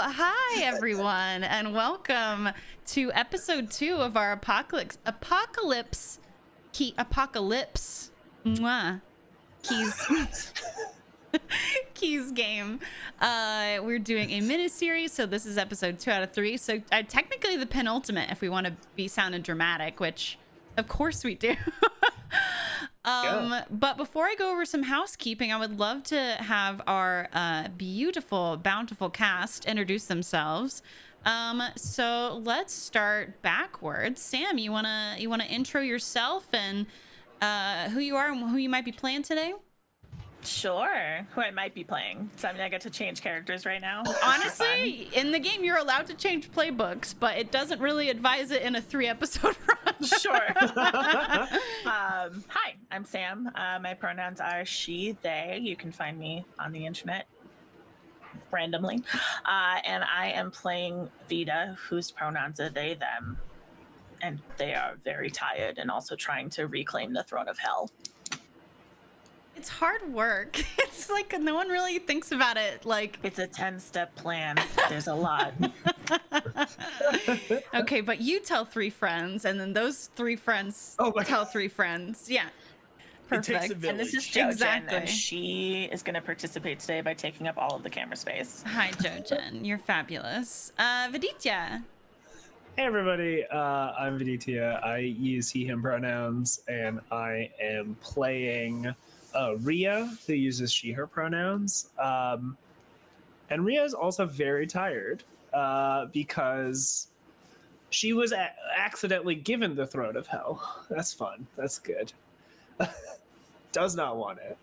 Hi everyone, and welcome to episode 2 of our apocalypse Mwah. Keys game. We're doing a mini series, so this is episode 2 out of 3. So technically the penultimate, if we want to be sounding dramatic, which of course we do. But before I go over some housekeeping, I would love to have our beautiful, bountiful cast introduce themselves. So let's start backwards. Sam, you wanna intro yourself and who you are and who you might be playing today? Sure. Who I might be playing. So I mean, I get to change characters right now. Honestly, in the game, you're allowed to change playbooks, but it doesn't really advise it in a 3-episode run. Sure. Hi, I'm Sam. My pronouns are she, they. You can find me on the internet randomly. And I am playing Vita, whose pronouns are they, them. And they are very tired and also trying to reclaim the throne of hell. It's hard work. It's like no one really thinks about it. Like it's a 10-step plan. There's a lot. Okay, but you tell 3 friends, and then those 3 friends tell 3 friends. Yeah, perfect. And this is Jojen, and she is going to participate today by taking up all of the camera space. Hi, Jojen. You're fabulous. Viditya. Hey everybody, I'm Viditya. I use he, him pronouns, and I am playing Rhea, who uses she, her pronouns. And Rhea is also very tired because she was accidentally given the throne of hell. That's fun. That's good. Does not want it.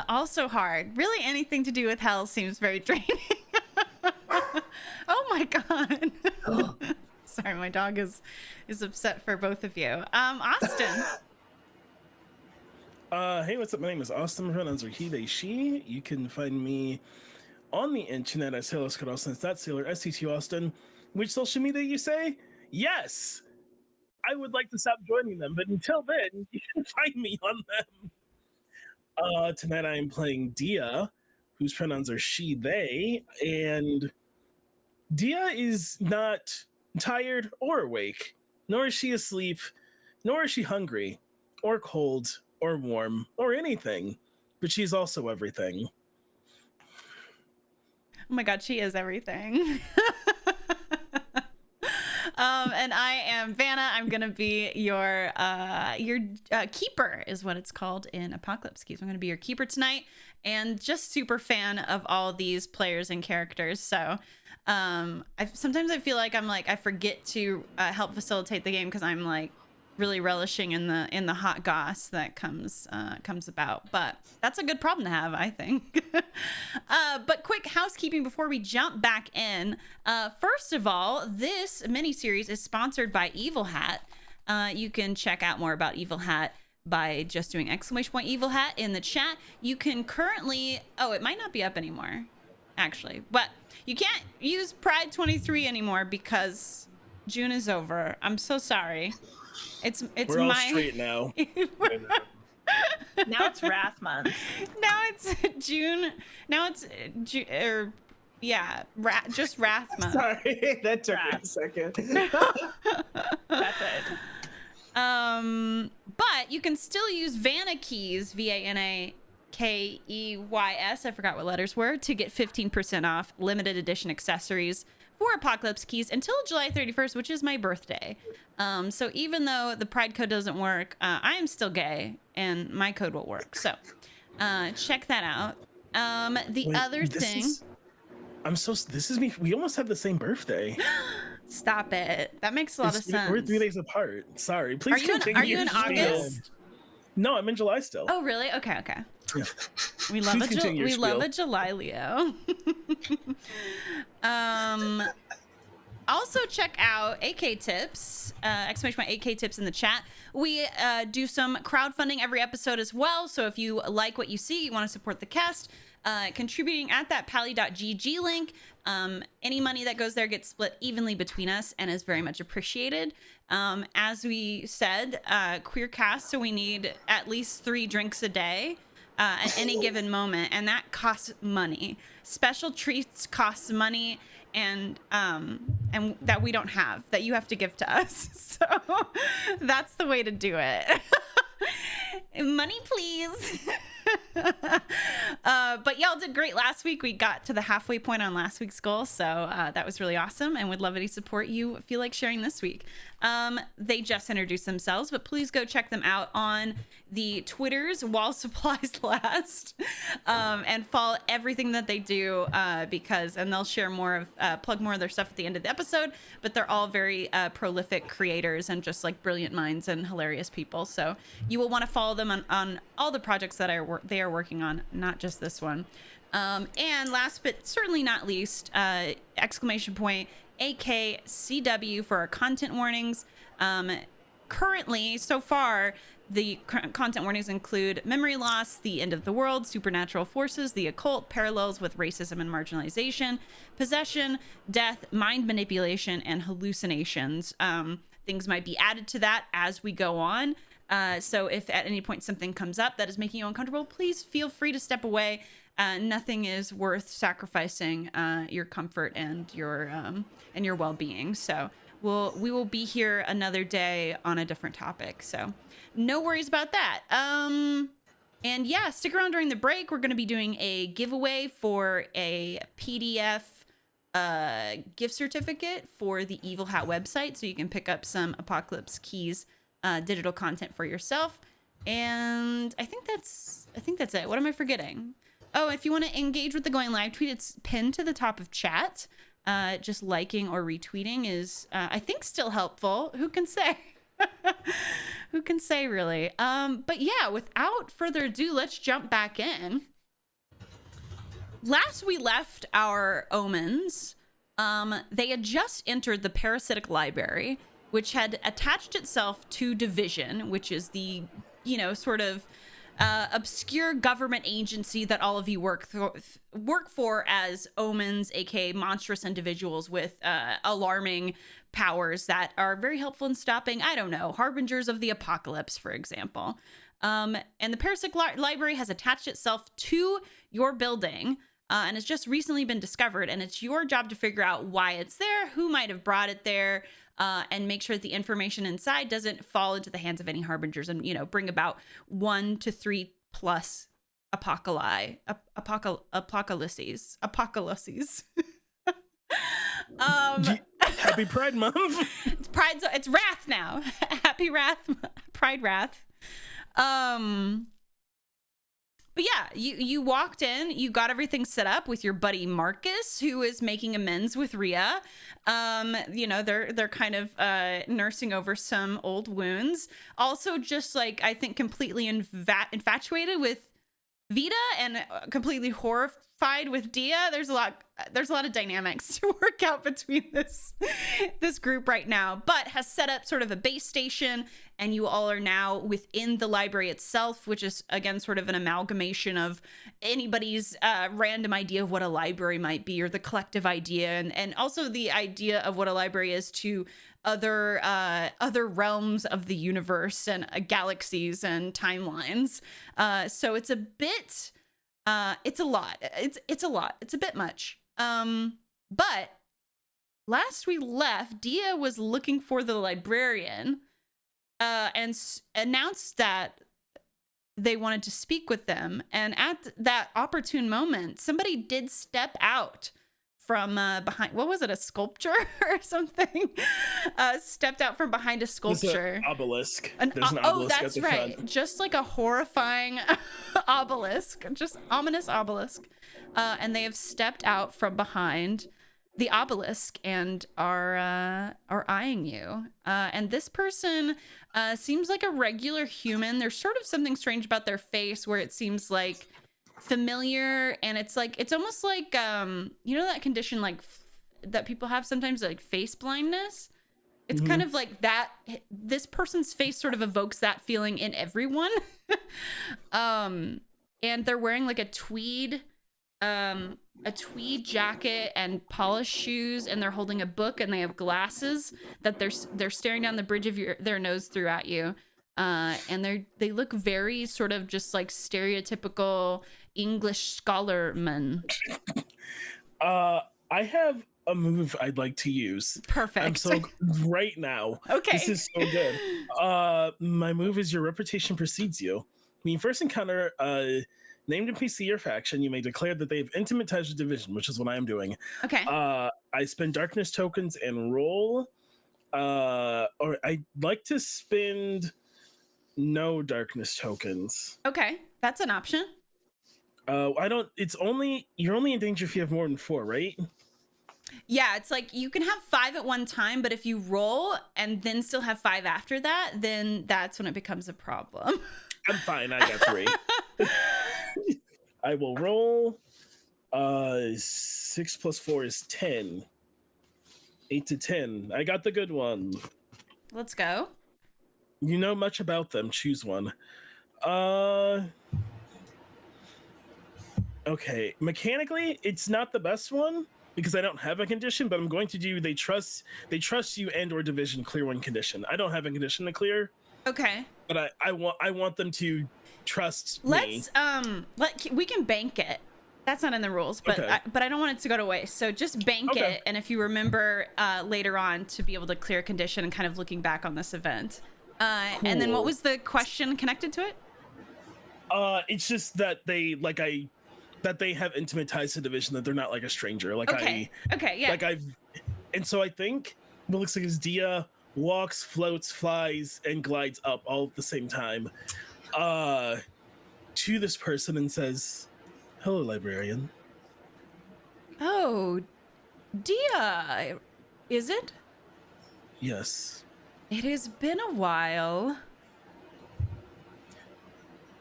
Also hard. Really anything to do with hell seems very draining. Oh my god. Sorry, my dog is upset for both of you. Austin. Hey, what's up? My name is Austin. My pronouns are he, they, she. You can find me on the internet at Sailor Scott Austin. That's Sailor STT Austin. Which social media you say? Yes! I would like to stop joining them, but until then, you can find me on them. Tonight I am playing Dia, whose pronouns are she, they, and Dia is not tired or awake, nor is she asleep, nor is she hungry, or cold, or warm, or anything, but she's also everything. Oh my god, she is everything. And I am Vanna. I'm gonna be your keeper, is what it's called in Apocalypse Keys. I'm gonna be your keeper tonight, and just super fan of all these players and characters. So sometimes I feel like I forget to help facilitate the game because I'm like really relishing in the hot goss that comes about, but that's a good problem to have, I think. But quick housekeeping before we jump back in. First of all, this mini-series is sponsored by Evil Hat. You can check out more about Evil Hat by just doing !Evil Hat in the chat. You can currently, it might not be up anymore actually, but you can't use Pride 23 anymore because June is over. I'm so sorry. We're all straight now. Now it's Wrath Month. Now it's June. Now it's just Wrath Month. Sorry, that took me a second. That's it. But you can still use Vanna keys, VANAKEYS. I forgot what letters were, to get 15% off limited edition accessories for Apocalypse Keys until July 31st, which is my birthday. So even though the Pride code doesn't work, I am still gay and my code will work. So check that out. This is me. We almost have the same birthday. Stop it. That makes a lot of sense. We're 3 days apart. Sorry. Please continue. Are you in August? No, I'm in July still. Oh, really? Okay. Yeah. We love a July Leo. Also check out AK Tips, !AK Tips in the chat. We do some crowdfunding every episode as well. So if you like what you see, you want to support the cast, contributing at that pally.gg link. Any money that goes there gets split evenly between us and is very much appreciated. As we said, queer cast, so we need at least 3 drinks a day. at any given moment, and that costs money. Special treats cost money, and that we don't have, that you have to give to us. So that's the way to do it. Money, please. But y'all did great last week. We got to the halfway point on last week's goal, so that was really awesome, and would love any support you feel like sharing this week. They just introduced themselves, but please go check them out on the Twitters while supplies last, and follow everything that they do, and they'll share more of plug more of their stuff at the end of the episode. But they're all very prolific creators and just like brilliant minds and hilarious people. So you will want to follow them on all the projects that they are working on, not just this one. And last but certainly not least, exclamation point AKCW for our content warnings. Currently, so far, the content warnings include memory loss, the end of the world, supernatural forces, the occult, parallels with racism and marginalization, possession, death, mind manipulation, and hallucinations. Things might be added to that as we go on. So if at any point something comes up that is making you uncomfortable, please feel free to step away. Nothing is worth sacrificing your comfort and your well-being. So we will be here another day on a different topic. So no worries about that. And yeah, stick around during the break. We're going to be doing a giveaway for a PDF gift certificate for the Evil Hat website, so you can pick up some Apocalypse Keys digital content for yourself. And I think that's it. What am I forgetting? Oh, if you want to engage with the Going Live tweet, it's pinned to the top of chat. Just liking or retweeting is, I think, still helpful. Who can say? Who can say, really? But yeah, without further ado, let's jump back in. Last we left our omens, they had just entered the Parasitic Library, which had attached itself to Division, which is the, sort of obscure government agency that all of you work for as omens, aka monstrous individuals with alarming powers that are very helpful in stopping, I don't know, harbingers of the apocalypse, for example. And the Parasitic Library has attached itself to your building, and it's just recently been discovered, and it's your job to figure out why it's there, who might have brought it there, and make sure that the information inside doesn't fall into the hands of any harbingers and, bring about 1 to 3 plus apocalypses. Happy Pride Month. It's Wrath now. Happy Pride Wrath. But yeah, you walked in, you got everything set up with your buddy Marcus, who is making amends with Rhea. They're kind of nursing over some old wounds. Also, just I think completely infatuated with Vita and completely horrified with Dia. There's a lot of dynamics to work out between this group right now, but has set up sort of a base station, and you all are now within the library itself, which is again sort of an amalgamation of anybody's random idea of what a library might be, or the collective idea, and also the idea of what a library is to other realms of the universe and galaxies and timelines. So it's a bit it's a lot. It's a lot. It's a bit much. But last we left, Dia was looking for the librarian and announced that they wanted to speak with them. And at that opportune moment, somebody did step out from behind, what was it, a sculpture or something? Stepped out from behind a sculpture. There's an obelisk. There's an obelisk that's at the right. front. Just like a horrifying obelisk, just ominous obelisk. And they have stepped out from behind the obelisk and are eyeing you. And this person seems like a regular human. There's sort of something strange about their face where it seems like familiar, and it's almost like that condition that people have sometimes, like face blindness. It's kind of like that. This person's face sort of evokes that feeling in everyone. And they're wearing like a tweed jacket and polished shoes, and they're holding a book, and they have glasses that they're staring down the bridge of their nose through at you. And they look very sort of just like stereotypical English scholarmen. I have a move I'd like to use. Perfect. I'm so right now. Okay. This is so good. My move is your reputation precedes you. When you first encounter named NPC or faction, you may declare that they have intimate ties with division, which is what I am doing. Okay. I spend darkness tokens and roll. Or I'd like to spend no darkness tokens. Okay, that's an option. I don't. It's only you're only in danger if you have more than 4, right? Yeah, it's like you can have 5 at one time, but if you roll and then still have 5 after that, then that's when it becomes a problem. I'm fine. I got 3. I will roll. 6 plus 4 is 10. 8 to 10. I got the good one. Let's go. You know much about them. Choose one. Okay. Mechanically, it's not the best one because I don't have a condition, but I'm going to do they trust you and or division clear one condition. I don't have a condition to clear. Okay. But I want them to trust me. We can bank it. That's not in the rules, but Okay. I don't want it to go to waste. So just bank Okay. it, and if you remember later on to be able to clear a condition and kind of looking back on this event. And then what Cool. was the question connected to it? It's just that they that they have intimate ties to division, that they're not like a stranger. Like Okay. Okay. Yeah. and so I think what looks like is Dia walks, floats, flies, and glides up all at the same time to this person and says, "Hello, librarian." Oh, Dia, is it? Yes. It has been a while.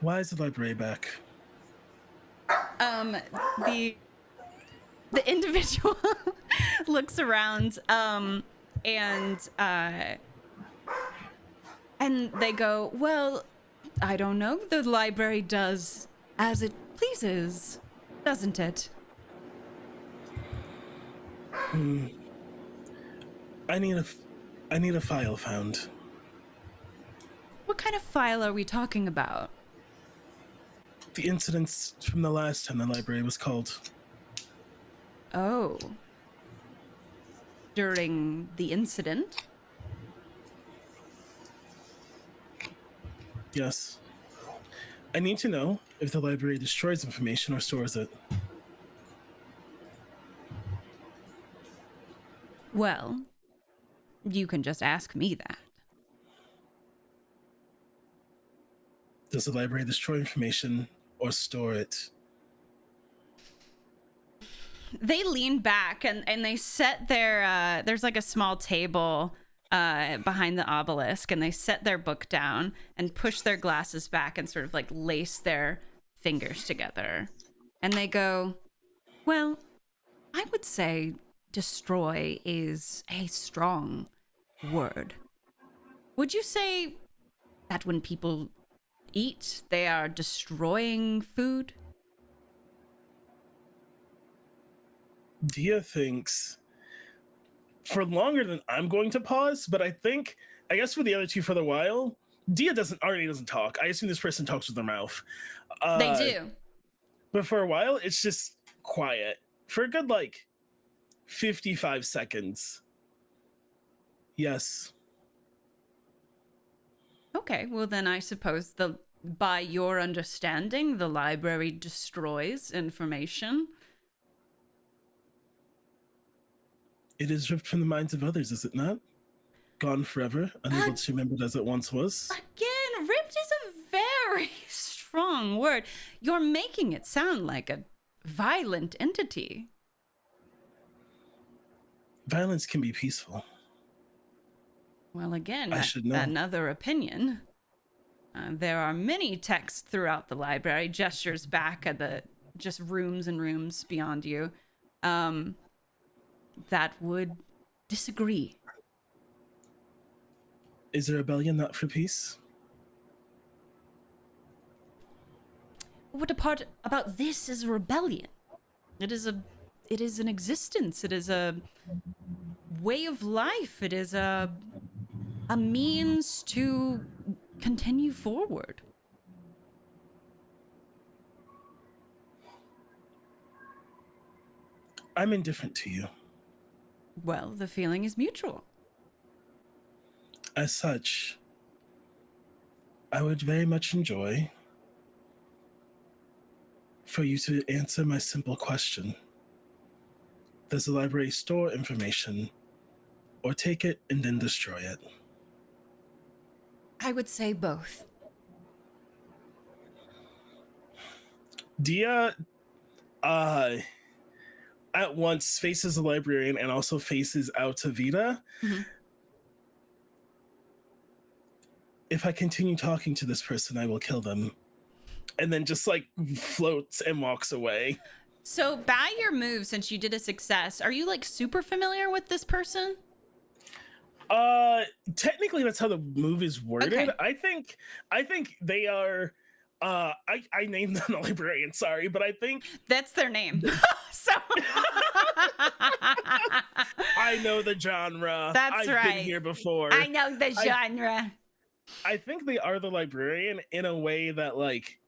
Why is the library back? The individual looks around, and they go, well, I don't know. The library does as it pleases, doesn't it? I need a file found. What kind of file are we talking about? The incidents from the last time the library was called. Oh. During the incident? Yes. I need to know if the library destroys information or stores it. Well, you can just ask me that. Does the library destroy information or store it? They lean back and they set their there's like a small table behind the obelisk, and they set their book down and push their glasses back and sort of like lace their fingers together, and they go, well, I would say destroy is a strong word. Would you say that when people eat, they are destroying food? Dia thinks for longer than I'm going to pause, but I guess for the other two for the while, Dia already doesn't talk. I assume this person talks with their mouth. They do. But for a while, it's just quiet for a good 55 seconds. Yes. Okay, well then I suppose by your understanding, the library destroys information. It is ripped from the minds of others, is it not? Gone forever, unable to remember it as it once was. Again, ripped is a very strong word. You're making it sound like a violent entity. Violence can be peaceful. Well, again, I should know. another opinion. There are many texts throughout the library, gestures back at the just rooms and rooms beyond you, that would disagree. Is a rebellion not for peace? What a part about this is a rebellion. It is an existence. It is a way of life. It is a means to continue forward? I'm indifferent to you. Well, the feeling is mutual. As such, I would very much enjoy for you to answer my simple question. Does the library store information or take it and then destroy it? I would say both. Dia at once faces the librarian and also faces out to Vita. Mhm. If I continue talking to this person, I will kill them. And then just like floats and walks away. So by your move, since you did a success, are you like super familiar with this person? Technically that's how the move is worded. Okay. I think they are I named them the librarian, sorry, but I think That's their name. So I know the genre. That's I've right. been here before. I know the genre. I think they are the librarian in a way that like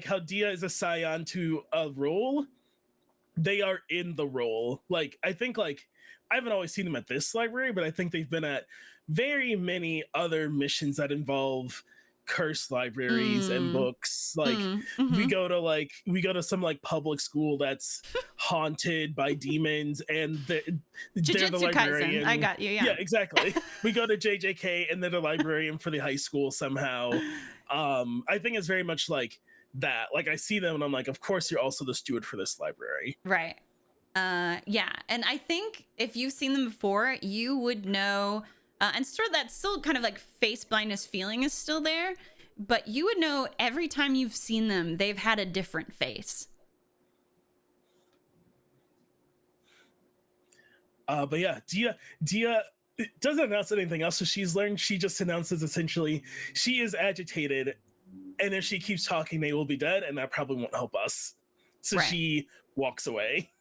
how Dia is a scion to a role, they are in the role. Like I think like I haven't always seen them at this library, but I think they've been at very many other missions that involve cursed libraries and books. Like we go to some like public school that's haunted by demons, and they're the Jujutsu librarian. Kaisen. I got you. Yeah, exactly. We go to JJK, and they're the librarian for the high school somehow. I think it's very much like that. Like I see them, and I'm like, of course, you're also the steward for this library. Right. Yeah. And I think if you've seen them before, you would know, and sort of that still kind of like face blindness feeling is still there, but you would know every time you've seen them, they've had a different face. But yeah, Dia doesn't announce anything else. So she's learned. She just announces essentially she is agitated, and if she keeps talking, they will be dead, and that probably won't help us. So Right. she walks away.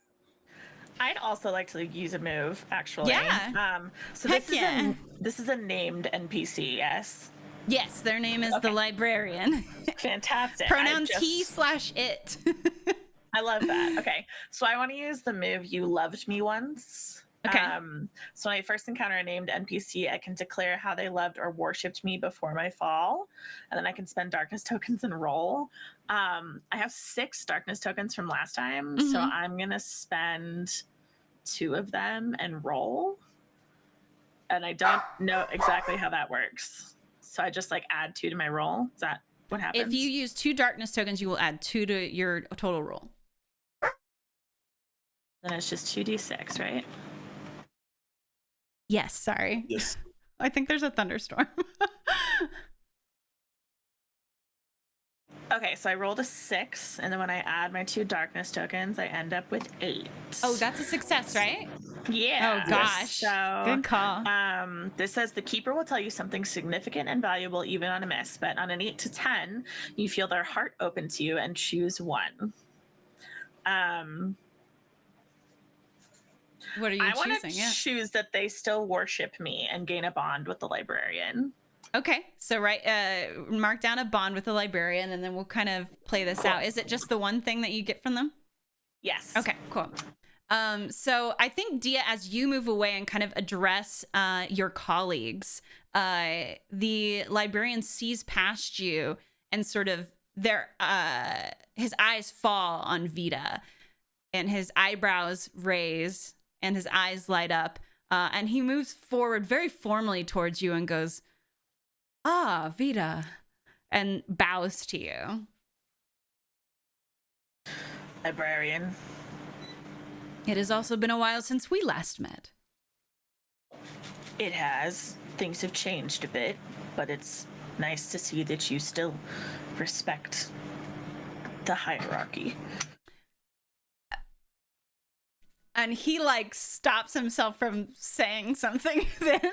I'd also like to use a move, actually. Yeah. So Heck this is a named NPC, yes. Yes, their name is the Okay. librarian. Fantastic. Pronouns he/it. I love that. Okay. So I want to use the move You Loved Me Once. Okay. So when I first encounter a named NPC, I can declare how they loved or worshipped me before my fall. And then I can spend darkness tokens and roll. I have 6 darkness tokens from last time. So Mhm. I'm going to spend 2 of them and roll. And I don't know exactly how that works. So I just like add 2 to my roll. Is that what happens? If you use 2 darkness tokens, you will add 2 to your total roll. Then it's just 2d6, right? Yes, sorry. Yes. I think there's a thunderstorm. Okay, so I rolled a 6, and then when I add my 2 darkness tokens, I end up with 8. Oh, that's a success, right? Yeah. Oh, gosh. So Good call. this says the keeper will tell you something significant and valuable even on a miss, but on an 8 to 10, you feel their heart open to you and choose one. What are you I want choosing? to Yeah. choose that they still worship me and gain a bond with the librarian. Okay, so mark down a bond with the librarian, and then we'll kind of play this out. Is it just the one thing that you get from them? Yes. Okay, cool. So I think Dia, as you move away and kind of address your colleagues, the librarian sees past you and sort of his eyes fall on Vita, and his eyebrows raise and his eyes light up, and he moves forward very formally towards you and goes, "Ah, Vita," and bows to you. Librarian. It has also been a while since we last met. It has. Things have changed a bit, but it's nice to see that you still respect the hierarchy. And he like stops himself from saying something then.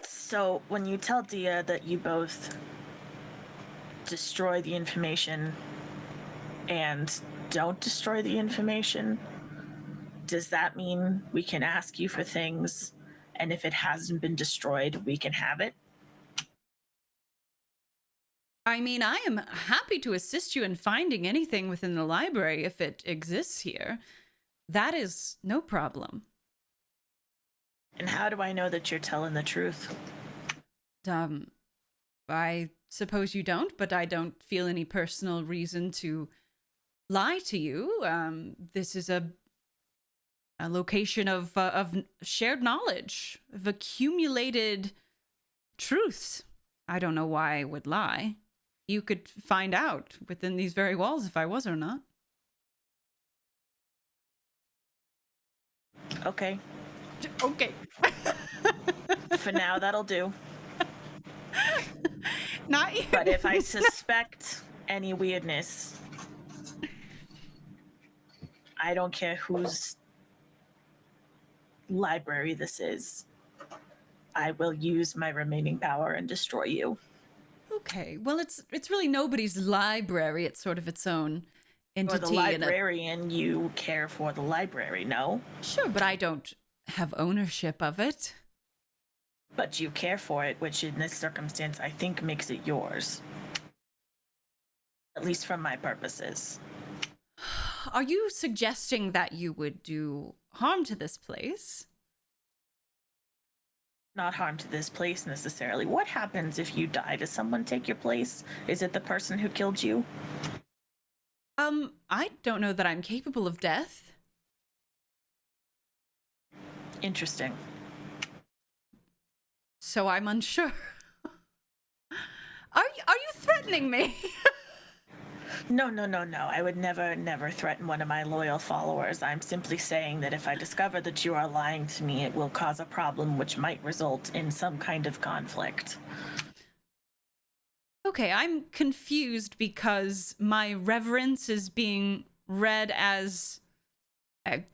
So when you tell Dia that you both destroy the information and don't destroy the information, Does that mean we can ask you for things, and if it hasn't been destroyed, we can have it? I mean, I am happy to assist you in finding anything within the library if it exists here. That is no problem. And how do I know that you're telling the truth? I suppose you don't, but I don't feel any personal reason to lie to you. This is a location of shared knowledge, of accumulated truths. I don't know why I would lie. You could find out within these very walls if I was or not. Okay. Okay. For now, that'll do. Not you. But if I suspect any weirdness, I don't care whose library this is. I will use my remaining power and destroy you. Okay. Well, it's really nobody's library. It's sort of its own entity. For the librarian, you care for the library, no? Sure, but I don't have ownership of it. But you care for it, which in this circumstance I think makes it yours. At least from my purposes. Are you suggesting that you would do harm to this place? Not harm to this place necessarily. What happens if you die? Does someone take your place? Is it the person who killed you? I don't know that I'm capable of death. Interesting. So I'm unsure. Are you threatening me? No. I would never threaten one of my loyal followers. I'm simply saying that if I discover that you are lying to me, it will cause a problem which might result in some kind of conflict. Okay, I'm confused because my reverence is being read as a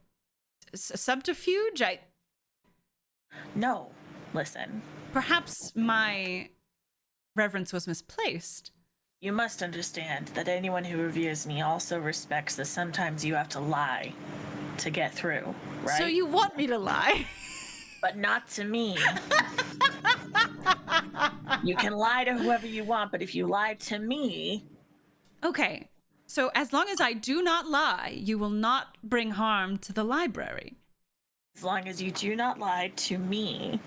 subterfuge. No, listen. Perhaps my reverence was misplaced. You must understand that anyone who reveres me also respects that sometimes you have to lie to get through, right? So you want me to lie? But not to me. You can lie to whoever you want, but if you lie to me... Okay, so as long as I do not lie, you will not bring harm to the library. As long as you do not lie to me,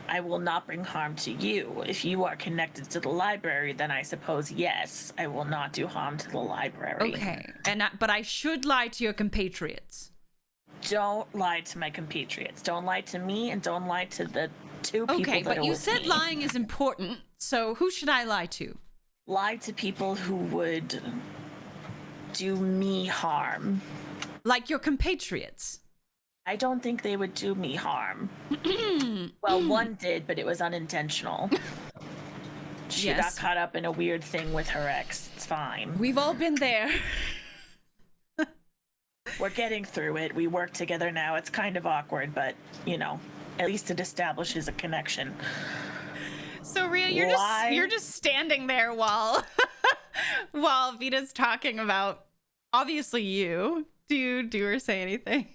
I will not bring harm to you. If you are connected to the library, then I suppose, yes, I will not do harm to the library. Okay, but I should lie to your compatriots. Don't lie to my compatriots. Don't lie to me, and don't lie to the two people that are with me. Okay, but you said lying is important, so who should I lie to? Lie to people who would do me harm. Like your compatriots? I don't think they would do me harm. Well, one did, but it was unintentional. She got caught up in a weird thing with her ex. It's fine. We've all been there. We're getting through it. We work together now. It's kind of awkward, but, you know, at least it establishes a connection. So Rhea, you're just standing there while while Vita's talking about obviously you. Do you do or say anything?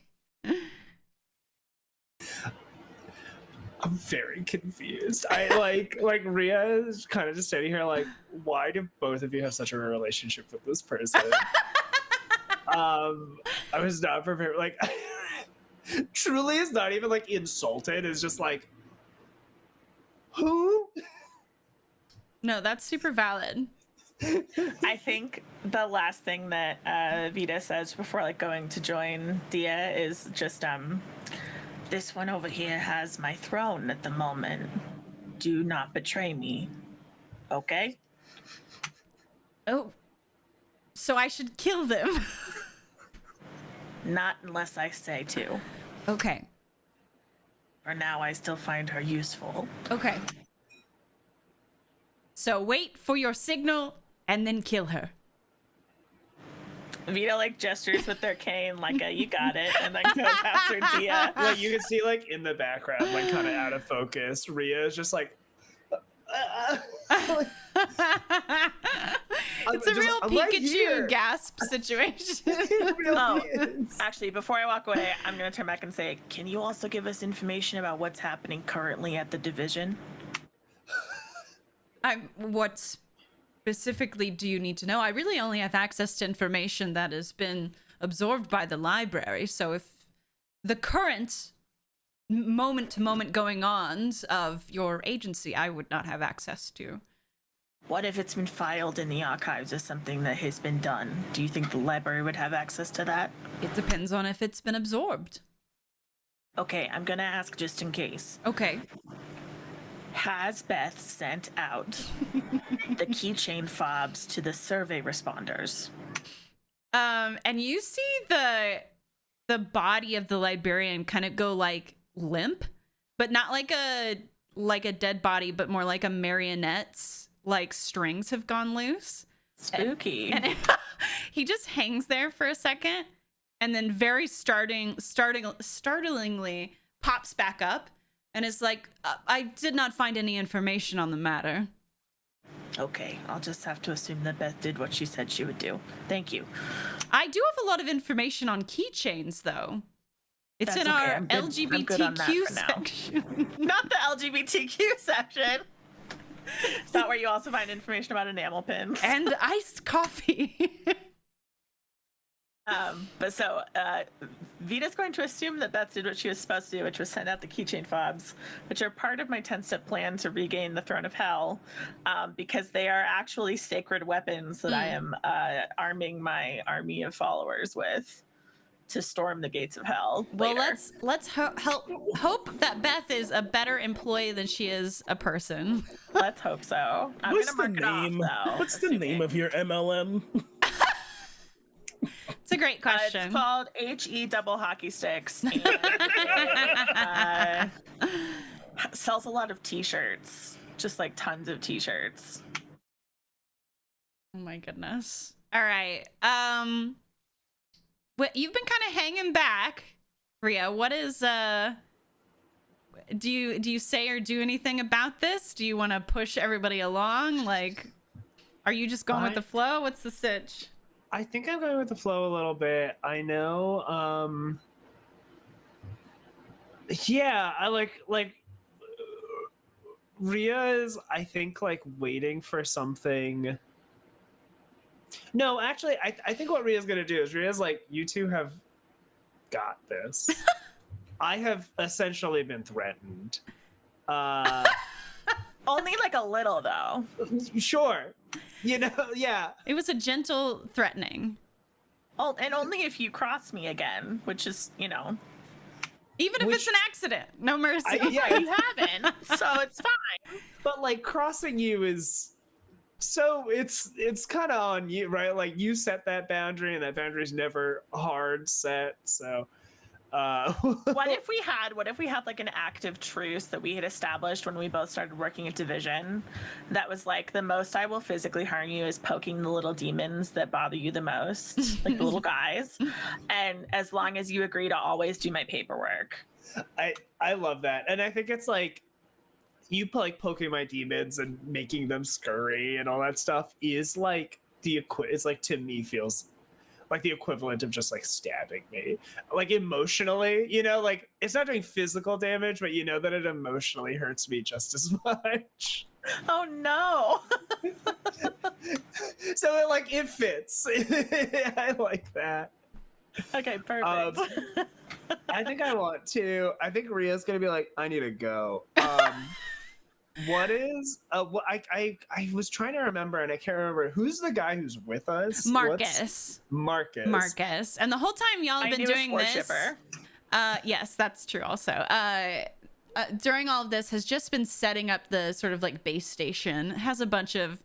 I'm very confused. I like Rhea is kind of just standing here like, why do both of you have such a relationship with this person? I was not prepared. Like, truly is not even like insulted. It's just like, who? No, that's super valid. I think the last thing that Vita says before like going to join Dia is just this one over here has my throne at the moment. Do not betray me. Okay? Oh. So I should kill them. Not unless I say to. Okay. For now, I still find her useful. Okay. So wait for your signal and then kill her. Vita like gestures with their cane like a you got it, and then goes after Dia. Like you can see like in the background, like kind of out of focus, Rhea is just like It's a real I'm right Pikachu here. gasp situation. It really Oh. is. Actually, before I walk away, I'm going to turn back and say, can you also give us information about what's happening currently at the division? What specifically do you need to know? I really only have access to information that has been absorbed by the library. So if the current moment-to-moment going-ons of your agency, I would not have access to. What if it's been filed in the archives as something that has been done? Do you think the library would have access to that? It depends on if it's been absorbed. Okay, I'm going to ask just in case. Okay. Has Beth sent out the keychain fobs to the survey responders? And you see the body of the librarian kind of go like limp, but not like a dead body, but more like a marionette's like strings have gone loose. Spooky. And he just hangs there for a second and then very startlingly pops back up and is like, I did not find any information on the matter. Okay, I'll just have to assume that Beth did what she said she would do. Thank you. I do have a lot of information on keychains, though. It's That's in okay, our I'm good on that LGBTQ for now. section. Not the LGBTQ section. Is that where you also find information about enamel pins? And iced coffee. But so Vita's going to assume that Beth did what she was supposed to do, which was send out the keychain fobs, which are part of my 10-step plan to regain the throne of hell, because they are actually sacred weapons that I am arming my army of followers with to storm the gates of hell. Well, later. let's hope that Beth is a better employee than she is a person. Let's hope so. I'm What's gonna the mark name? it off, though. What's the name of your MLM? It's a great question. It's called HE Double Hockey Sticks. And, sells a lot of t-shirts, just like tons of t-shirts. Oh my goodness. All right. You've been kind of hanging back, Rhea. What is do you say or do anything about this? Do you want to push everybody along? Like, are you just going with the flow? What's the sitch? I think I'm going with the flow a little bit. I know. Yeah, I like Rhea is, I think, like waiting for something. No, actually, I think what Rhea's gonna do is Rhea's like, you two have got this. I have essentially been threatened. Only like a little, though. Sure. You know, yeah. It was a gentle threatening. Oh, and only if you cross me again, which is, Even if it's an accident, no mercy. Yeah, you haven't, so it's fine. but like crossing you is so it's kind of on you, right? Like you set that boundary, and that boundary is never hard set. So, What if we had like an active truce that we had established when we both started working at Division? That was like, the most I will physically harm you is poking the little demons that bother you the most, like the little guys. And as long as you agree to always do my paperwork. I love that, and I think it's like you like poking my demons and making them scurry and all that stuff is like it's like, to me, feels like the equivalent of just like stabbing me, like emotionally, you know, like it's not doing physical damage, but you know that it emotionally hurts me just as much. Oh no. So it fits. I like that. Okay, perfect. I think Rhea's gonna be like, I need to go. What is what I was trying to remember, and I can't remember who's the guy who's with us. Marcus. Marcus. And the whole time y'all have been doing this. Shipper. Yes, that's true also. During all of this has just been setting up the sort of like base station. It has a bunch of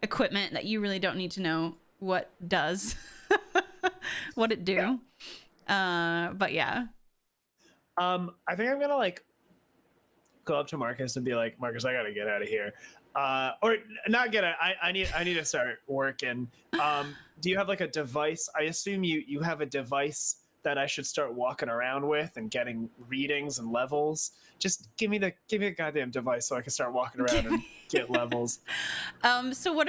equipment that you really don't need to know what does. What it do. Yeah. But yeah. I think I'm gonna like go up to Marcus and be like, Marcus, I gotta get out of here. Or not get out. I need to start working. Do you have like a device? I assume you have a device that I should start walking around with and getting readings and levels. Just give me a goddamn device so I can start walking around and get levels. So what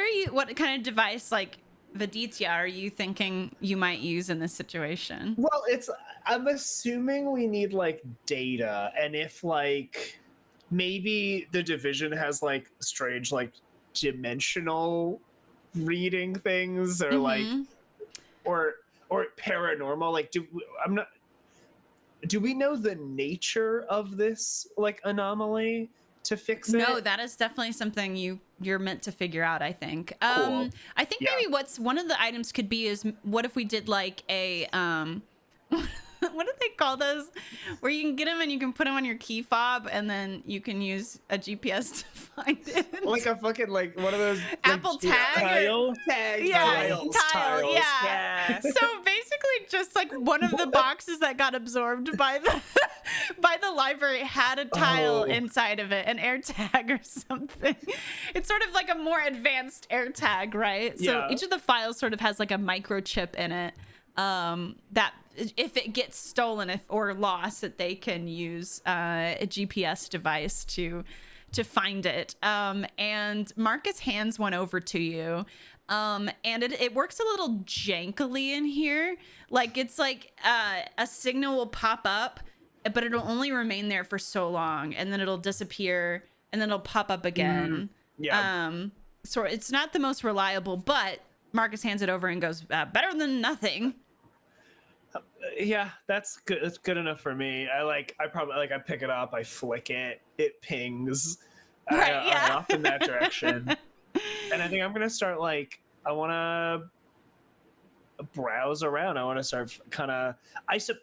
kind of device, like Viditya, are you thinking you might use in this situation? Well, I'm assuming we need like data, and if like maybe the division has like strange like dimensional reading things or like Mhm. or paranormal, like do we know the nature of this like anomaly to fix it? No, that is definitely something you're meant to figure out, I think. Cool. I think Yeah. maybe what's one of the items could be is, what if we did like a what do they call those, where you can get them and you can put them on your key fob and then you can use a GPS to find it. Like a fucking like one of those Apple like, tag. Tile. tag Yeah, tiles, tile. Yeah. Yes. So basically, just like one of the boxes that got absorbed by the by the library had a tile Oh. inside of it, an air tag or something. It's sort of like a more advanced air tag, right? So Yeah. each of the files sort of has like a microchip in it, that if it gets stolen or lost, that they can use a GPS device to find it. And Marcus hands one over to you. And it works a little jankily in here. Like it's like a signal will pop up, but it'll only remain there for so long, and then it'll disappear, and then it'll pop up again. Yeah. So it's not the most reliable, but Marcus hands it over and goes, better than nothing. Yeah, that's good. That's good enough for me. I probably like I pick it up, I flick it, it pings. Right, yeah. I'm off in that direction. And I think I'm gonna start like I wanna browse around. I wanna start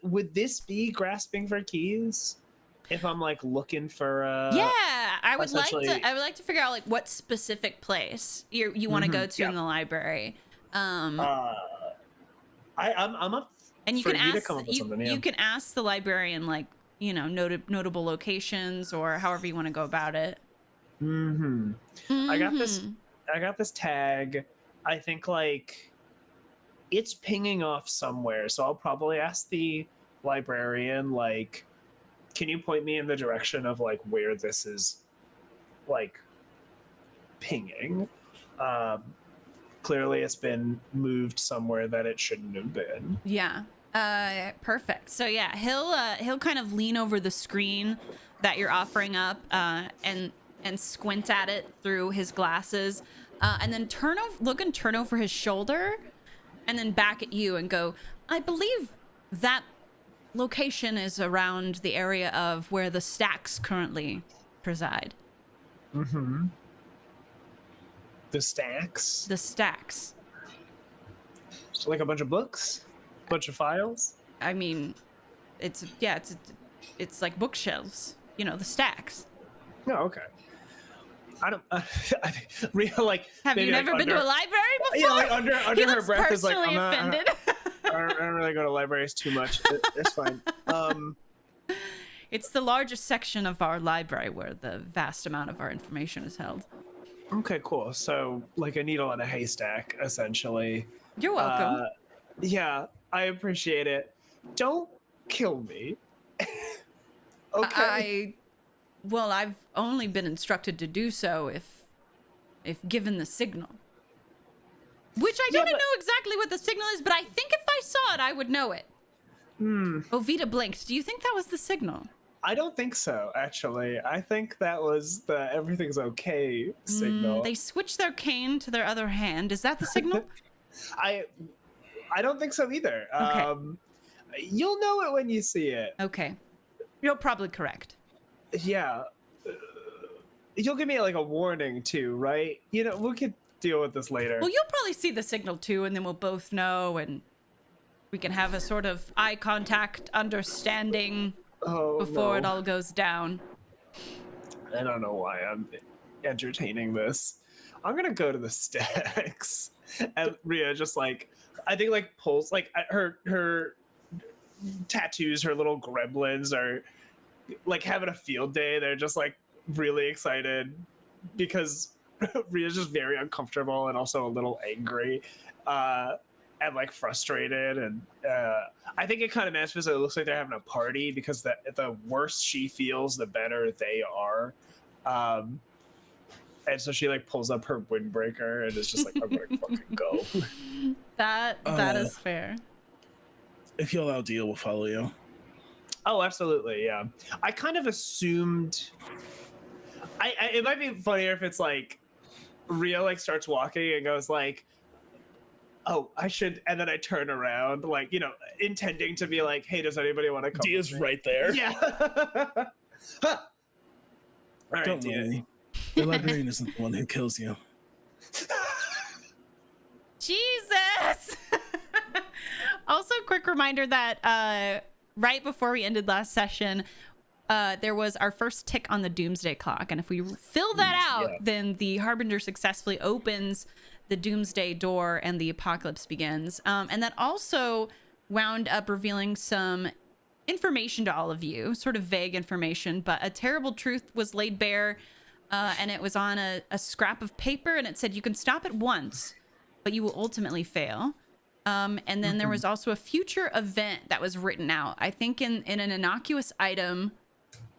would this be grasping for keys? If I'm like looking for Yeah, I would essentially- like to figure out like what specific place you want to go to yeah. in the library. I'm up And you for can you to ask come up with something, yeah. you can ask the librarian, like, you know, notable locations or however you want to go about it. I got this tag. I think like it's pinging off somewhere, so I'll probably ask the librarian like, can you point me in the direction of like where this is like pinging? Clearly it's been moved somewhere that it shouldn't have been. Yeah. Perfect. So yeah, he'll kind of lean over the screen that you're offering up, and squint at it through his glasses, and then turn over his shoulder, and then back at you and go, I believe that location is around the area of where the stacks currently preside. The stacks? The stacks. So like a bunch of books? Bunch of files? I mean, it's like bookshelves, you know, the stacks. No, okay. I don't. I think Rhea like. Have you maybe, like, never been to a library before? Yeah, like under He her looks breath is like, personally I'm not, offended. I don't really go to libraries too much. It's fine. It's the largest section of our library where the vast amount of our information is held. Okay, cool. So like a needle in a haystack, essentially. You're welcome. Yeah, I appreciate it. Don't kill me. Okay. Well, I've only been instructed to do so if given the signal. Which I don't know exactly what the signal is, but I think if I saw it, I would know it. Ovita blinked. Do you think that was the signal? I don't think so, actually. I think that was the everything's okay signal. They switched their cane to their other hand. Is that the signal? I don't think so either. Okay. You'll know it when you see it. Okay. You're probably correct. Yeah. You'll give me like a warning too, right? You know, we could deal with this later. Well, you'll probably see the signal too, and then we'll both know, and we can have a sort of eye contact understanding before it all goes down. I don't know why I'm entertaining this. I'm gonna go to the stacks. And Rhea just like, I think like pulls like her tattoos, her little gremlins are like having a field day. They're just like really excited because Rhea's just very uncomfortable and also a little angry. and like frustrated, and I think it kind of matches. It looks like they're having a party because the worse she feels, the better they are. And so she like pulls up her windbreaker and is just like, I'm gonna fucking go. That is fair. If you allow deal, we'll follow you. Oh, absolutely, yeah. I kind of assumed. It might be funnier if it's like Rio like starts walking and goes like, "Oh, I should," and then I turn around, like, you know, intending to be like, "Hey, does anybody want to come?" Dia's with me?" right there. Yeah. All right, Don't Dia. worry. The librarian isn't the one who kills you. Jesus. Also, quick reminder that right before we ended last session, there was our first tick on the doomsday clock, and if we fill that out, then the harbinger successfully opens the doomsday door and the apocalypse begins. And that also wound up revealing some information to all of you, sort of vague information, but a terrible truth was laid bare, and it was on a scrap of paper, and it said you can stop it once, but you will ultimately fail. And then there was also a future event that was written out, I think in an innocuous item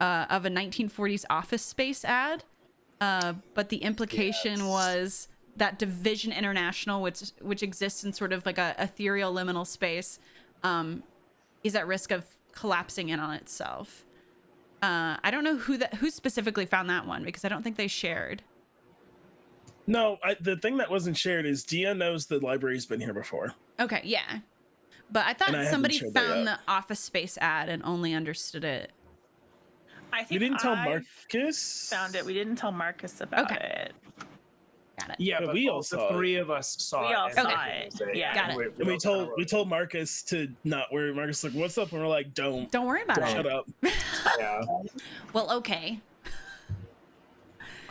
of a 1940s Office Space ad. But the implication was that Division International, which exists in sort of like a ethereal liminal space, is at risk of collapsing in on itself. I don't know who specifically found that one, because I don't think they shared. No, the thing that wasn't shared is Dia knows the library's been here before. Okay, yeah. But I thought And I haven't somebody shared that found yet. the Office Space ad and only understood it. I think You didn't tell I Marcus? found it. We didn't tell Marcus about Okay. it. Got it. Yeah, Yeah, but we all all saw the it. three of us saw We it. all and saw recognized it. Yeah. Got it. And we told Marcus to not worry. Marcus was like, "What's up?" And we're like, "Don't Don't worry about shut it. up." Yeah. Well, okay.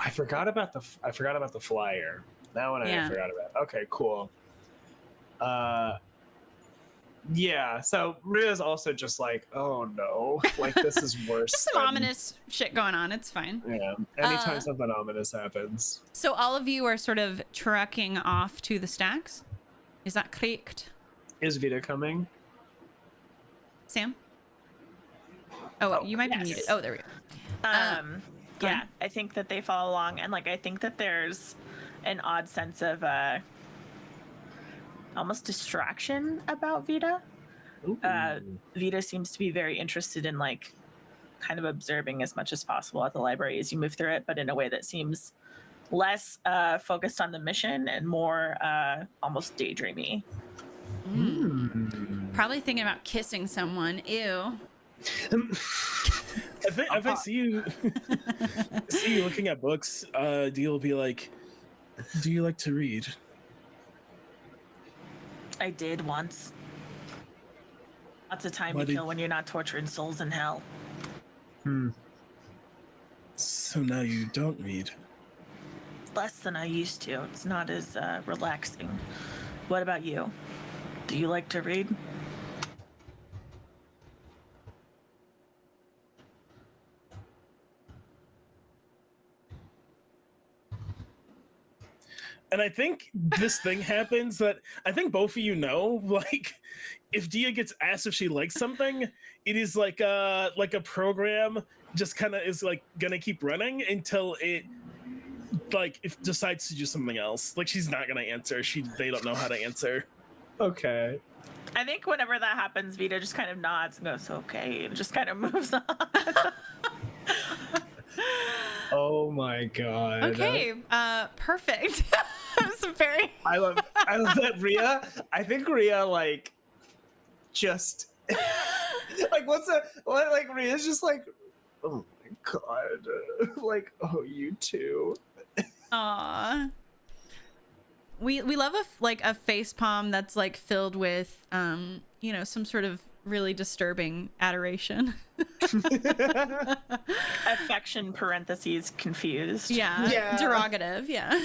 I forgot about the flyer. That one Yeah. I forgot about. Okay, cool. Yeah, so Ria's also just like, oh no, like this is worse. Just some ominous shit going on. It's fine. Yeah, anytime something ominous happens. So all of you are sort of trucking off to the stacks. Is that correct? Is Vita coming? Sam? Oh, you might be yes. muted. Oh, there we go. Yeah, I think that they follow along, and like I think that there's an odd sense of almost distraction about Vita. Vita seems to be very interested in like kind of observing as much as possible at the library as you move through it, but in a way that seems less focused on the mission and more almost daydreamy. Probably thinking about kissing someone. Ew. If I see you looking at books, Dia will be like, "Do you like to read?" I did once. Lots of time Why to did- kill when you're not torturing souls in hell. So now you don't read. Less than I used to. It's not as relaxing. What about you? Do you like to read? And I think this thing happens that I think both of you know, like, if Dia gets asked if she likes something, it is like a program just kind of is like gonna keep running until it like if decides to do something else. Like she's not gonna answer. They don't know how to answer. Okay. I think whenever that happens, Vita just kind of nods and goes, okay, and just kind of moves on. Oh my god. Okay. Perfect. That's a very. I love that Ria. I think Ria like just like like Ria's just like, oh my god. Like, oh, you too. Aw. We love a face palm that's like filled with some sort of really disturbing adoration. Affection parentheses confused. Yeah. Yeah. Derogative. Yeah.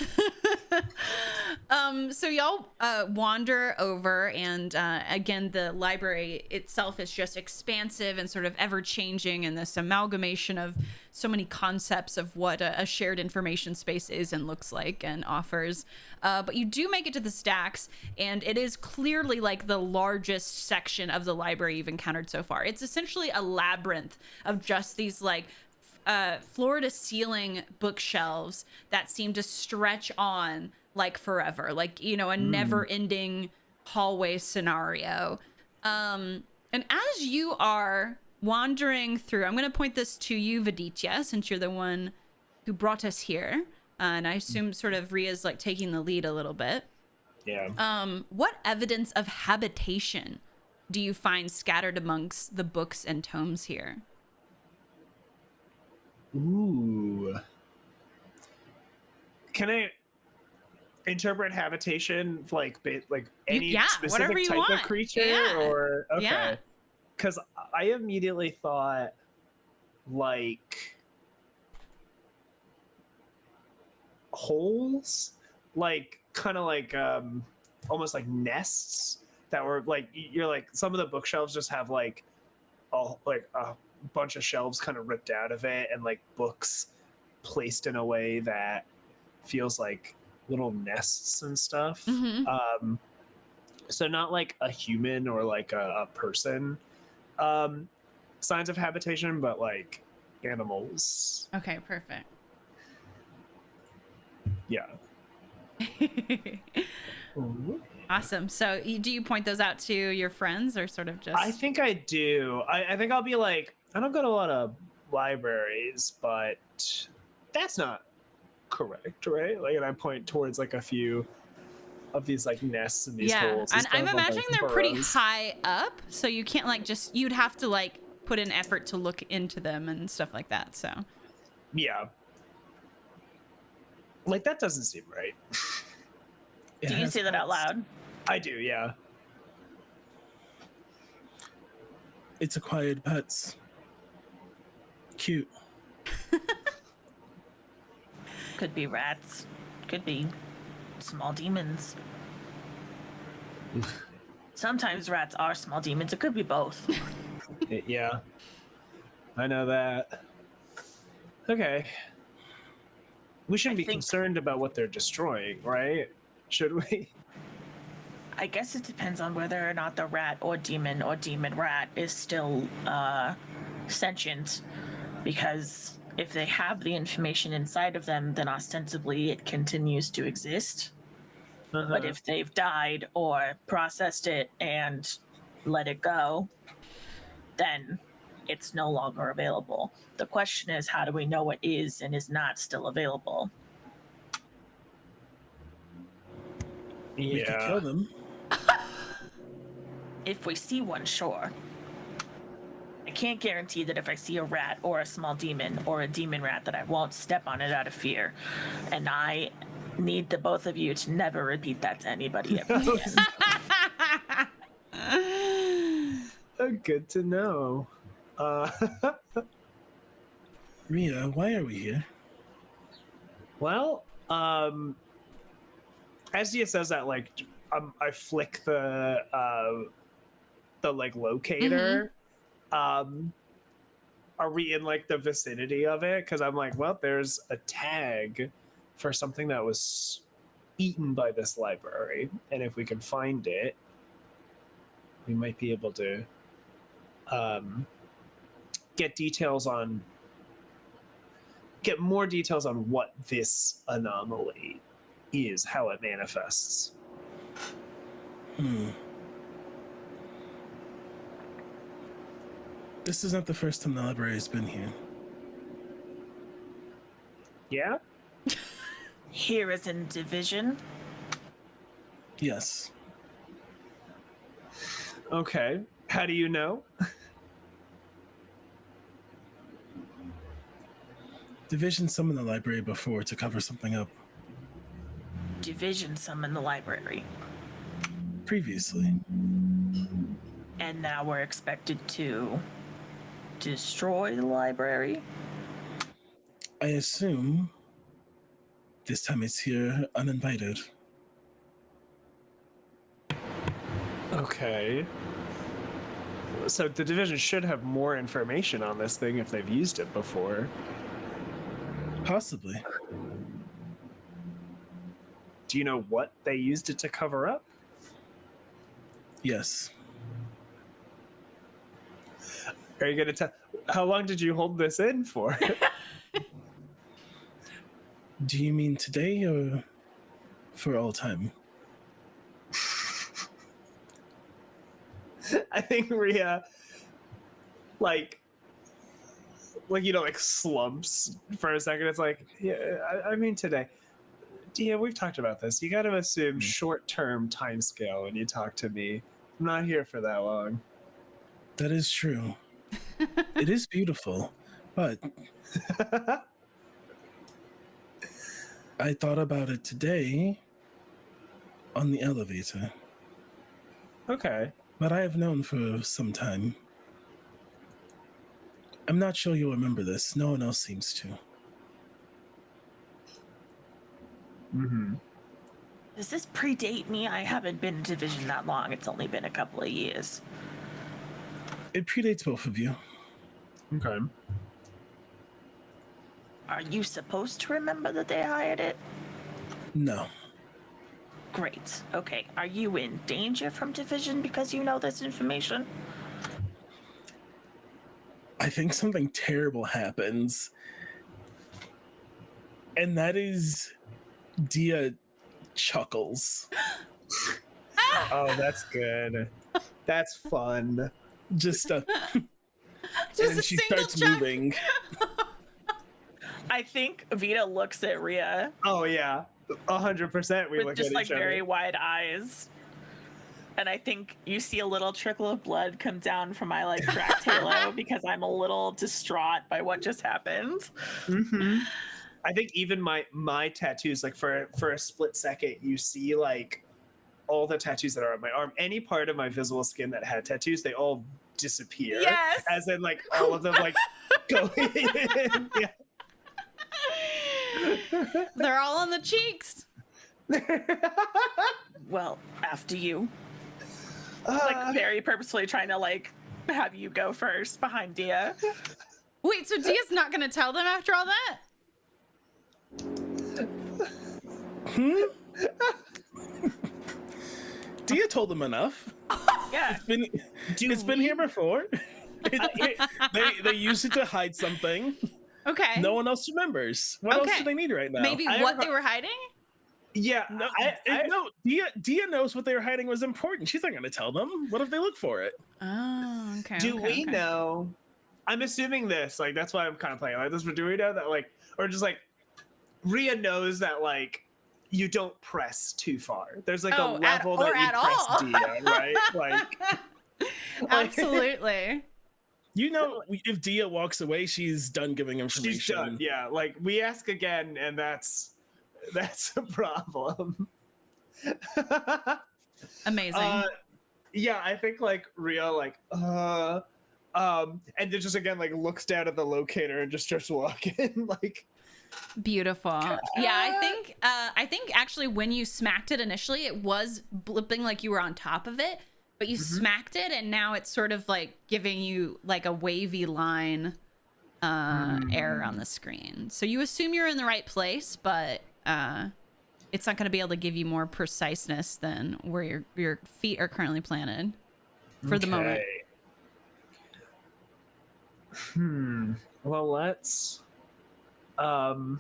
So y'all wander over, and again, the library itself is just expansive and sort of ever changing, and this amalgamation of so many concepts of what a shared information space is and looks like and offers. But you do make it to the stacks, and it is clearly like the largest section of the library you've encountered so far. It's essentially a labyrinth of just these like floor to ceiling bookshelves that seem to stretch on like forever, like, you know, a never ending hallway scenario. And as you are wandering through, I'm going to point this to you, Viditya, since you're the one who brought us here. And I assume sort of Ria's like taking the lead a little bit. Yeah. What evidence of habitation do you find scattered amongst the books and tomes here? Ooh. Can I interpret habitation like any yeah, whatever specific you type want. of creature? Yeah. Or okay. Yeah. Because I immediately thought like holes, like kind of like almost like nests that were like you're like some of the bookshelves just have like a bunch of shelves kind of ripped out of it and like books placed in a way that feels like little nests and stuff. Mm-hmm. So not like a human or like a person signs of habitation, but like animals. Okay, perfect. Yeah. Awesome. So do you point those out to your friends or sort of just... I think I do. I think I'll be like, I don't go to a lot of libraries, but that's not correct, right? Like, and I point towards like a few of these like nests and these holes. And I'm stuff, imagining like, they're pretty burrows. high up, so you can't like just, you'd have to like put an effort to look into them and stuff like that. So Yeah. Like that doesn't seem right. Do you say that out loud? I do, yeah. It's acquired pets. Cute. Could be rats. Could be small demons. Sometimes rats are small demons. It could be both. Yeah. I know that. Okay. We shouldn't be concerned about what they're destroying, right? Should we? I guess it depends on whether or not the rat or demon rat is still sentient. Because if they have the information inside of them, then ostensibly it continues to exist. But if they've died or processed it and let it go, then it's no longer available. The question is, how do we know what is and is not still available? We could kill them. If we see one, sure. I can't guarantee that if I see a rat or a small demon or a demon rat that I won't step on it out of fear. And I need the both of you to never repeat that to anybody ever again. Good to know. Ria, why are we here? Well, as Dia says that, like, I flick the like locator. Are we in like the vicinity of it? Because I'm like, well, there's a tag for something that was eaten by this library, and if we can find it, we might be able to get more details on what this anomaly is, how it manifests. This is not the first time the library has been here. Yeah? Here is in division. Yes. Okay. How do you know? Division summoned the library before to cover something up. Division summoned the library. Previously. And now we're expected to destroy the library? I assume This time it's here uninvited. Okay. So the division should have more information on this thing if they've used it before. Possibly. Do you know what they used it to cover up? Yes. Are you going to tell? How long did you hold this in for? Do you mean today or for all time? I think Rhea, like slumps for a second. It's like, yeah, I mean today. Yeah, we've talked about this. You got to assume short-term time scale when you talk to me. I'm not here for that long. That is true. It is beautiful, but I thought about it today on the elevator. Okay. But I have known for some time. I'm not sure you'll remember this. No one else seems to. Mm-hmm. Does this predate me? I haven't been in Division that long. It's only been a couple of years. It predates both of you. Okay. Are you supposed to remember that they hired it? No. Great. Okay. Are you in danger from Division because you know this information? I think something terrible happens. And that is Dia chuckles. Oh, that's good. That's fun. Just Just and a she single starts chuck. moving. I think Vita looks at Rhea Oh yeah, 100%. We with look just at like each other. very wide eyes. And I think you see a little trickle of blood come down from my like cracked halo because I'm a little distraught by what just happened. Mm-hmm. I think even my tattoos, like for a split second, you see like all the tattoos that are on my arm. Any part of my visible skin that had tattoos, they all disappear. Yes. As in like all of them like go in. Yeah. They're all on the cheeks. Well, after you. Like very purposefully trying to like have you go first behind Dia. Wait, so Dia's not going to tell them after all that? Dia told them enough. Yeah. It's been here before. They use it to hide something. Okay. No one else remembers. What else do they need right now? Maybe what they were hiding? Yeah, No, I no. Dia knows what they were hiding was important. She's not going to tell them. What if they look for it? Oh, okay. do okay, we okay. know? I'm assuming this, like that's why I'm kind of playing like this. But do we know that, like, or just like Rhea knows that, like, you don't press too far. There's like a level that you press Dia, right? Like, Absolutely. You know, if Dia walks away, she's done giving information. she's done. Yeah, like we ask again, and that's a problem. Amazing. Yeah, I think like Rhea, like, and then just again like looks down at the locator and just starts walking. Like, Beautiful. Yeah, I think actually when you smacked it initially, it was blipping like you were on top of it, but you smacked it and now it's sort of like giving you like a wavy line error on the screen. So you assume you're in the right place, but it's not going to be able to give you more preciseness than where your feet are currently planted for the moment. Well, let's. But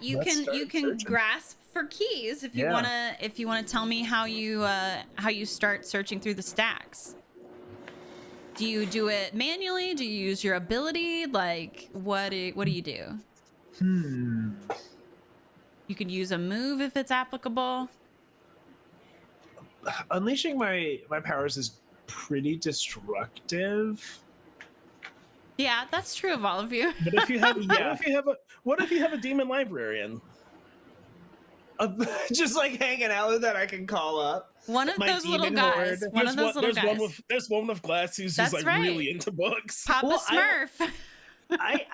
you Let's can start can searching. grasp for keys if you wanna tell me how you start searching through the stacks. Do you do it manually? Do you use your ability? Like what do you do? You could use a move if it's applicable. Unleashing my powers is pretty destructive. Yeah, that's true of all of you. But if you have, what if you have a demon librarian? Just like hanging out with that, I can call up. One of My those little demon guys. horde. One of those little guys. There's one with glass who's That's just like right. really into books. Papa Well, Smurf. I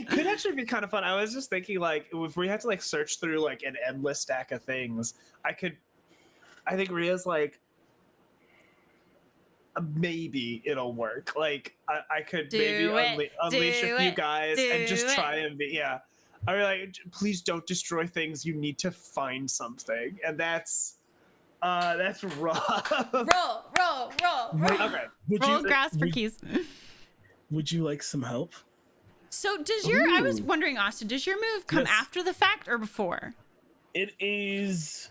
could actually be kind of fun. I was just thinking, like, if we had to like search through like an endless stack of things, I think Ria's like, maybe it'll work. Like, I could maybe unleash a few guys and just try and be, yeah. I mean, like, please don't destroy things. You need to find something, and that's rough. Roll. Okay. Roll grass for keys. Would you like some help? So I was wondering, Austin, does your move come Yes. after the fact or before? It is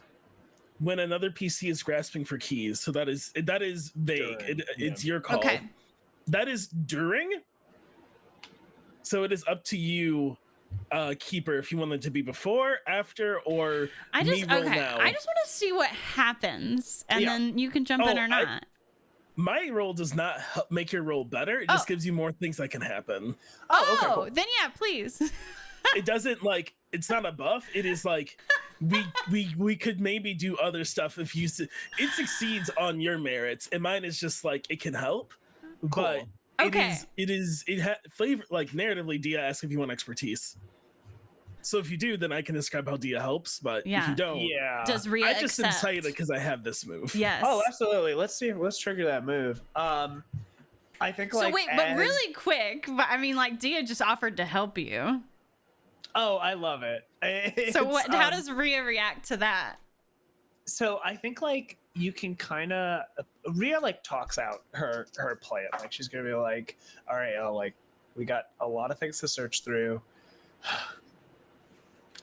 when another PC is grasping for keys. So that is vague. During, It's your call. Okay. That is during. So it is up to you, Keeper, if you want it to be before, after, or me roll now. I just want to see what happens, and Yeah. then you can jump in or not. My roll does not help make your roll better. It just gives you more things that can happen. Oh, okay, cool. Then yeah, please. It doesn't like, it's not a buff. It is like we could maybe do other stuff if you it succeeds on your merits, and mine is just like it can help. But Okay. it flavor, like narratively. Dia asks if you want expertise. So if you do, then I can describe how Dia helps. But if Yeah. you don't, Yeah. Does Rhea I just am accept? excited because I have this move. Yes. Oh, absolutely. Let's trigger that move. I think So like wait, but really quick. But I mean, like Dia just offered to help you. Oh, I love it. So It's, what? How does Rhea react to that? So I think like you can kind of Rhea like talks out her plan. Like she's gonna be like, all right, like we got a lot of things to search through,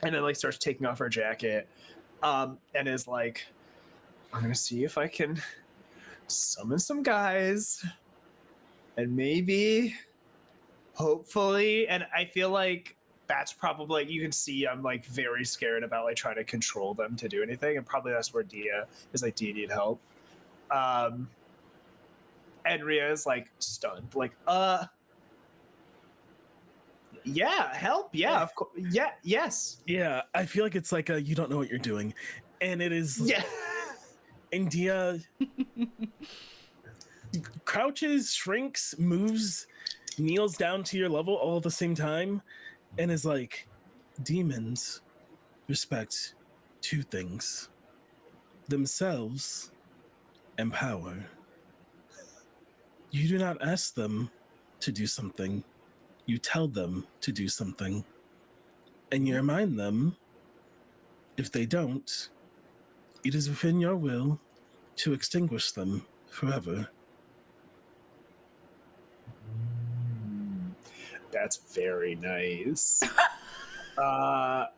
and then like starts taking off her jacket, and is like, I'm gonna see if I can summon some guys, and maybe, hopefully, and I feel like that's probably, you can see I'm like very scared about like trying to control them to do anything, and probably that's where Dia is like, do you need help? And Rhea is like stunned, like yeah, help, yeah, of course, yeah, yes, Yeah, I feel like it's like you don't know what you're doing, and it is. yeah. And Dia crouches, shrinks, moves, kneels down to your level all at the same time, and is like, demons respect two things: themselves and power. You do not ask them to do something, you tell them to do something, and you remind them if they don't, it is within your will to extinguish them forever. That's very nice. To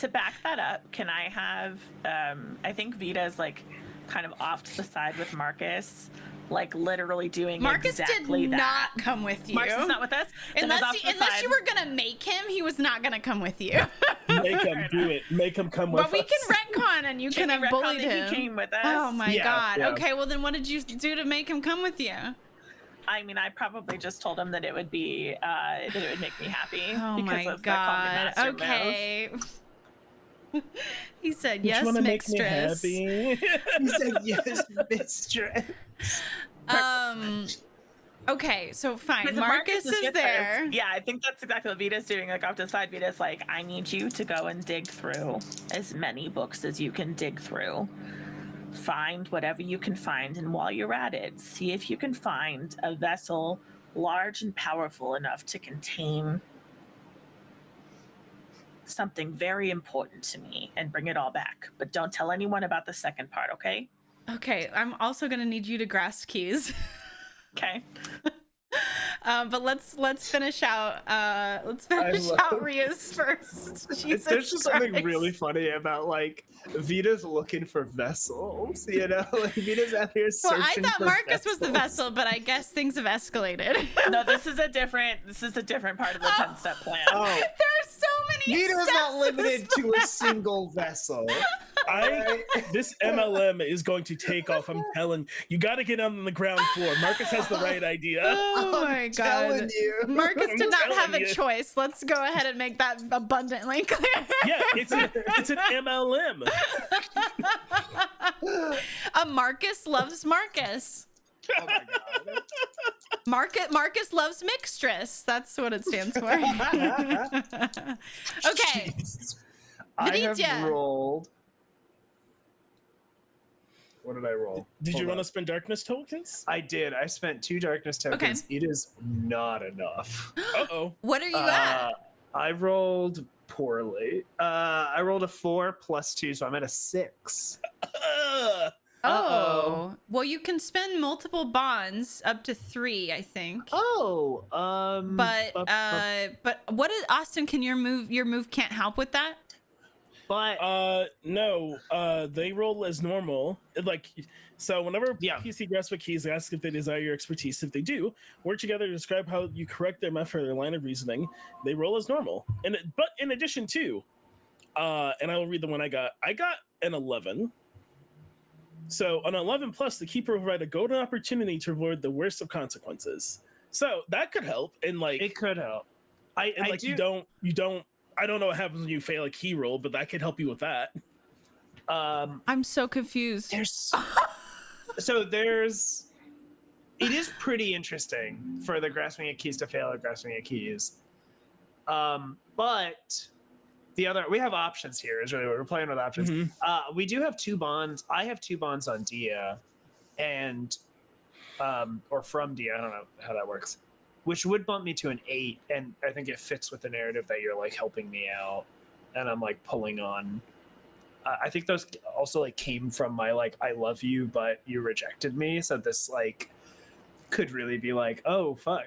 back that up, can I have I think Vita's like kind of off to the side with Marcus, like literally doing Marcus exactly did that. not come with you. Marcus is not with us. Then he's off to the Unless side. you were gonna make him, he was not gonna come with you. Make him do it. Make him come with But we us. can retcon, and you Can can we have retcon bullied that him. he came with us? Oh my Yeah, god. yeah. Okay, well then, what did you do to make him come with you? I mean, I probably just told him that it would be that it would make me happy. Oh because my of the Call Me god. Master move. Okay. He said, Don't "Yes, you wanna make me mistress." happy? He said, yes, mistress. Okay, so fine. Because Marcus is just there. Yeah, I think that's exactly what Vita's doing. Like off to the side, Vita's like, I need you to go and dig through as many books as you can dig through. Find whatever you can find, and while you're at it, see if you can find a vessel large and powerful enough to contain something very important to me, and bring it all back. But don't tell anyone about the second part, okay? Okay, I'm also gonna need you to grasp keys. Okay. But let's finish out Rhea's first. Jesus There's just something Christ. really funny about like Vita's looking for vessels, you know? Like Vita's out here Well, searching I thought for Marcus was the vessels. vessel, but I guess things have escalated. No, this is a different part of the 10-step plan. Oh, There are so many Vita's steps not to limited this to a single vessel. This MLM is going to take off. I'm telling you, got to get on the ground floor. Marcus has the right idea. Oh my I'm telling god. you. Marcus I'm did not telling have a you. choice. Let's go ahead and make that abundantly clear. Yeah, it's an MLM. A Marcus loves Marcus. Oh my god. Marcus loves mixtress. That's what it stands for. Okay. I have Viditya. rolled. What did I roll? Did you Hold want to on. spend darkness tokens? I did. I spent 2 darkness tokens. It is not enough. Uh-oh. What are you at? I rolled poorly. I rolled a 4 plus 2, so I'm at a 6. Oh, well, you can spend multiple bonds up to 3, I think. Oh, But what is Austin? Can your move can't help with that? but No. They roll as normal. Like, so whenever PC grasps with keys, ask if they desire your expertise. If they do, work together to describe how you correct their method or their line of reasoning. They roll as normal. But in addition to, and I will read the one I got. I got an 11. So an 11 plus, the keeper will provide a golden opportunity to avoid the worst of consequences. So that could help. And like, it could help. I you don't. I don't know what happens when you fail a key roll, but that could help you with that. I'm so confused. It is pretty interesting for the grasping at keys to fail or grasping at keys. But we have options here. Is really what we're playing with options. Mm-hmm. We do have 2 bonds. I have 2 bonds on Dia, and or from Dia. I don't know how that works, which would bump me to an 8, and I think it fits with the narrative that you're like helping me out, and I'm like pulling on. I think those also like came from my like I love you, but you rejected me. So this like could really be like, oh fuck,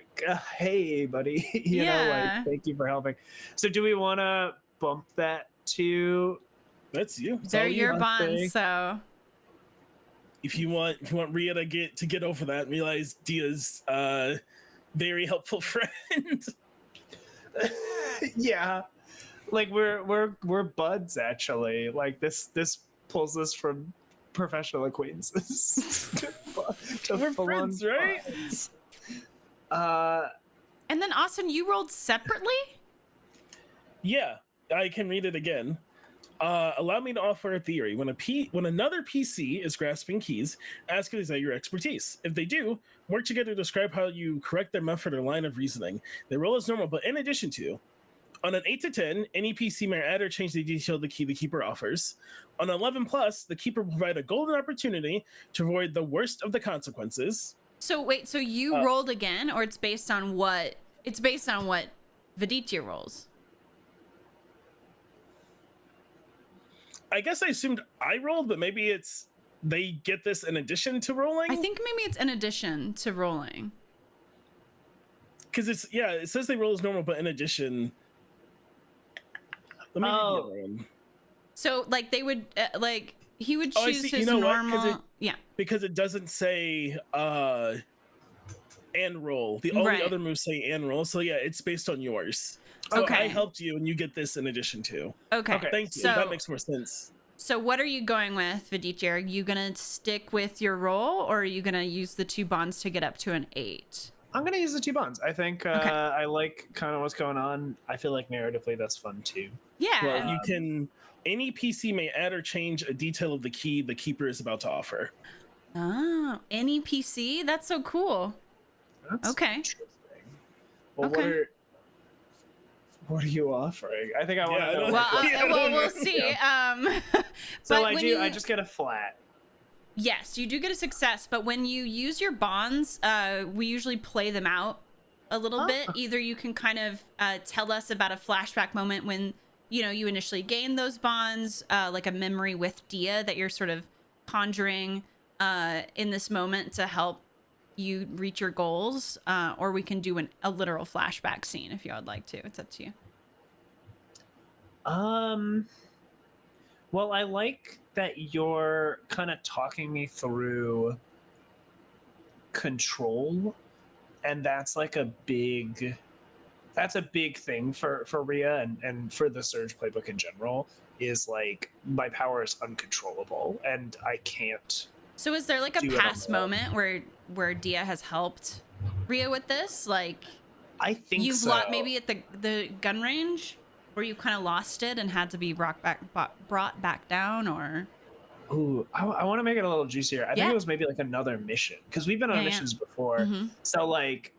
hey buddy, you know, like thank you for helping. So do we want to bump that to? That's you. They're your bonds, so if you want Rhea to get over that and realize Dia's very helpful friend. Yeah, like we're buds actually. Like this pulls us from professional acquaintances to we're friends, right? Buds. And then Austin, you rolled separately? Yeah, I can read it again. Allow me to offer a theory. When another PC is grasping keys, ask if they desire your expertise. If they do, work together to describe how you correct their method or line of reasoning. They roll as normal, but in addition to, on an 8 to 10, any PC may add or change the detail of the key the keeper offers. On 11 plus, the keeper will provide a golden opportunity to avoid the worst of the consequences. So wait, so you rolled again, or it's based on what? It's based on what Viditya rolls. I guess I assumed I rolled, but maybe they get this in addition to rolling. I think maybe it's in addition to rolling. Because it says they roll as normal, but in addition. Let me read the other one. So like they would like he would choose his what? normal. Because it doesn't say and roll. All the other moves say and roll. So yeah, it's based on yours. So I helped you, and you get this in addition to. Okay. Thank you. So, that makes more sense. So what are you going with, Viditya? Are you gonna stick with your roll, or are you gonna use the 2 bonds to get up to an 8? I'm gonna use the 2 bonds. I think I like kind of what's going on. I feel like narratively that's fun too. Yeah. Well, you can. Any PC may add or change a detail of the key the keeper is about to offer. Oh, any PC? That's so cool. That's okay. Interesting. Well, Okay. What are you offering? I think I want to know. Well, we'll see. So but I just get a flat. Yes, you do get a success, but when you use your bonds, we usually play them out a little bit. Either you can kind of tell us about a flashback moment when you initially gained those bonds, like a memory with Dia that you're sort of conjuring in this moment to help you reach your goals, or we can do a literal flashback scene if you would like to. It's up to you. Well, I like that you're kind of talking me through control, and that's like a big thing for Rhea and for the Surge playbook in general, is like my power is uncontrollable and I can't. So is there like a past moment where Dia has helped Rhea with this? Like, I think you've so. maybe at the gun range where you kind of lost it and had to be brought back down, or Ooh, I want to make it a little juicier. I think Yeah. it was maybe like another mission because we've been on Yeah, yeah. missions before. Mhm. So like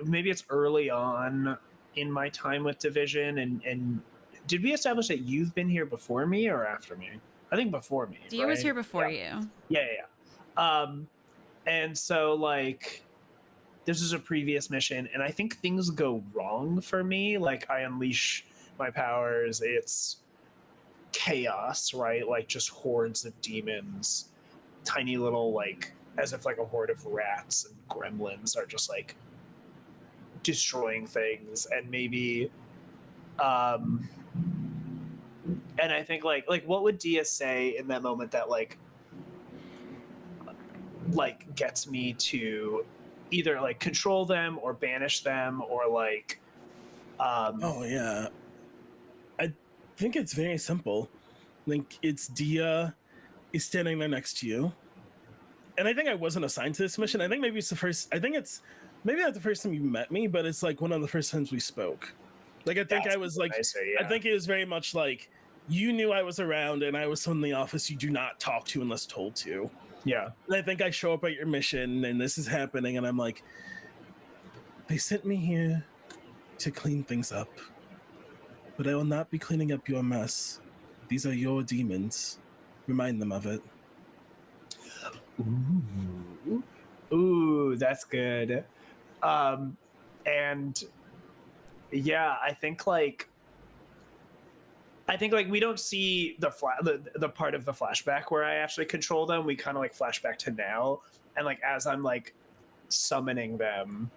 maybe it's early on in my time with Division, and did we establish that you've been here before me or after me? I think before me. Dia was right? here before Yeah. you. Yeah. And so like this is a previous mission, and I think things go wrong for me. Like I unleash my powers, it's chaos, right? Like just hordes of demons, tiny little like as if like a horde of rats and gremlins are just like destroying things, and maybe and I think like what would Dia say in that moment that like gets me to either like control them or banish them or like Oh yeah, I think it's very simple. Like it's Dia is standing there next to you, and I think I wasn't assigned to this mission. I think maybe it's the first. I think it's maybe not the first time you met me, but it's like one of the first times we spoke. Like I think That's I was like, nicer, yeah. I think it was very much like you knew I was around, and I was someone in the office you do not talk to unless told to. Yeah. And I think I show up at your mission, and this is happening, and I'm like, they sent me here to clean things up, but I will not be cleaning up your mess. These are your demons. Remind them of it. Ooh, that's good. And yeah, I think like we don't see the part of the flashback where I actually control them. We kind of like flashback to now, and like as I'm like summoning them,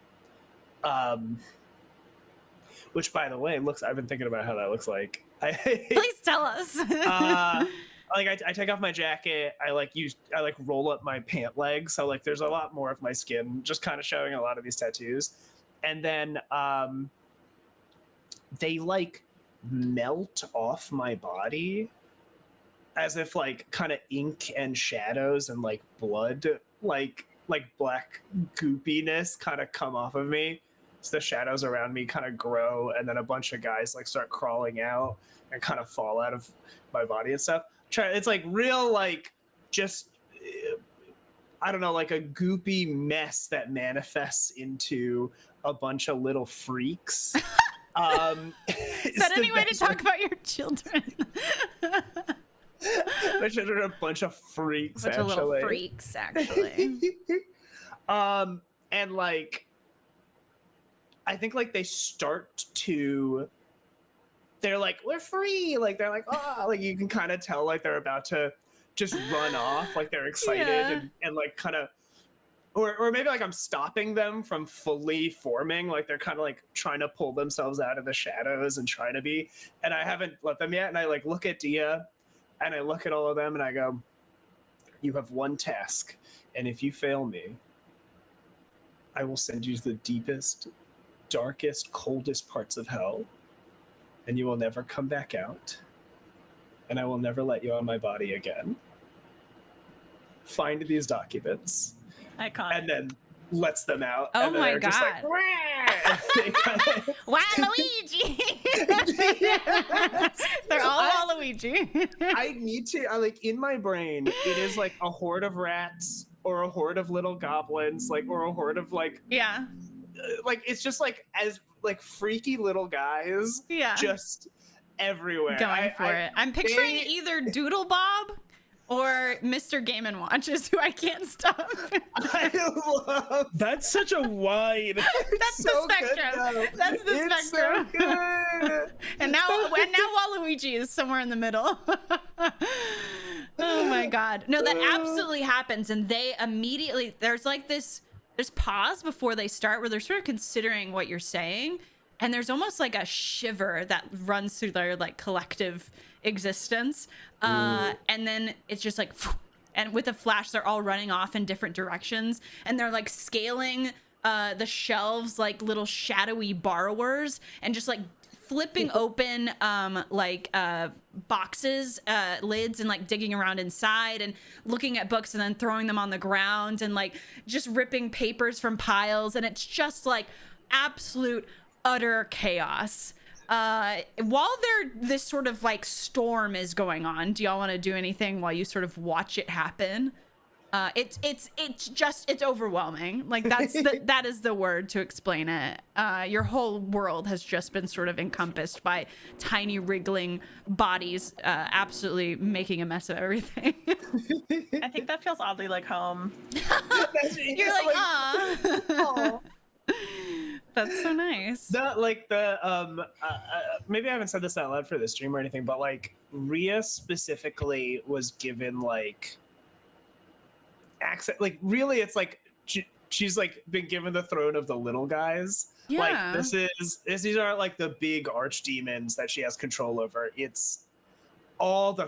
which by the way looks. I've been thinking about how that looks like. Please tell us. Like I take off my jacket, I like roll up my pant leg, so like there's a lot more of my skin just kind of showing a lot of these tattoos, and then they like melt off my body as if like kind of ink and shadows and like blood like black goopiness kind of come off of me. So the shadows around me kind of grow, and then a bunch of guys like start crawling out and kind of fall out of my body and stuff. It's like real like just I don't know, like a goopy mess that manifests into a bunch of little freaks. Is that any way to talk about your children? My children are a bunch of freaks, A bunch of little freaks, actually. And like I think like they start to they're like, we're free, like they're like, oh, like you can kind of tell like they're about to just run off, like they're excited. Yeah. and like kind of or maybe like I'm stopping them from fully forming, like they're kind of like trying to pull themselves out of the shadows and trying to be, and I haven't let them yet. And I like look at Dia and I look at all of them and I go, you have one task, and if you fail me, I will send you to the deepest, darkest, coldest parts of hell, and you will never come back out, and I will never let you on my body again. Find these documents. Iconic. And then lets them out. Oh and then my they're just like, God. "Wah!" And they kinda- Waluigi! They're all Waluigi. I need to, like in my brain, it is like a horde of rats or a horde of little goblins, like, or a horde of like it's just like as like freaky little guys just everywhere. Going for it. I'm picturing either Doodle Bob or Mr. Game & Watch is who I can't stop. I love That's such a wide. That's so the spectrum. good, though. That's the It's spectrum. so good. and now Waluigi is somewhere in the middle. Oh my God. No, that absolutely happens. And they immediately, there's pause before they start where they're sort of considering what you're saying. And there's almost like a shiver that runs through their like collective existence. And then it's just like, and with a flash, they're all running off in different directions. And they're like scaling the shelves like little shadowy borrowers and just like flipping open boxes, lids, and like digging around inside and looking at books and then throwing them on the ground and like just ripping papers from piles. And it's just like absolute utter chaos. while this sort of like storm is going on, do y'all want to do anything while you sort of watch it happen? It's overwhelming. Like that is the word to explain it. Your whole world has just been sort of encompassed by tiny wriggling bodies, absolutely making a mess of everything. I think that feels oddly like home. You're like, ah. That's so nice. Maybe I haven't said this out loud for the stream or anything, but like Rhea specifically was given like access. Like really, it's like she's like been given the throne of the little guys. Yeah. Like these aren't like the big archdemons that she has control over. It's all the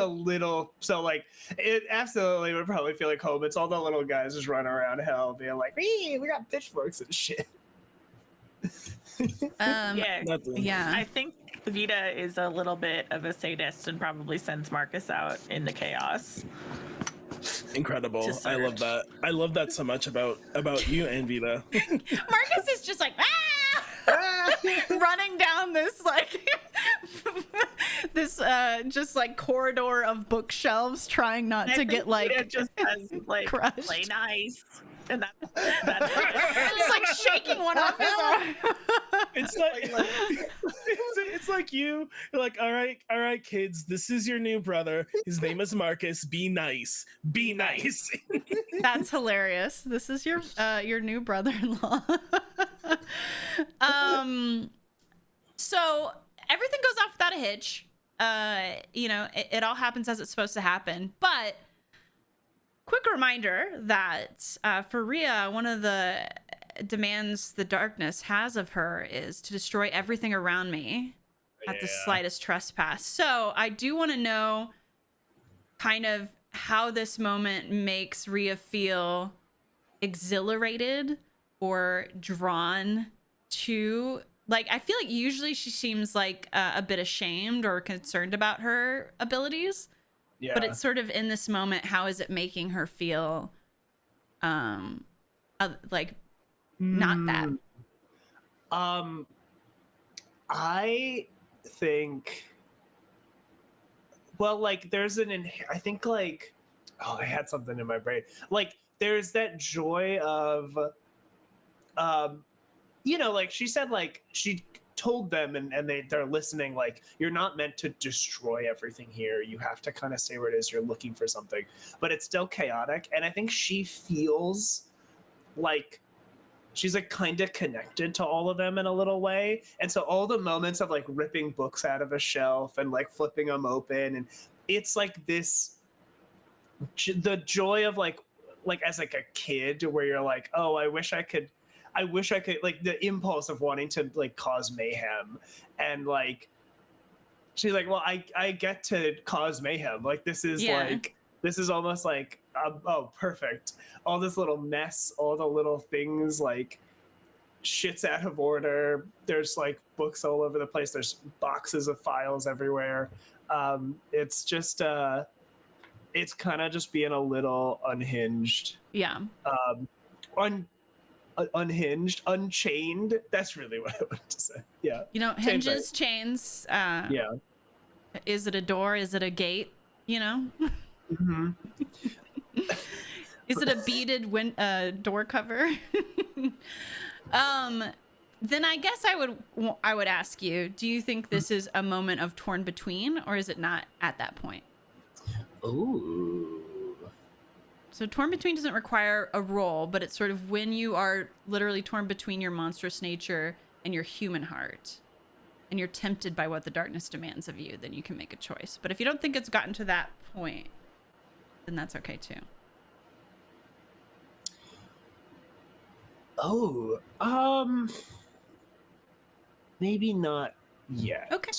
little, so like it absolutely would probably feel like home. It's all the little guys just running around hell being like, we got pitchforks and shit. Yeah. I think Vita is a little bit of a sadist and probably sends Marcus out in the chaos. Incredible. I love that. I love that so much about you and Vita. Marcus is just like, running down this like this just like corridor of bookshelves, trying not to get like it just has like crushed. Play nice, and that's It's like shaking one off his arm. It's like you're like, all right, kids, this is your new brother. His name is Marcus. Be nice. Be nice. That's hilarious. This is your new brother-in-law. So everything goes off without a hitch. It all happens as it's supposed to happen. But quick reminder that for Rhea, one of the demands the darkness has of her is to destroy everything around me at the slightest trespass. So I do want to know kind of how this moment makes Rhea feel exhilarated or drawn to, like, I feel like usually she seems like a bit ashamed or concerned about her abilities. Yeah. But it's sort of in this moment, how is it making her feel like not that? I think, well, like there's I think like, I had something in my brain. Like there's that joy of, like she said, like she told them and they're listening, like, you're not meant to destroy everything here. You have to kind of stay where it is. You're looking for something, but it's still chaotic. And I think she feels like she's like kind of connected to all of them in a little way. And so all the moments of like ripping books out of a shelf and like flipping them open, and it's like this, the joy of like as like a kid where you're like, oh, I wish I could, like the impulse of wanting to like cause mayhem. And like she's like, well, I get to cause mayhem. Like this is like, this is almost like, oh, perfect. All this little mess, all the little things, like shit's out of order. There's like books all over the place. There's boxes of files everywhere. It's just, it's kind of just being a little unhinged. Yeah. Unhinged, unchained. That's really what I wanted to say. Yeah. Hinges, chains. Yeah. Is it a door? Is it a gate? Mm-hmm. Is it a beaded door cover? Then I guess I would ask you, do you think this is a moment of torn between, or is it not at that point? Ooh. So torn between doesn't require a roll, but it's sort of when you are literally torn between your monstrous nature and your human heart, and you're tempted by what the darkness demands of you, then you can make a choice. But if you don't think it's gotten to that point, then that's okay too. Oh, maybe not yet. Okay.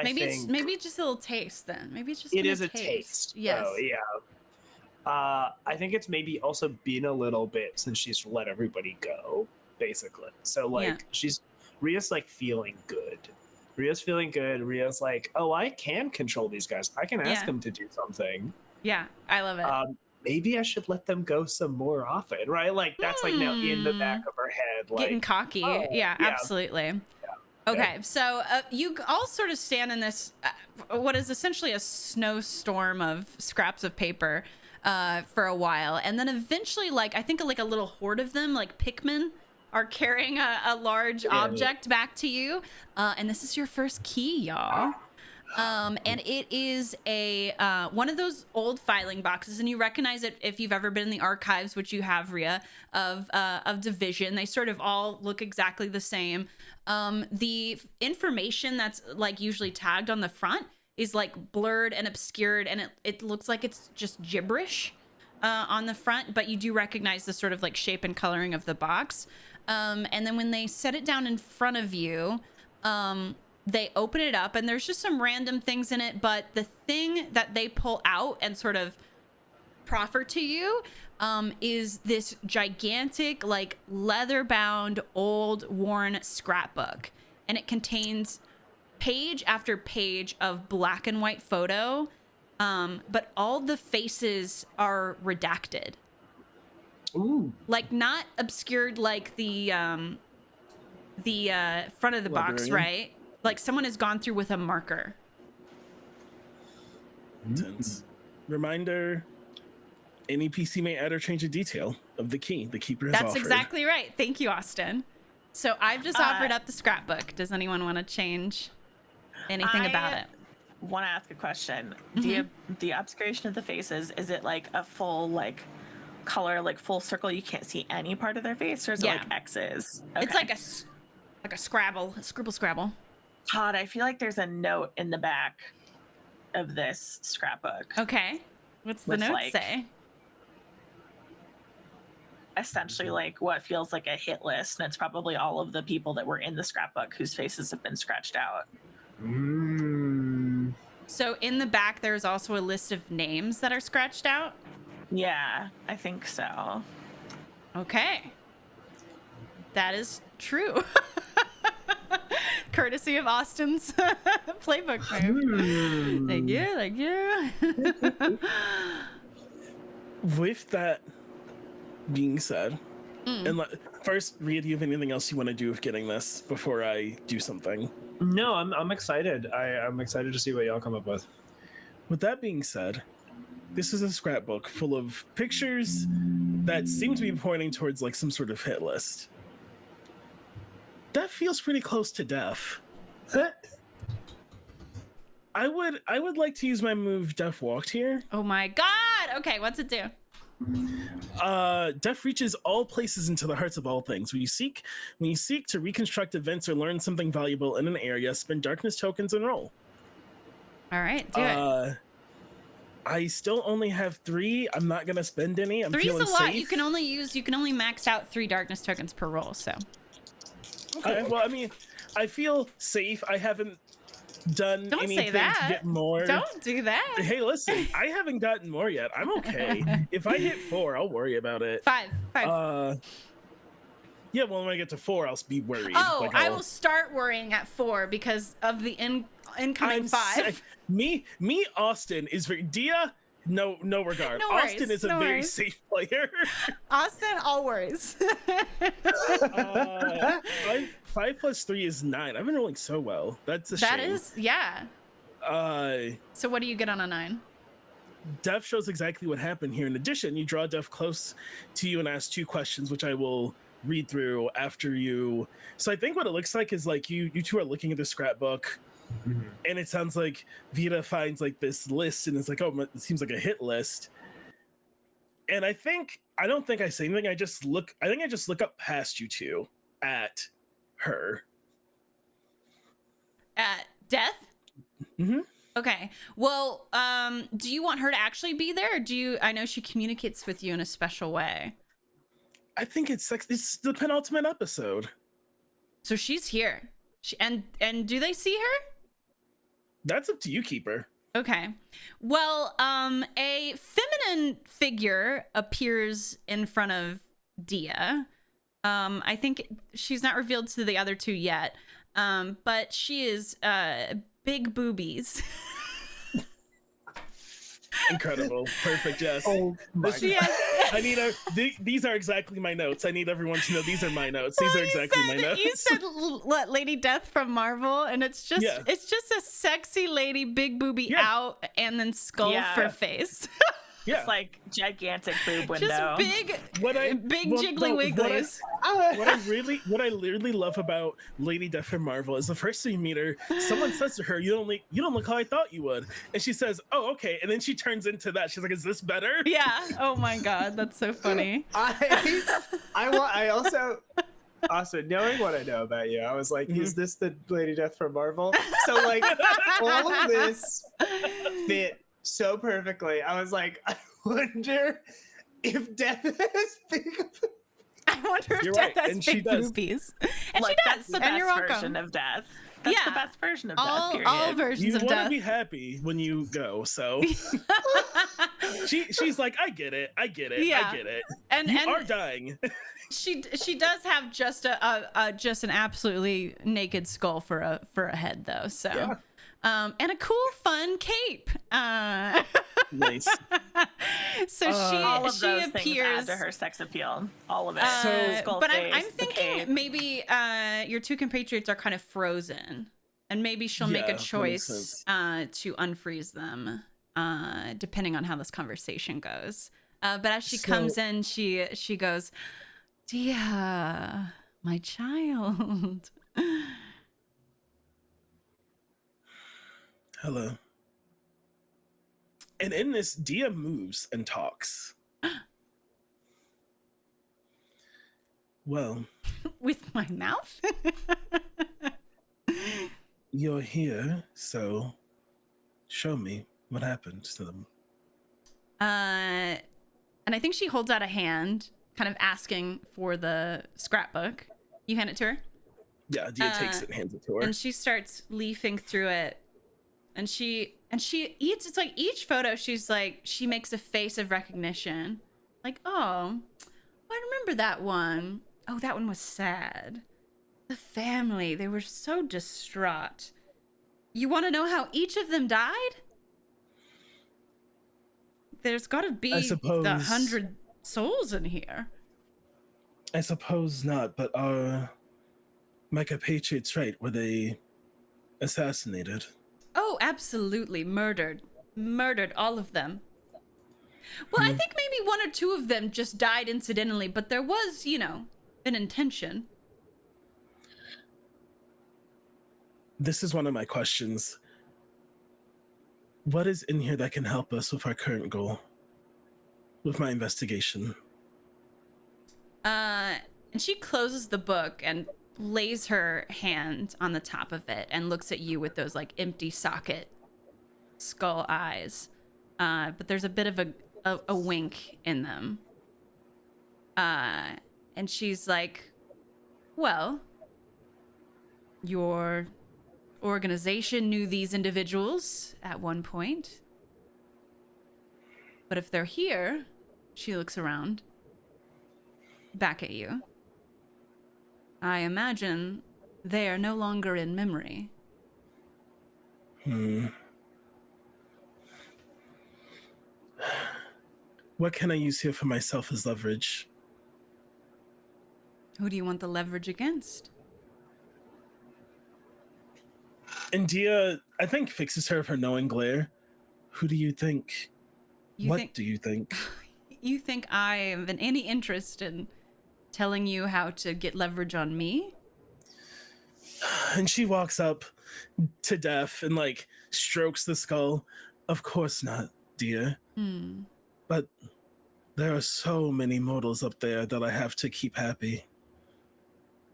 Maybe it's just a little taste then. Maybe it's just it is a taste. Yes. Oh yeah. I think it's maybe also been a little bit since she's let everybody go, basically. So like Rhea's like feeling good. Rhea's like, oh, I can control these guys. I can ask them to do something. Yeah, I love it. Maybe I should let them go some more often, right? Like that's like now in the back of her head, like getting cocky. Yeah, absolutely. Okay, so you all sort of stand in this, what is essentially a snowstorm of scraps of paper for a while. And then eventually, like, I think like a little horde of them, like Pikmin, are carrying a large object back to you. And this is your first key, y'all. And it is a one of those old filing boxes, and you recognize it if you've ever been in the archives, which you have, Rhea, of Division. They sort of all look exactly the same. The information that's like usually tagged on the front is like blurred and obscured, and it looks like it's just gibberish on the front, but you do recognize the sort of like shape and coloring of the box. And then when they set it down in front of you, they open it up and there's just some random things in it, but the thing that they pull out and sort of proffer to you is this gigantic, like leather-bound, old, worn scrapbook. And it contains page after page of black and white photo, but all the faces are redacted. Ooh. Like not obscured like the front of the box, right? Like someone has gone through with a marker. Intense. Reminder, any PC may add or change a detail of the key the keeper has That's offered. exactly right. Thank you, Austin. So I've just offered up the scrapbook. Does anyone want to change anything about it? Want to ask a question. Mm-hmm. The obscuration of the faces, is it like a full like color, like full circle, you can't see any part of their face, or is it like X's? Okay. It's like a scribble. Todd, I feel like there's a note in the back of this scrapbook. Okay. What's the With, note like, say? Essentially like what feels like a hit list, and it's probably all of the people that were in the scrapbook whose faces have been scratched out. So in the back there's also a list of names that are scratched out? Yeah, I think so. Okay. That is true. Courtesy of Austin's playbook move. Thank you. With that being said, and first, Rhea, do you have anything else you want to do with getting this before I do something? No, I'm excited. I'm excited to see what y'all come up with. With that being said, this is a scrapbook full of pictures that seem to be pointing towards like some sort of hit list. That feels pretty close to death. I would like to use my move Death Walked here. Oh my god. Okay, what's it do? Death reaches all places into the hearts of all things. When you seek to reconstruct events or learn something valuable in an area, spend darkness tokens and roll. All right, do it. I still only have 3. I'm not gonna spend any. I'm Three's feeling a lot. safe. You can only max out 3 darkness tokens per roll, so. Okay, well, I mean, I feel safe. I haven't done Don't anything say that. to get more. Don't do that. Hey, listen, I haven't gotten more yet. I'm okay. If I hit 4, I'll worry about it. 5. Yeah, well, when I get to 4, I'll be worried. Oh, Like, I will start worrying at 4 because of the incoming 5. Me, Austin is very Dia. No regard. No worries, Austin is a no very worries. safe player. Austin, all worries. 5 plus 3 is 9. I've been rolling so well. That's a That shame. is, yeah. So what do you get on a 9? Death shows exactly what happened here. In addition, you draw Death close to you and ask 2 questions, which I will read through after you. So I think what it looks like is like you 2 are looking at the scrapbook, and it sounds like Vita finds like this list and it's like, oh, it seems like a hit list. And I don't think I say anything. I think I just look up past you 2 at her. At Death? Mm-hmm. Okay. Well, do you want her to actually be there, or I know she communicates with you in a special way. I think it's the penultimate episode. So she's here. And do they see her? That's up to you, Keeper. Okay. Well, a feminine figure appears in front of Dia. I think she's not revealed to the other 2 yet. But she is big boobies. Incredible. Perfect. Yes. Oh my This god. is- Yes. I need these are exactly my notes. I need everyone to know these are my notes. These Well, are exactly my notes. You said what, Lady Death from Marvel, and it's just Yeah. a sexy lady, big booby Yeah. out, and then skull Yeah. for face. Yeah. It's like gigantic boob window. Just big, What I- big well, jiggly no, wigglies. what I literally love about Lady Death from Marvel is the first time you meet her, someone says to her, "You don't look how I thought you would," and she says, "Oh, okay," and then she turns into that. She's like, "Is this better?" Yeah. Oh my god, that's so funny. I also knowing what I know about you, I was like, is this the Lady Death from Marvel? So like all of this fit so perfectly. I was like, I wonder if Death has big. I wonder if You're Death right, has and she big does. boobies. And Like, she does. that's the And best you're version welcome. of Death. That's Yeah. the best version of Death, All period. versions You of want to Death. be happy when you go, so she's like, I get it, Yeah. I get it. and You and are dying. she does have just just an absolutely naked skull for a head though. So Yeah. and a cool fun cape. Nice. So All of she those things add appears to her sex appeal. All of it. So- Skull but face, I'm the thinking cape. maybe your two compatriots are kind of frozen, and maybe she'll make Yeah, a that makes choice sense. to unfreeze them, depending on how this conversation goes. But as she So- comes in, she goes, "Dia, my child." Hello. And in this, Dia moves and talks. Well, With my mouth? you're here, so show me what happened to them. And I think she holds out a hand, kind of asking for the scrapbook. You hand it to her, Yeah, Dia takes it and hands it to her. and she starts leafing through it. And she eats. It's like each photo, she makes a face of recognition, like, oh, I remember that one. Oh, that one was sad. The family, they were so distraught. You want to know how each of them died? There's got to be I suppose- 100 souls in here. I suppose not, but are my compatriots right? Were they assassinated? Oh, absolutely. Murdered, all of them. Well, I think maybe one or two of them just died incidentally, but there was, an intention. This is one of my questions. What is in here that can help us with our current goal? With my investigation? And she closes the book and lays her hand on the top of it and looks at you with those like empty socket skull eyes. But there's a bit of a wink in them. And she's like, well, your organization knew these individuals at one point. But if they're here, she looks around, back at you. I imagine they are no longer in memory. What can I use here for myself as leverage? Who do you want the leverage against? And Dia, I think, fixes her for knowing glare. Who do you think? Do you think? You think I have any interest in telling you how to get leverage on me? And she walks up to Death and like strokes the skull. Of course not, Dia. But there are so many mortals up there that I have to keep happy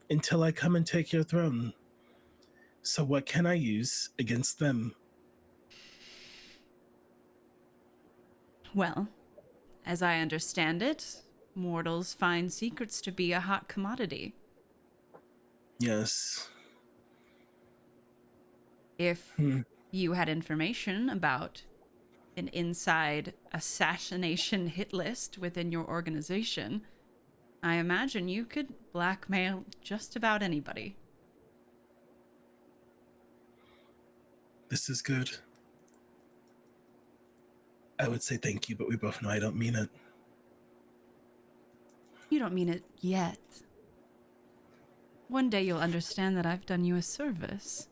until I come and take your throne. So what can I use against them? Well, as I understand it, mortals find secrets to be a hot commodity. Yes. If you had information about an inside assassination hit list within your organization, I imagine you could blackmail just about anybody. This is good. I would say thank you, but we both know I don't mean it. You don't mean it yet. One day you'll understand that I've done you a service.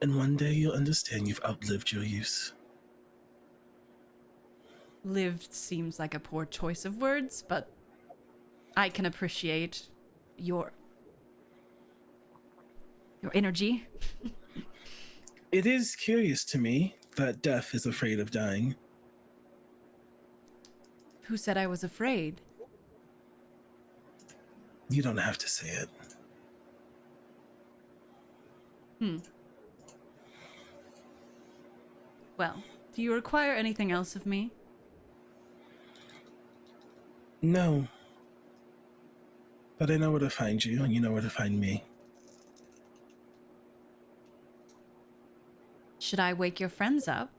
And one day you'll understand you've outlived your use. Lived seems like a poor choice of words, but I can appreciate your energy. It is curious to me that death is afraid of dying. Who said I was afraid? You don't have to say it. Well, do you require anything else of me? No. But I know where to find you, and you know where to find me. Should I wake your friends up?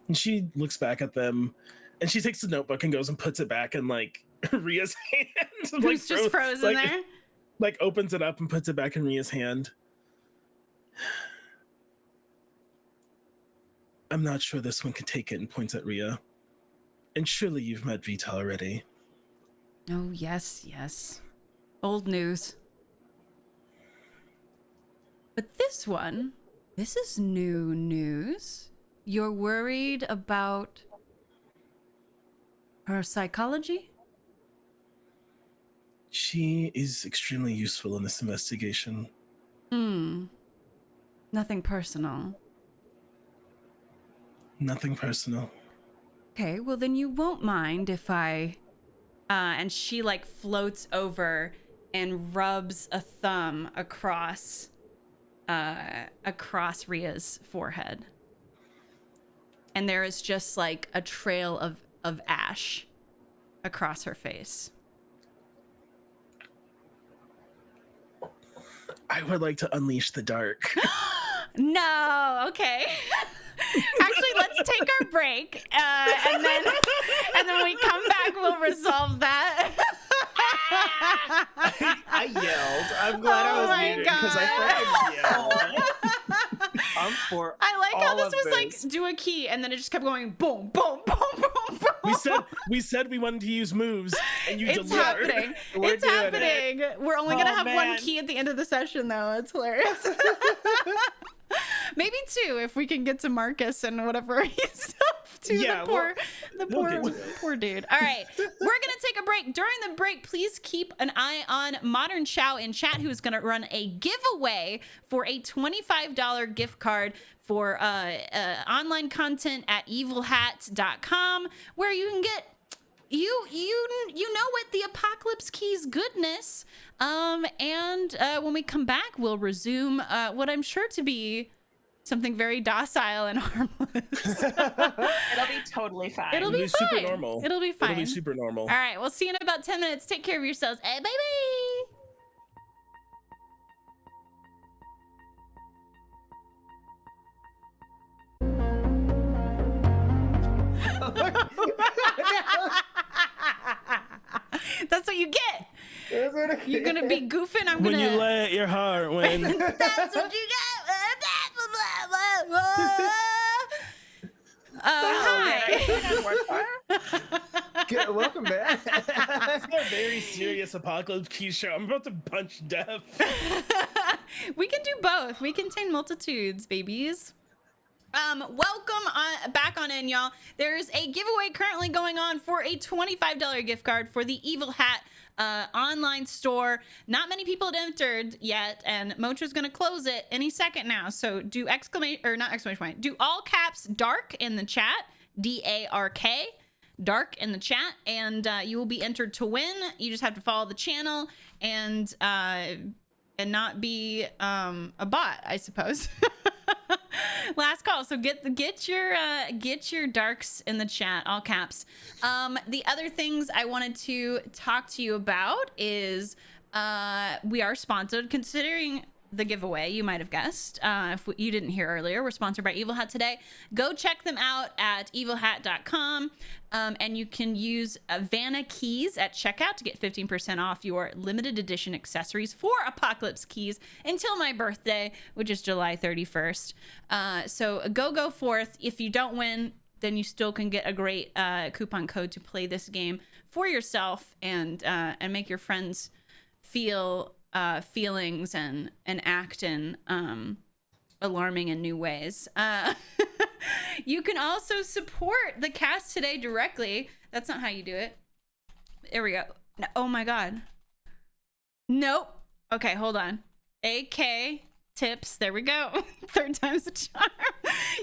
And she looks back at them, and she takes the notebook and goes and puts it back in, like, Ria's hand. Who's just frozen like, there? Like, opens it up and puts it back in Ria's hand. I'm not sure this one can take it, and points at Ria. And surely you've met Vita already. Oh, yes, yes. Old news. But this one, this is new news. You're worried about her psychology? She is extremely useful in this investigation. Nothing personal. Nothing personal. Okay, well then you won't mind if I... and she like floats over and rubs a thumb across Ria's forehead. And there is just like a trail of ash across her face. I would like to unleash the dark. No, okay. Actually, let's take our break, and then when we come back, we'll resolve that. I yelled. I'm glad I was muted because I fucking yelled. I'm for I like how all this of was like this. do a key, and then it just kept going boom, boom, boom, boom, boom. We said we wanted to use moves, and you It's delivered. happening. We're It's doing happening. We're only gonna Oh, have one man. key at the end of the session, though. It's hilarious. Maybe two if we can get to Marcus and whatever he's up to. Yeah, the we'll poor get to it. poor dude. All right, we're gonna take a break. During the break, please keep an eye on Modern Chow in chat, who is gonna run a giveaway for a $25 gift card for online content at evilhat.com, where you can get you know what, the Apocalypse Keys goodness. And when we come back, we'll resume what I'm sure to be something very docile and harmless. It'll be totally fine. It'll be super fine. normal. It'll be fine. It'll be super normal. All right, we'll see you in about 10 minutes. Take care of yourselves. Hey, bye. That's what you get. You're gonna be goofing. I'm When gonna. you let your heart win. That's what you get. Hi. Good, welcome back. It's a very serious Apocalypse Key show. I'm about to punch death. We can do both. We contain multitudes, babies. Welcome back on in, y'all. There's a giveaway currently going on for a $25 gift card for the Evil Hat online store. Not many people had entered yet, and Motra's gonna close it any second now. So do do all caps dark in the chat, DARK, dark in the chat, and you will be entered to win. You just have to follow the channel and not be a bot, I suppose. Last call. So get your darks in the chat, all caps. The other things I wanted to talk to you about is we are sponsored. Considering the giveaway, you might have guessed. If you didn't hear earlier, we're sponsored by Evil Hat today. Go check them out at evilhat.com. And you can use Vanna Keys at checkout to get 15% off your limited edition accessories for Apocalypse Keys until my birthday, which is July 31st. So go forth. If you don't win, then you still can get a great coupon code to play this game for yourself and make your friends feel feelings and act in alarming and new ways. You can also support the cast today directly. That's not how you do it. There we go. Oh my god. Nope. Okay, hold on. AK tips. There we go. Third time's a charm.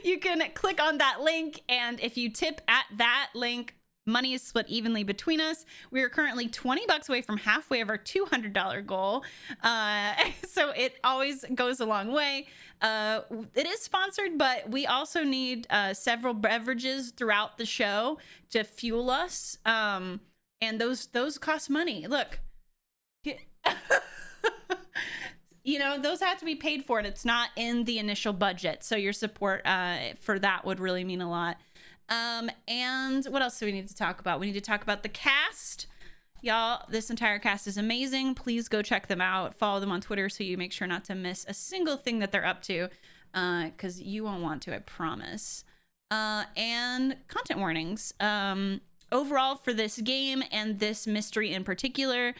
You can click on that link, and if you tip at that link, money is split evenly between us. We are currently $20 away from halfway of our $200 goal. So it always goes a long way. It is sponsored, but we also need several beverages throughout the show to fuel us. And those cost money. Look. You know, those have to be paid for, and it's not in the initial budget. So your support for that would really mean a lot. And what else do we need to talk about? We need to talk about the cast. Y'all, this entire cast is amazing. Please go check them out. Follow them on Twitter so you make sure not to miss a single thing that they're up to, because you won't want to, I promise. And content warnings. Overall, for this game and this mystery in particular,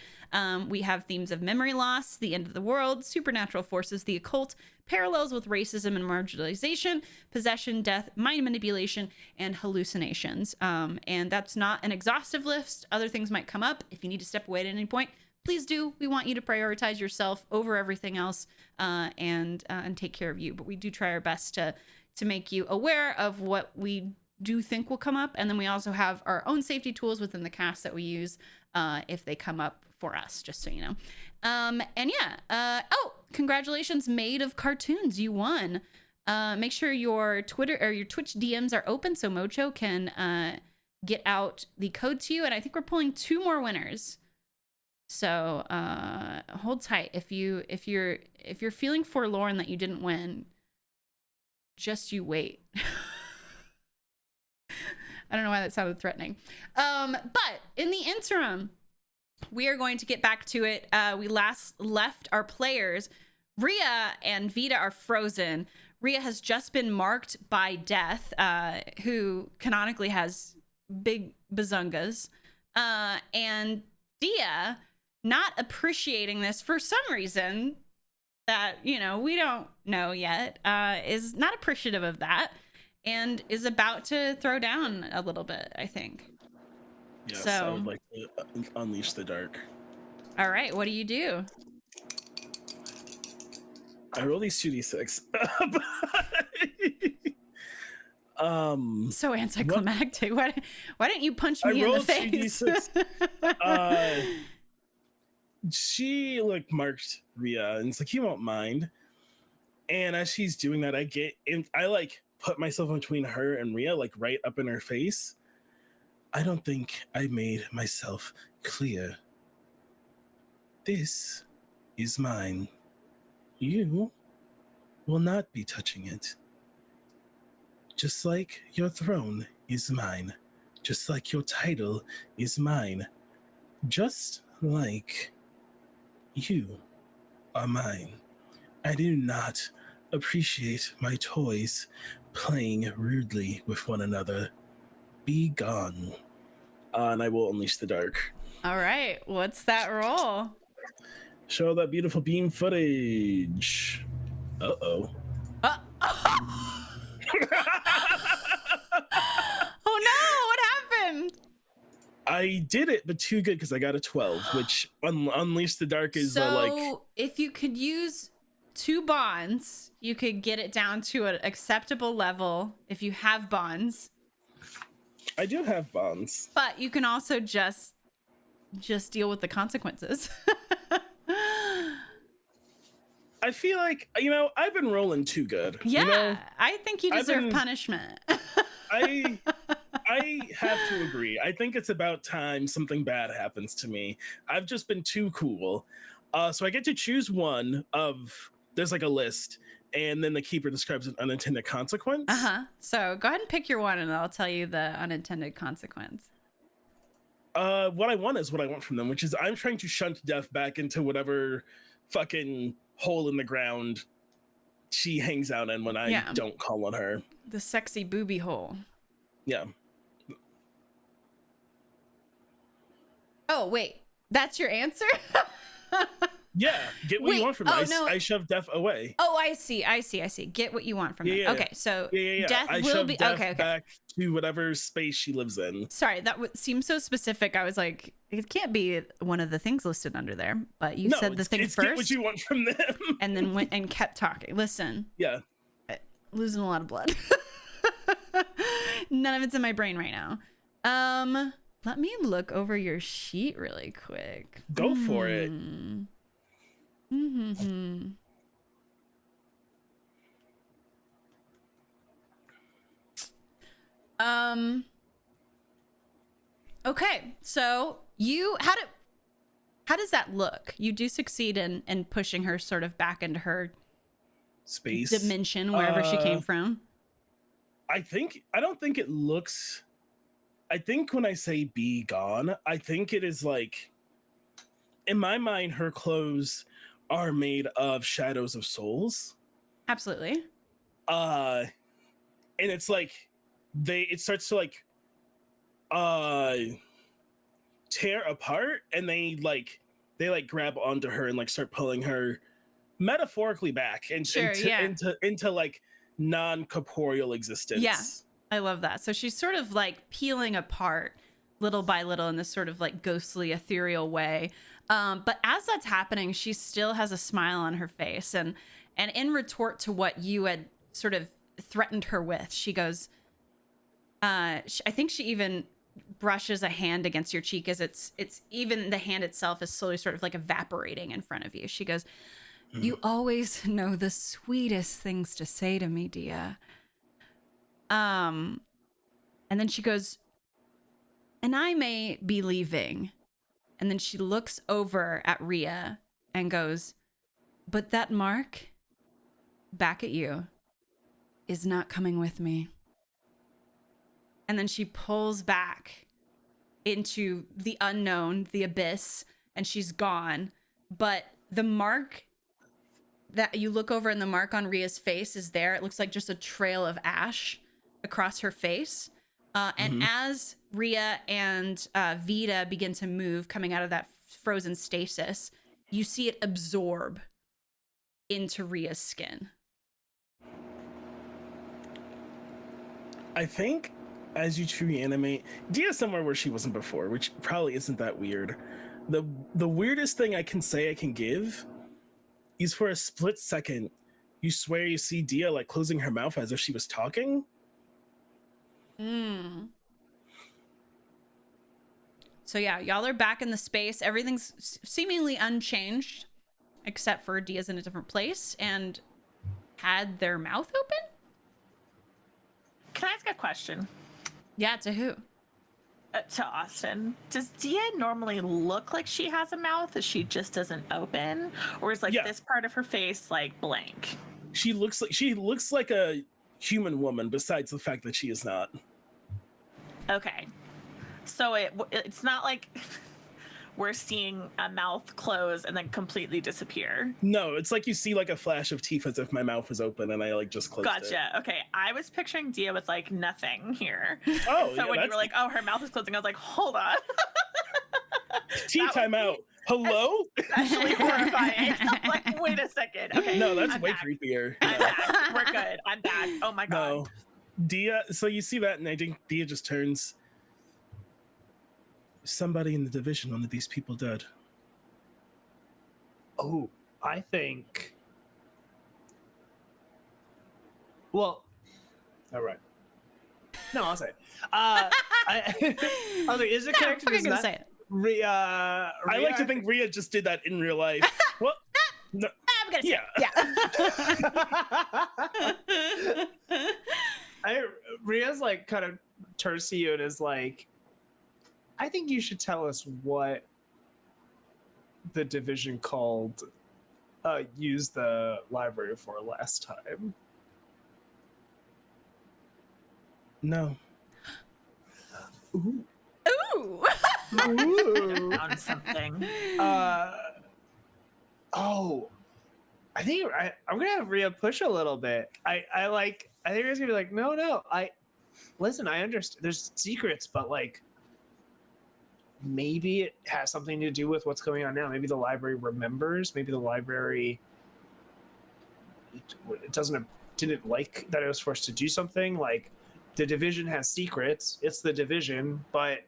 we have themes of memory loss, the end of the world, supernatural forces, the occult, parallels with racism and marginalization, possession, death, mind manipulation, and hallucinations. And that's not an exhaustive list. Other things might come up. If you need to step away at any point, please do. We want you to prioritize yourself over everything else, and take care of you. But we do try our best to make you aware of what we do think will come up. And then we also have our own safety tools within the cast that we use if they come up for us, just so you know. And yeah, oh, congratulations, Made of Cartoons, you won. Make sure your Twitter or your Twitch DMs are open so Mocho can get out the code to you. And I think we're pulling 2 more winners. So hold tight. If you're feeling forlorn that you didn't win, just you wait. I don't know why that sounded threatening. But in the interim, we are going to get back to it. We last left our players. Rhea and Vita are frozen. Rhea has just been marked by Death, who canonically has big bazungas. And Dia, not appreciating this for some reason that, you know, we don't know yet, is not appreciative of that and is about to throw down a little bit, I think. Yes, So, I would like to unleash the dark. All right, what do you do? I roll these 2d6. So anticlimactic. Why didn't you punch me in the face? 2d6. She marked Rhea, and it's like, you won't mind. And as she's doing that, I put myself between her and Rhea, right up in her face. I don't think I made myself clear. This is mine. You will not be touching it. Just like your throne is mine. Just like your title is mine. Just like you are mine. I do not appreciate my toys playing rudely with one another. Be gone. And I will unleash the dark. All right, what's that roll? Show that beautiful beam footage. Uh-oh. Oh no, what happened? I did it, but too good because I got a 12, which unleash the dark is so if you could use 2 bonds, you could get it down to an acceptable level if you have bonds. I do have bonds. But you can also just deal with the consequences. I feel like, I've been rolling too good. Yeah, I think you deserve punishment. I have to agree. I think it's about time something bad happens to me. I've just been too cool. So I get to choose one of there's like a list, and then the keeper describes an unintended consequence. So go ahead and pick your one, and I'll tell you the unintended consequence. What I want is what I want from them, which is I'm trying to shunt Death back into whatever fucking hole in the ground she hangs out in when I don't call on her. The sexy booby hole. Yeah. Oh, wait. That's your answer? Yeah, get what you want from them. No. I shove Death away. Oh, I see. Get what you want from them. Okay, so Death I will shove be Death okay. back to whatever space she lives in. Sorry, that seems so specific. I was like, it can't be one of the things listed under there. But you said the thing it's first. Get what you want from them. And then went and kept talking. Listen. Yeah. Losing a lot of blood. None of it's in my brain right now. Let me look over your sheet really quick. Go for it. Okay, so how does that look? You do succeed in pushing her sort of back into her space dimension, wherever she came from. I don't think it looks. I think when I say be gone, I think it is like, in my mind, her clothes are made of shadows of souls. Absolutely. And it's like it starts to like tear apart, and they grab onto her and like start pulling her metaphorically back into like non-corporeal existence. Yeah, I love that. So she's sort of like peeling apart little by little in this sort of like ghostly, ethereal way. But as that's happening, she still has a smile on her face, and in retort to what you had sort of threatened her with, she goes, I think she even brushes a hand against your cheek as it's even the hand itself is slowly sort of like evaporating in front of you. She goes, "You always know the sweetest things to say to me, Dia." And then she goes, "And I may be leaving." And then she looks over at Rhea and goes, "But that mark back at you is not coming with me." And then she pulls back into the unknown, the abyss, and she's gone. But the mark that you look over, and the mark on Rhea's face is there. It looks like just a trail of ash across her face. And as Rhea and Vita begin to move, coming out of that frozen stasis, you see it absorb into Rhea's skin. I think as you reanimate, Dia's somewhere where she wasn't before, which probably isn't that weird. The weirdest thing I can say I can give is, for a split second, you swear you see Dia like closing her mouth as if she was talking. So yeah, y'all are back in the space. Everything's seemingly unchanged, except for Dia's in a different place and had their mouth open. Can I ask a question? Yeah, to who? To Austin. Does Dia normally look like she has a mouth, as she just doesn't open, or is this part of her face like blank? She looks like a human woman, besides the fact that she is not. Okay, so it's not like we're seeing a mouth close and then completely disappear. No, it's like you see like a flash of teeth as if my mouth was open and I like just closed it. Gotcha. Okay, I was picturing Dia with like nothing here. Oh, so when you were like, "Oh, her mouth is closing," I was like, "Hold on." Tea time out. Hello? Especially horrifying. I'm like, wait a second. Okay. No, that's I'm way back. creepier. I'm back. We're good. I'm back. Oh my god. No. Dia, so you see that, and I think Dia just turns. Somebody in the division wanted these people dead. Oh, I think. Well, all right. No, I'll say it. I was like, is it correct? I'm gonna say it. Rhea, I like to think Rhea just did that in real life. Well, no. I'm gonna say it. Yeah. Rhea's like kind of turns to you and is like, I think you should tell us what the division called used the library for last time? No. Ooh. Ooh. Ooh. Found something. Oh, I think I'm gonna have Rhea push a little bit. I think it's gonna be like, no. Listen. I understand. There's secrets, but like, maybe it has something to do with what's going on now. Maybe the library remembers. Maybe the library didn't like that it was forced to do something. Like, the division has secrets. It's the division, but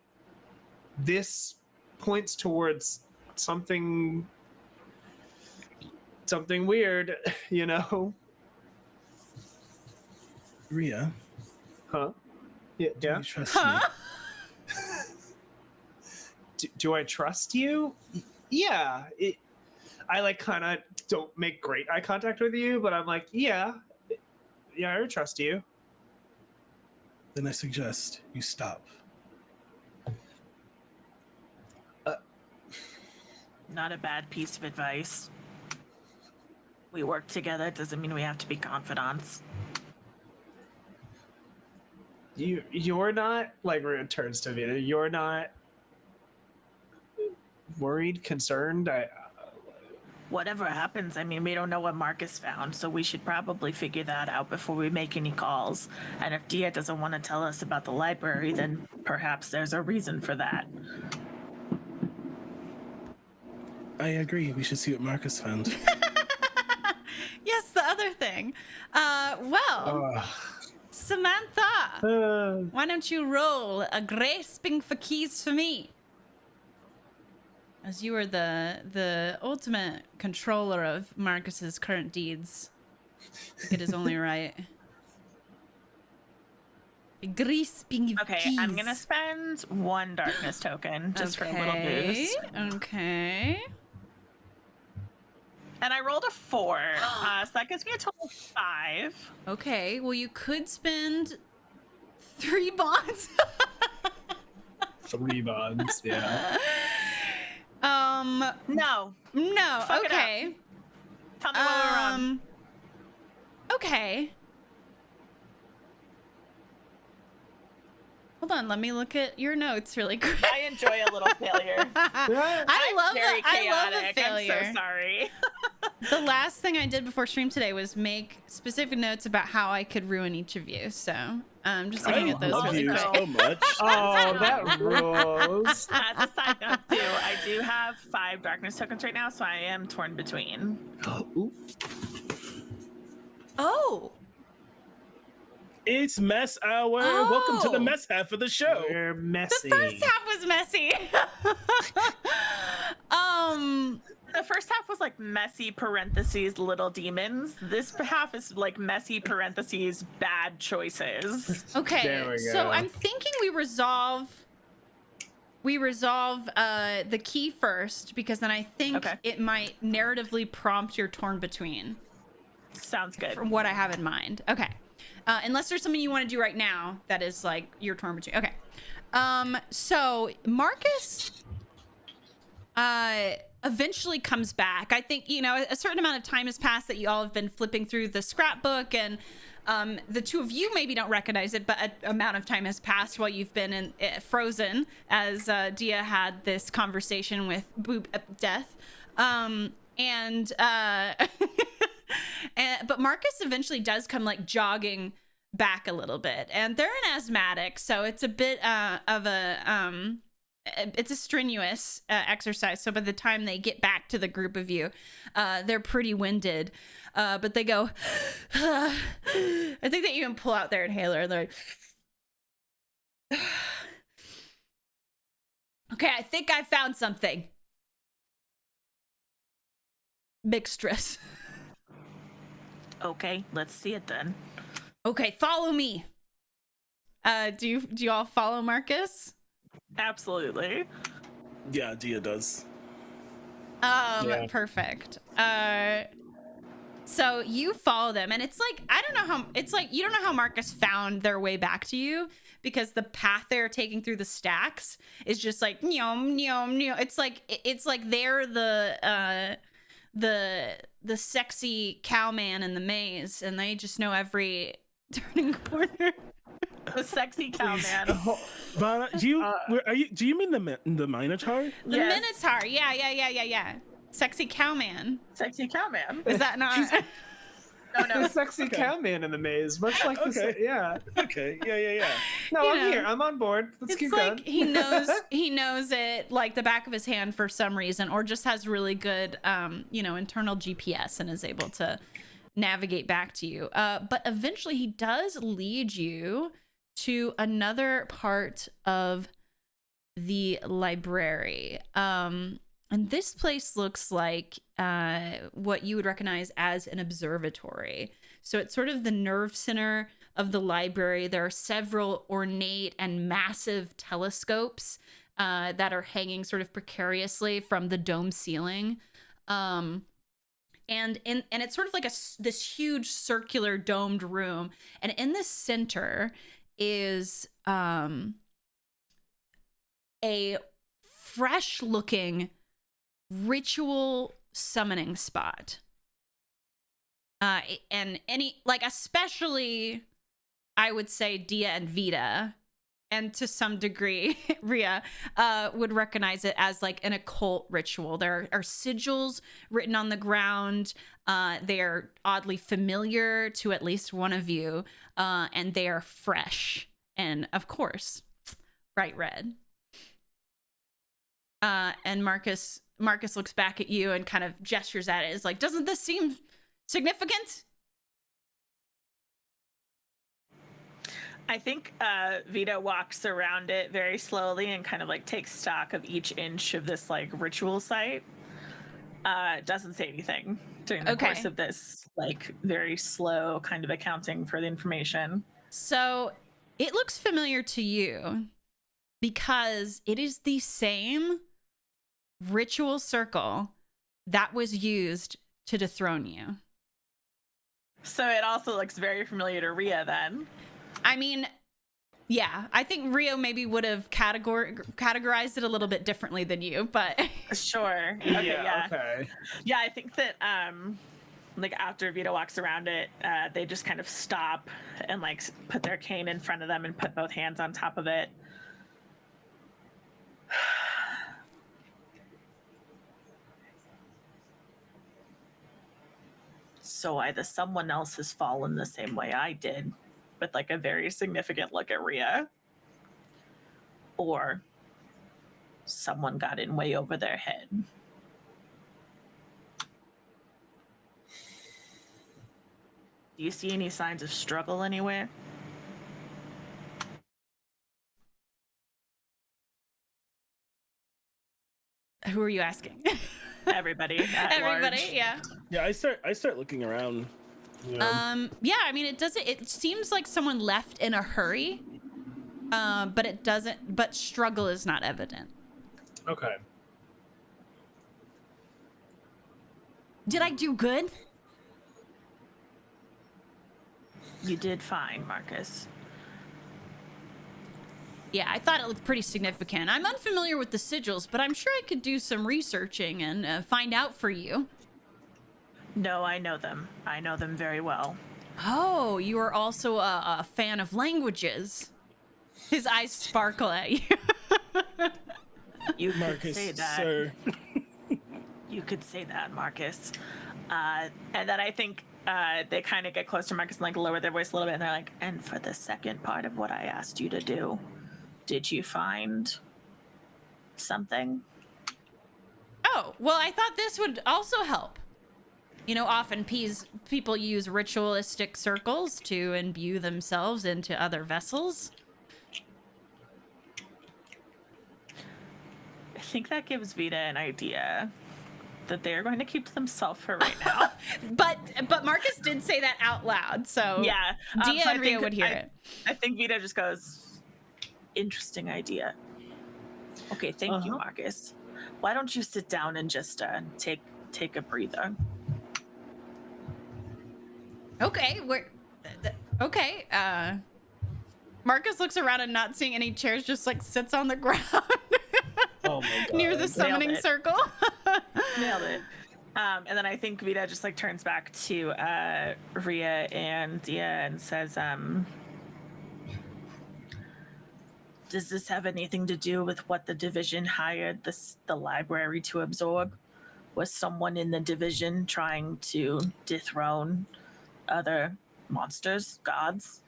this points towards something weird, you know? Rhea, Huh? Yeah. do you trust Huh? Do I trust you? Yeah. I like kind of don't make great eye contact with you, but I'm like, yeah, I would trust you. me? Then I suggest you stop. Not a bad piece of advice. We work together doesn't mean we have to be confidants. You're not, like, Rude turns to Vita. You're not worried, concerned. Whatever happens, I mean, we don't know what Marcus found, so we should probably figure that out before we make any calls. And if Dia doesn't want to tell us about the library, then perhaps there's a reason for that. I agree. We should see what Marcus found. Yes, the other thing. Well, Samantha, why don't you roll a grasping for keys for me? As you are the ultimate controller of Marcus's current deeds. I think it is only right. Grasping Okay, keys. I'm gonna spend 1 darkness token just for a little boost. Okay. And I rolled a 4, so that gives me a total of 5. Okay. Well, you could spend 3 bonds. 3 bonds, yeah. No. No. Fuck it up. Okay. Tell me what we're on. Okay. Hold on, let me look at your notes really quick. I enjoy a little failure. I love Very I love a chaotic. failure. I'm so sorry. The last thing I did before stream today was make specific notes about how I could ruin each of you. So I'm just looking at those love really you quick. so much. Oh, that rules. As a side note, too, I do have 5 darkness tokens right now, so I am torn between. Ooh. Oh, It's mess hour. Welcome to the Oh. mess half of the show. We're messy. the first half was messy. The first half was like messy parentheses little demons. This half is like messy parentheses bad choices. Okay, There we so go. I'm thinking we resolve the key first, because then I think Okay. it might narratively prompt your torn between Sounds good. from what I have in mind. Okay. Unless there's something you want to do right now that is like your torn between. Okay. So Marcus eventually comes back. I think, a certain amount of time has passed that you all have been flipping through the scrapbook, and the two of you maybe don't recognize it, but an amount of time has passed while you've been in frozen as Dia had this conversation with Boob Death. But Marcus eventually does come like jogging back a little bit, and they're an asthmatic, so it's a bit of a it's a strenuous exercise. So by the time they get back to the group of you, they're pretty winded, but they go I think that you can pull out their inhaler and they're like okay, I think I found something. Big stress. Okay, let's see it then. Okay, follow me. Do you all follow Marcus? Absolutely. Yeah, Dia does. Yeah. Perfect. So you follow them, and it's like you don't know how Marcus found their way back to you, because the path they're taking through the stacks is just like nyom nyom nyom. It's like they're the sexy cowman in the maze, and they just know every turning corner. The sexy cowman. Vana, do you mean the Minotaur? The Minotaur. Yeah. Sexy cowman. Sexy cowman. Is that not? No. The sexy cowman in the maze, much like this. Yeah. Okay. Yeah. No, I'm here. I'm on board. Let's It's keep like going. he knows it like the back of his hand for some reason, or just has really good internal GPS and is able to navigate back to you. But eventually he does lead you to another part of the library. And this place looks like what you would recognize as an observatory. So it's sort of the nerve center of the library. There are several ornate and massive telescopes that are hanging sort of precariously from the dome ceiling. And it's sort of like this huge circular domed room. And in the center is a fresh looking ritual summoning spot. And especially I would say Dia and Vita, and to some degree Ria, would recognize it as like an occult ritual. There are sigils written on the ground. They are oddly familiar to at least one of you, and they are fresh and of course bright red. And Marcus looks back at you and kind of gestures at it. Is like, doesn't this seem significant? I think Vita walks around it very slowly and kind of like takes stock of each inch of this like ritual site. Doesn't say anything during the course of this like very slow kind of accounting for the information. So it looks familiar to you because it is the same ritual circle that was used to dethrone you. So it also looks very familiar to Ria then. I mean, yeah, I think Rio maybe would have categorized it a little bit differently than you, but sure. Okay, yeah. Okay. Yeah, I think that like after Vita walks around it, they just kind of stop and like put their cane in front of them and put both hands on top of it. So either someone else has fallen the same way I did, with like a very significant look at Ria, or someone got in way over their head. Do you see any signs of struggle anywhere? who are you asking? Everybody. Everybody, large. yeah. Yeah, I start looking around. Yeah, I mean, it seems like someone left in a hurry, but struggle is not evident. Okay. Did I do good? You did fine, Marcus. Yeah, I thought it looked pretty significant. I'm unfamiliar with the sigils, but I'm sure I could do some researching and find out for you. No, I know them. I know them very well. Oh, you are also a fan of languages. His eyes sparkle at you. You could Marcus, say that. sir. You could say that, Marcus. And then I think they kind of get close to Marcus and like lower their voice a little bit, and they're like, "And for the second part of what I asked you to do, did you find something?" Oh, well, I thought this would also help. You know, often people use ritualistic circles to imbue themselves into other vessels. I think that gives Vita an idea that they are going to keep to themselves for right now. But Marcus did say that out loud, so Yeah, Dia so and Ria would hear it. I think Vita just goes, "Interesting idea. Okay, thank you, Marcus. Why don't you sit down and just take a breather?" Okay, okay. Marcus looks around and not seeing any chairs, just like sits on the ground Oh my god. near the summoning it. circle. Nailed it. And then I think Vita just like turns back to Rhea and Dia and says, does this have anything to do with what the division hired the library to absorb? Was someone in the division trying to dethrone other monsters, gods?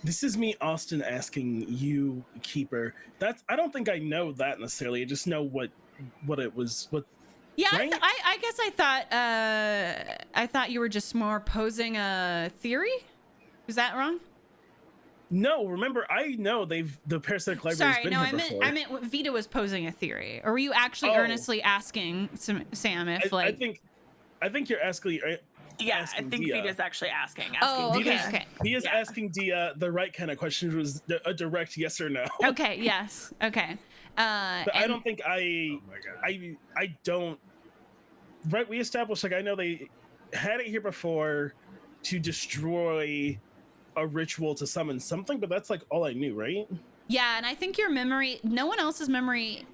This is me, Austin, asking you, Keeper. That's I don't think I know that necessarily. I just know what it was. What Yeah, right? I guess I thought you were just more posing a theory. Is that wrong? No, remember, I know the Parasitic Library's Sorry, been no, here before. I meant Vita was posing a theory, or were you actually Oh. earnestly asking Sam if I think you're asking. Yeah, asking I think Dia. Vita's actually asking. Oh, okay, Dia. okay. He is Yeah. asking Dia the right kind of question, which was a direct yes or no. Okay, yes, okay. But I don't think I don't. Right, we established, like, I know they had it here before to destroy a ritual to summon something, but that's like all I knew, right? Yeah, and I think your memory, no one else's memory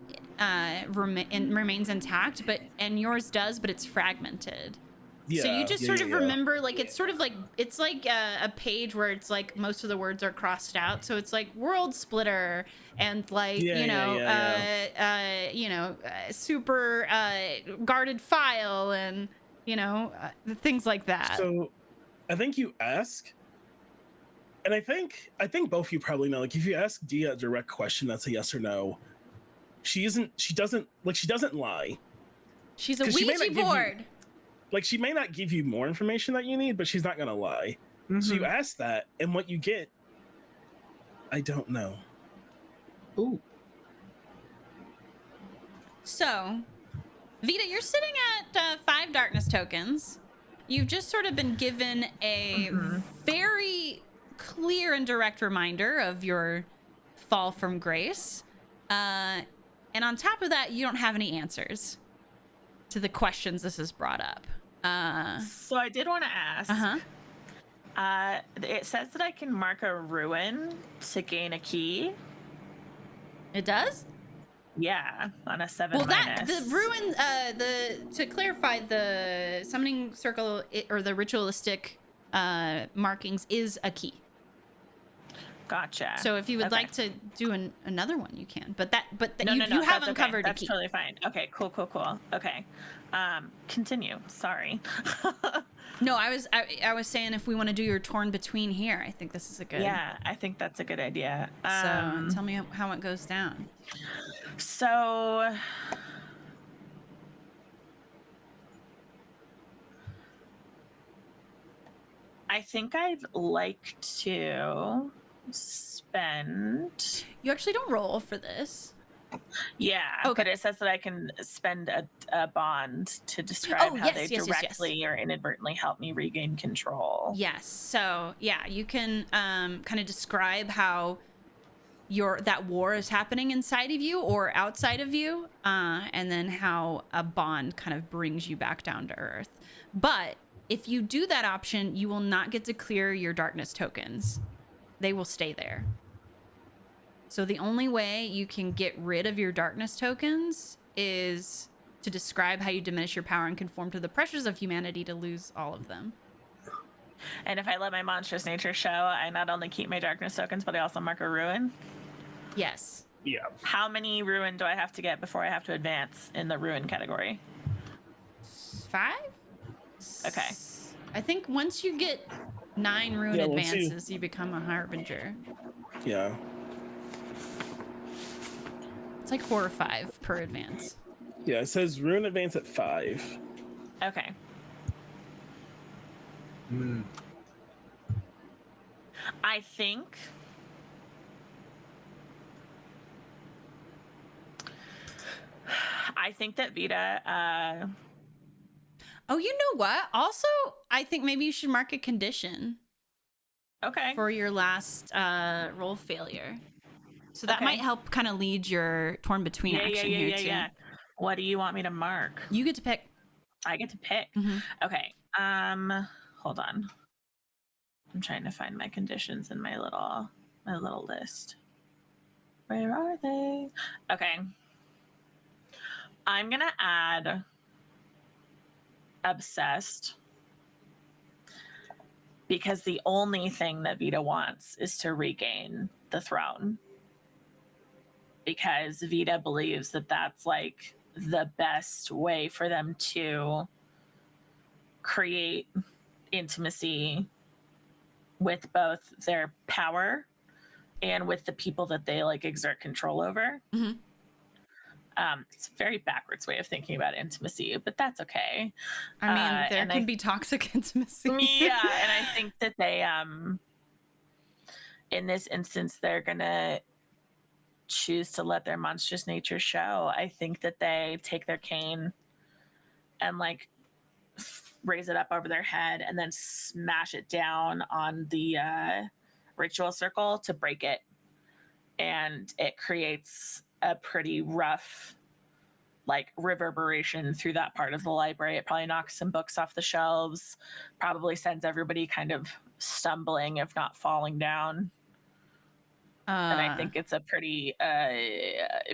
remains intact, and yours does, but it's fragmented. Yeah. So you just sort of remember, like, it's sort of like, it's like a page where it's like most of the words are crossed out. So it's like world splitter and like, super guarded file and, things like that. So I think you ask, and I think both of you probably know, like, if you ask Dia a direct question that's a yes or no, she doesn't lie. She's a 'Cause she may Ouija not give you- board. Like, she may not give you more information that you need, but she's not gonna lie. So you ask that, and what you get, I don't know. Ooh. So, Vita, you're sitting at 5 darkness tokens. You've just sort of been given a very clear and direct reminder of your fall from grace. And on top of that, you don't have any answers to the questions this has brought up. So I did want to ask. It says that I can mark a ruin to gain a key. It does? Yeah, on a 7 Well, minus. the ruin, to clarify, the summoning circle or the ritualistic markings is a key. Gotcha. So if you would Okay. like to do another one, you can. But No, you that's haven't okay. covered That's a key. totally fine. Okay, cool. Okay. Continue. Sorry. No, I was saying if we want to do your torn between here, I think this is a good. Yeah, I think that's a good idea. So tell me how it goes down. So I think I'd like to spend. You actually don't roll for this. Yeah, Okay. but it says that I can spend a bond to describe how they yes. directly or inadvertently help me regain control. Yes. So yeah, you can kind of describe how that war is happening inside of you or outside of you, and then how a bond kind of brings you back down to earth. But if you do that option, you will not get to clear your darkness tokens. They will stay there. So the only way you can get rid of your darkness tokens is to describe how you diminish your power and conform to the pressures of humanity to lose all of them. And if I let my monstrous nature show, I not only keep my darkness tokens, but I also mark a ruin. Yes. Yeah. How many ruin do I have to get before I have to advance in the ruin category? 5? Okay. I think once you get 9 ruin Yeah, once you- advances, you become a harbinger. Yeah. It's like 4 or 5 per advance. Yeah, it says rune advance at 5. Okay. I think that Vita Oh, you know what? Also, I think maybe you should mark a condition okay. for your last roll failure. So that Okay. might help kind of lead your torn between action here too. What do you want me to mark? You get to pick. I get to pick. Mhm. Okay. Hold on. I'm trying to find my conditions in my little list. Where are they? Okay. I'm gonna add obsessed because the only thing that Vita wants is to regain the throne. Because Vita believes that that's like the best way for them to create intimacy with both their power and with the people that they like exert control over. Mm-hmm. It's a very backwards way of thinking about intimacy, but that's okay. I mean, there can be toxic intimacy. Yeah, and I think that they, in this instance, they're gonna choose to let their monstrous nature show. I think that they take their cane and like raise it up over their head and then smash it down on the ritual circle to break it, and it creates a pretty rough like reverberation through that part of the library. It probably knocks some books off the shelves, probably sends everybody kind of stumbling, if not falling down. And I think it's a pretty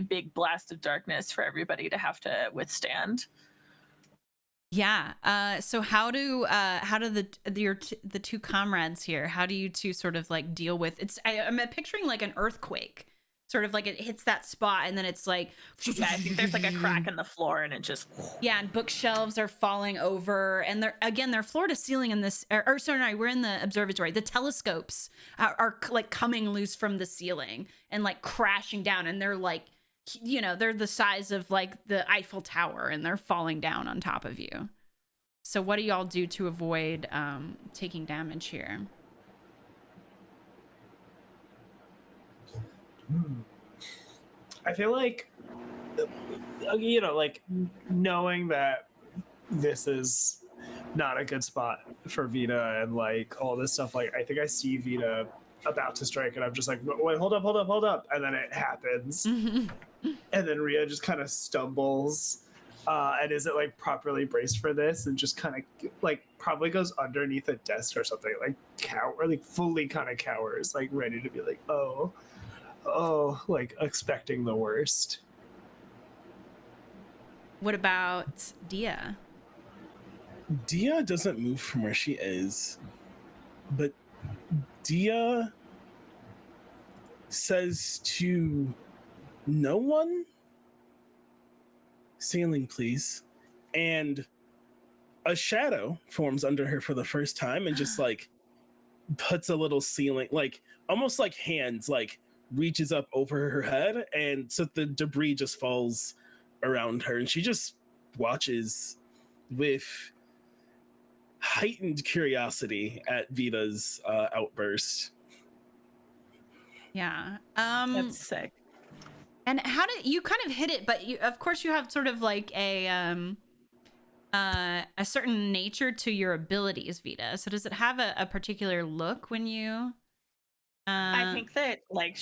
big blast of darkness for everybody to have to withstand. Yeah. So how do the two comrades here? How do you two sort of like deal with it's? I'm picturing like an earthquake, sort of like it hits that spot and then it's like. Yeah, I think there's like a crack in the floor and it just. Yeah, and bookshelves are falling over, and they're floor to ceiling in this. Or sorry, we're in the observatory. The telescopes are like coming loose from the ceiling and like crashing down, and they're like. They're the size of like the Eiffel Tower and they're falling down on top of you. So what do y'all do to avoid taking damage here? I feel like, like knowing that this is not a good spot for Vita and like all this stuff, like I think I see Vita about to strike and I'm just like, wait, hold up. And then it happens. And then Rhea just kind of stumbles and isn't like properly braced for this and just kind of like probably goes underneath a desk or something, like fully kind of cowers, like ready to be like, oh, like expecting the worst. What about Dia? Dia doesn't move from where she is, but Dia says to no one, "Ceiling, please." And a shadow forms under her for the first time and just like puts a little ceiling, like almost like hands, like reaches up over her head, and so the debris just falls around her, and she just watches with heightened curiosity at Vita's outburst. Yeah. That's sick. And how did you kind of hit it? But of course, you have sort of like a certain nature to your abilities, Vita. So does it have a particular look when you? I think that like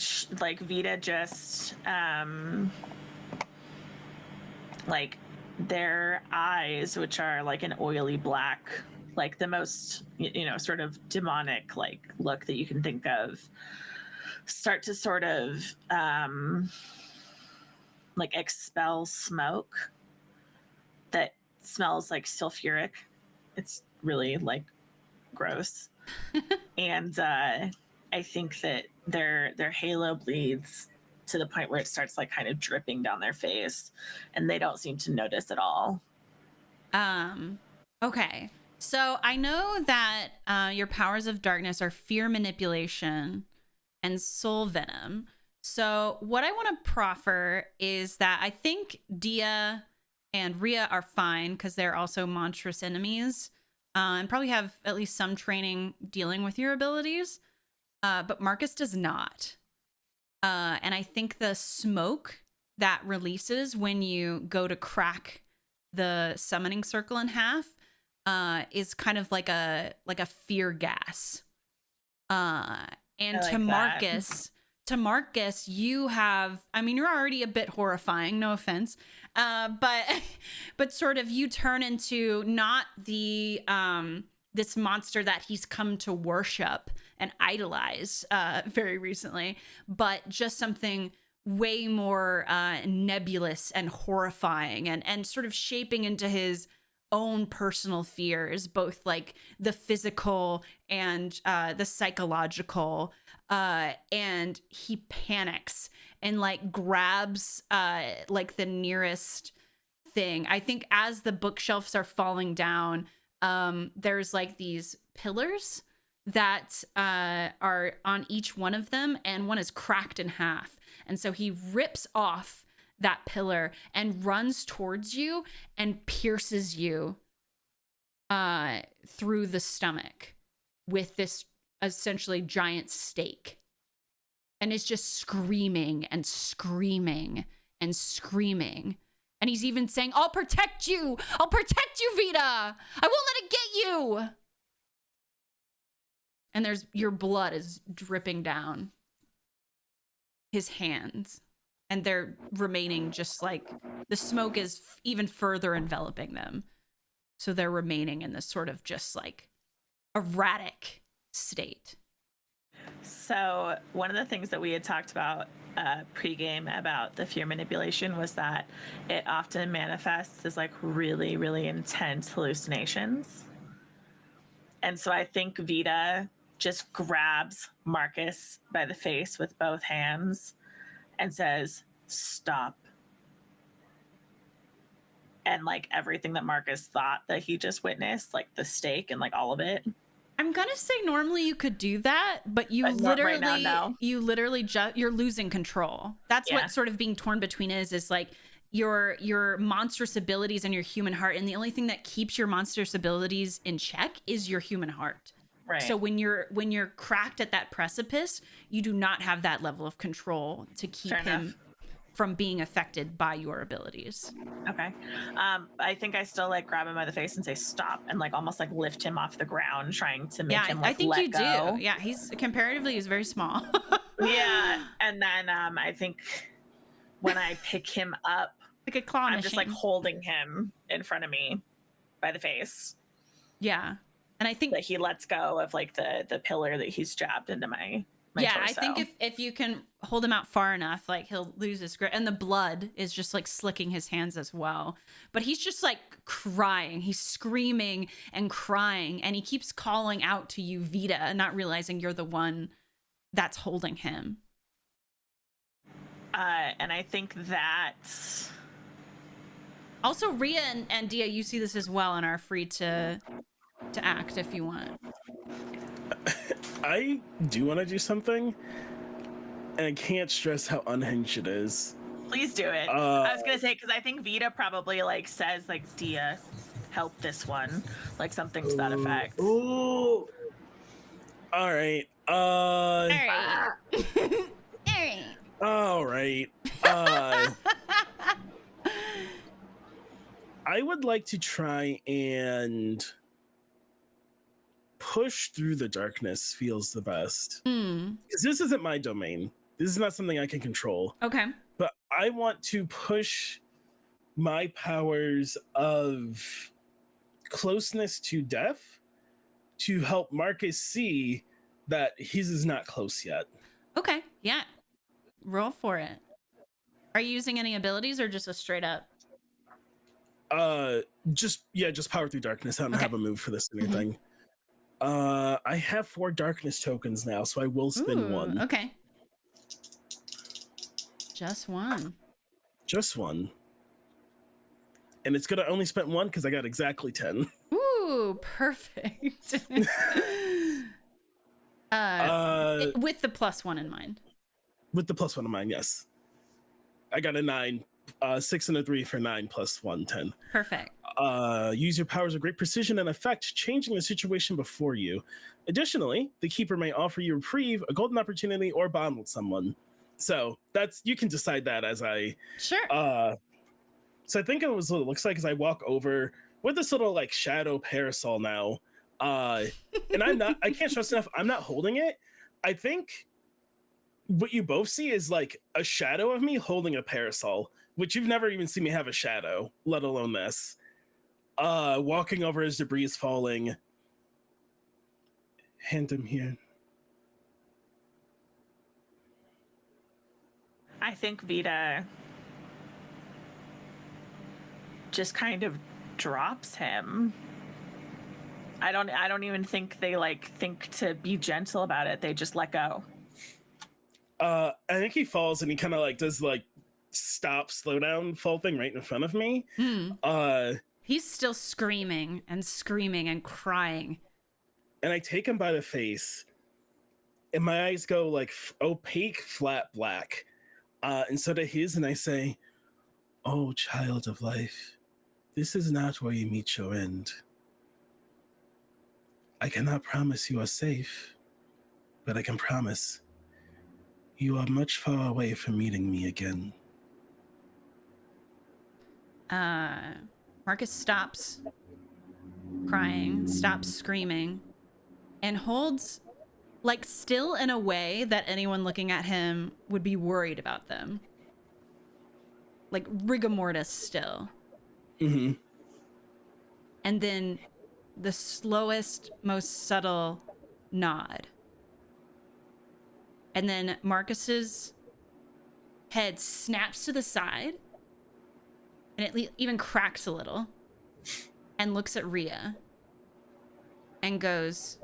Vita just like their eyes, which are like an oily black, like the most sort of demonic like look that you can think of, start to sort of like expel smoke that smells like sulfuric. It's really like gross. And I think that their halo bleeds to the point where it starts like kind of dripping down their face, and they don't seem to notice at all. Okay. So I know that your powers of darkness are fear manipulation and soul venom. So what I want to proffer is that I think Dia and Rhea are fine because they're also monstrous enemies and probably have at least some training dealing with your abilities. But Marcus does not. And I think the smoke that releases when you go to crack the summoning circle in half is kind of like a fear gas. And like to Marcus, you have, I mean, you're already a bit horrifying, no offense. But sort of you turn into not the this monster that he's come to worship and idolize very recently, but just something way more nebulous and horrifying, and sort of shaping into his own personal fears, both like the physical and the psychological. And he panics and like grabs like the nearest thing. I think as the bookshelves are falling down, there's like these pillars that are on each one of them, and one is cracked in half. And so he rips off that pillar and runs towards you and pierces you through the stomach with this essentially giant stake, and is just screaming and screaming and screaming. And he's even saying, I'll protect you, Vita, I won't let it get you. And your blood is dripping down his hands, and they're remaining just like, the smoke is even further enveloping them. So they're remaining in this sort of just like erratic state. So one of the things that we had talked about pregame about the fear manipulation was that it often manifests as like really, really intense hallucinations. And so I think Vita just grabs Marcus by the face with both hands and says, stop. And like everything that Marcus thought that he just witnessed, like the stake and like all of it. I'm gonna say normally you could do that, but you But not right now, no. you're losing control. That's Yeah. what sort of being torn between is like your monstrous abilities and your human heart, and the only thing that keeps your monstrous abilities in check is your human heart. Right. So when you're cracked at that precipice, you do not have that level of control to keep Fair him enough. from being affected by your abilities. Okay. I think I still like grab him by the face and say stop, and like almost like lift him off the ground, trying to make him like I think let you go. do. Yeah, he's very small. Yeah. And then I think when I pick him up, Like a claw I'm machine. just like holding him in front of me by the face. Yeah. And I think That he lets go of like the pillar that he's jabbed into my yeah, torso. I think if you can hold him out far enough, like he'll lose his grip, and the blood is just like slicking his hands as well. But he's just like crying, he's screaming and crying, and he keeps calling out to you, Vita, not realizing you're the one that's holding him. And I think that Also, Rhea and Dia, you see this as well and are free to act if you want. I do want to do something, and I can't stress how unhinged it is. please do it. I was gonna say, because I think Vita probably like says like, Dia, help this one, like something to that effect. Ooh. All right. All right. All right. I would like to try and push through the darkness. Feels the best. Because this isn't my domain. This is not something I can control. Okay. But I want to push my powers of closeness to death to help Marcus see that his is not close yet. Okay. Yeah. Roll for it. Are you using any abilities or just a straight up? Just power through darkness. I don't Okay. have a move for this or anything. I have 4 darkness tokens now, so I will spin one. Okay. Just one. Just one. And it's gonna only spend one because I got exactly 10. Ooh, perfect. With the +1 in mind. With the +1 of mine, yes. I got a 9. 6 and a 3 for 9 + 1, 10. Perfect. Use your powers of great precision and effect, changing the situation before you. Additionally, the keeper may offer you reprieve, a golden opportunity, or bond with someone. So you can decide that as I. Sure. So I think it was what it looks like as I walk over with this little like shadow parasol now. And I can't stress enough, I'm not holding it. I think what you both see is like a shadow of me holding a parasol, which you've never even seen me have a shadow, let alone this. Walking over as debris is falling. Hand him here. think Vita just kind of drops him. I don't even think they like think to be gentle about it. They just let go. I think he falls and he kind of like does like stop, slow down, fall thing right in front of me. He's still screaming and crying. And I take him by the face, and my eyes go like opaque, flat black, instead of his, and I say, "Oh, child of life, this is not where you meet your end. I cannot promise you are safe, but I can promise you are much far away from meeting me again." Marcus stops crying, stops screaming, and holds like still in a way that anyone looking at him would be worried about them. Like rigor mortis still. Mm-hmm. And then the slowest, most subtle nod. And then Marcus's head snaps to the side, and it even cracks a little, and looks at Rhea and goes,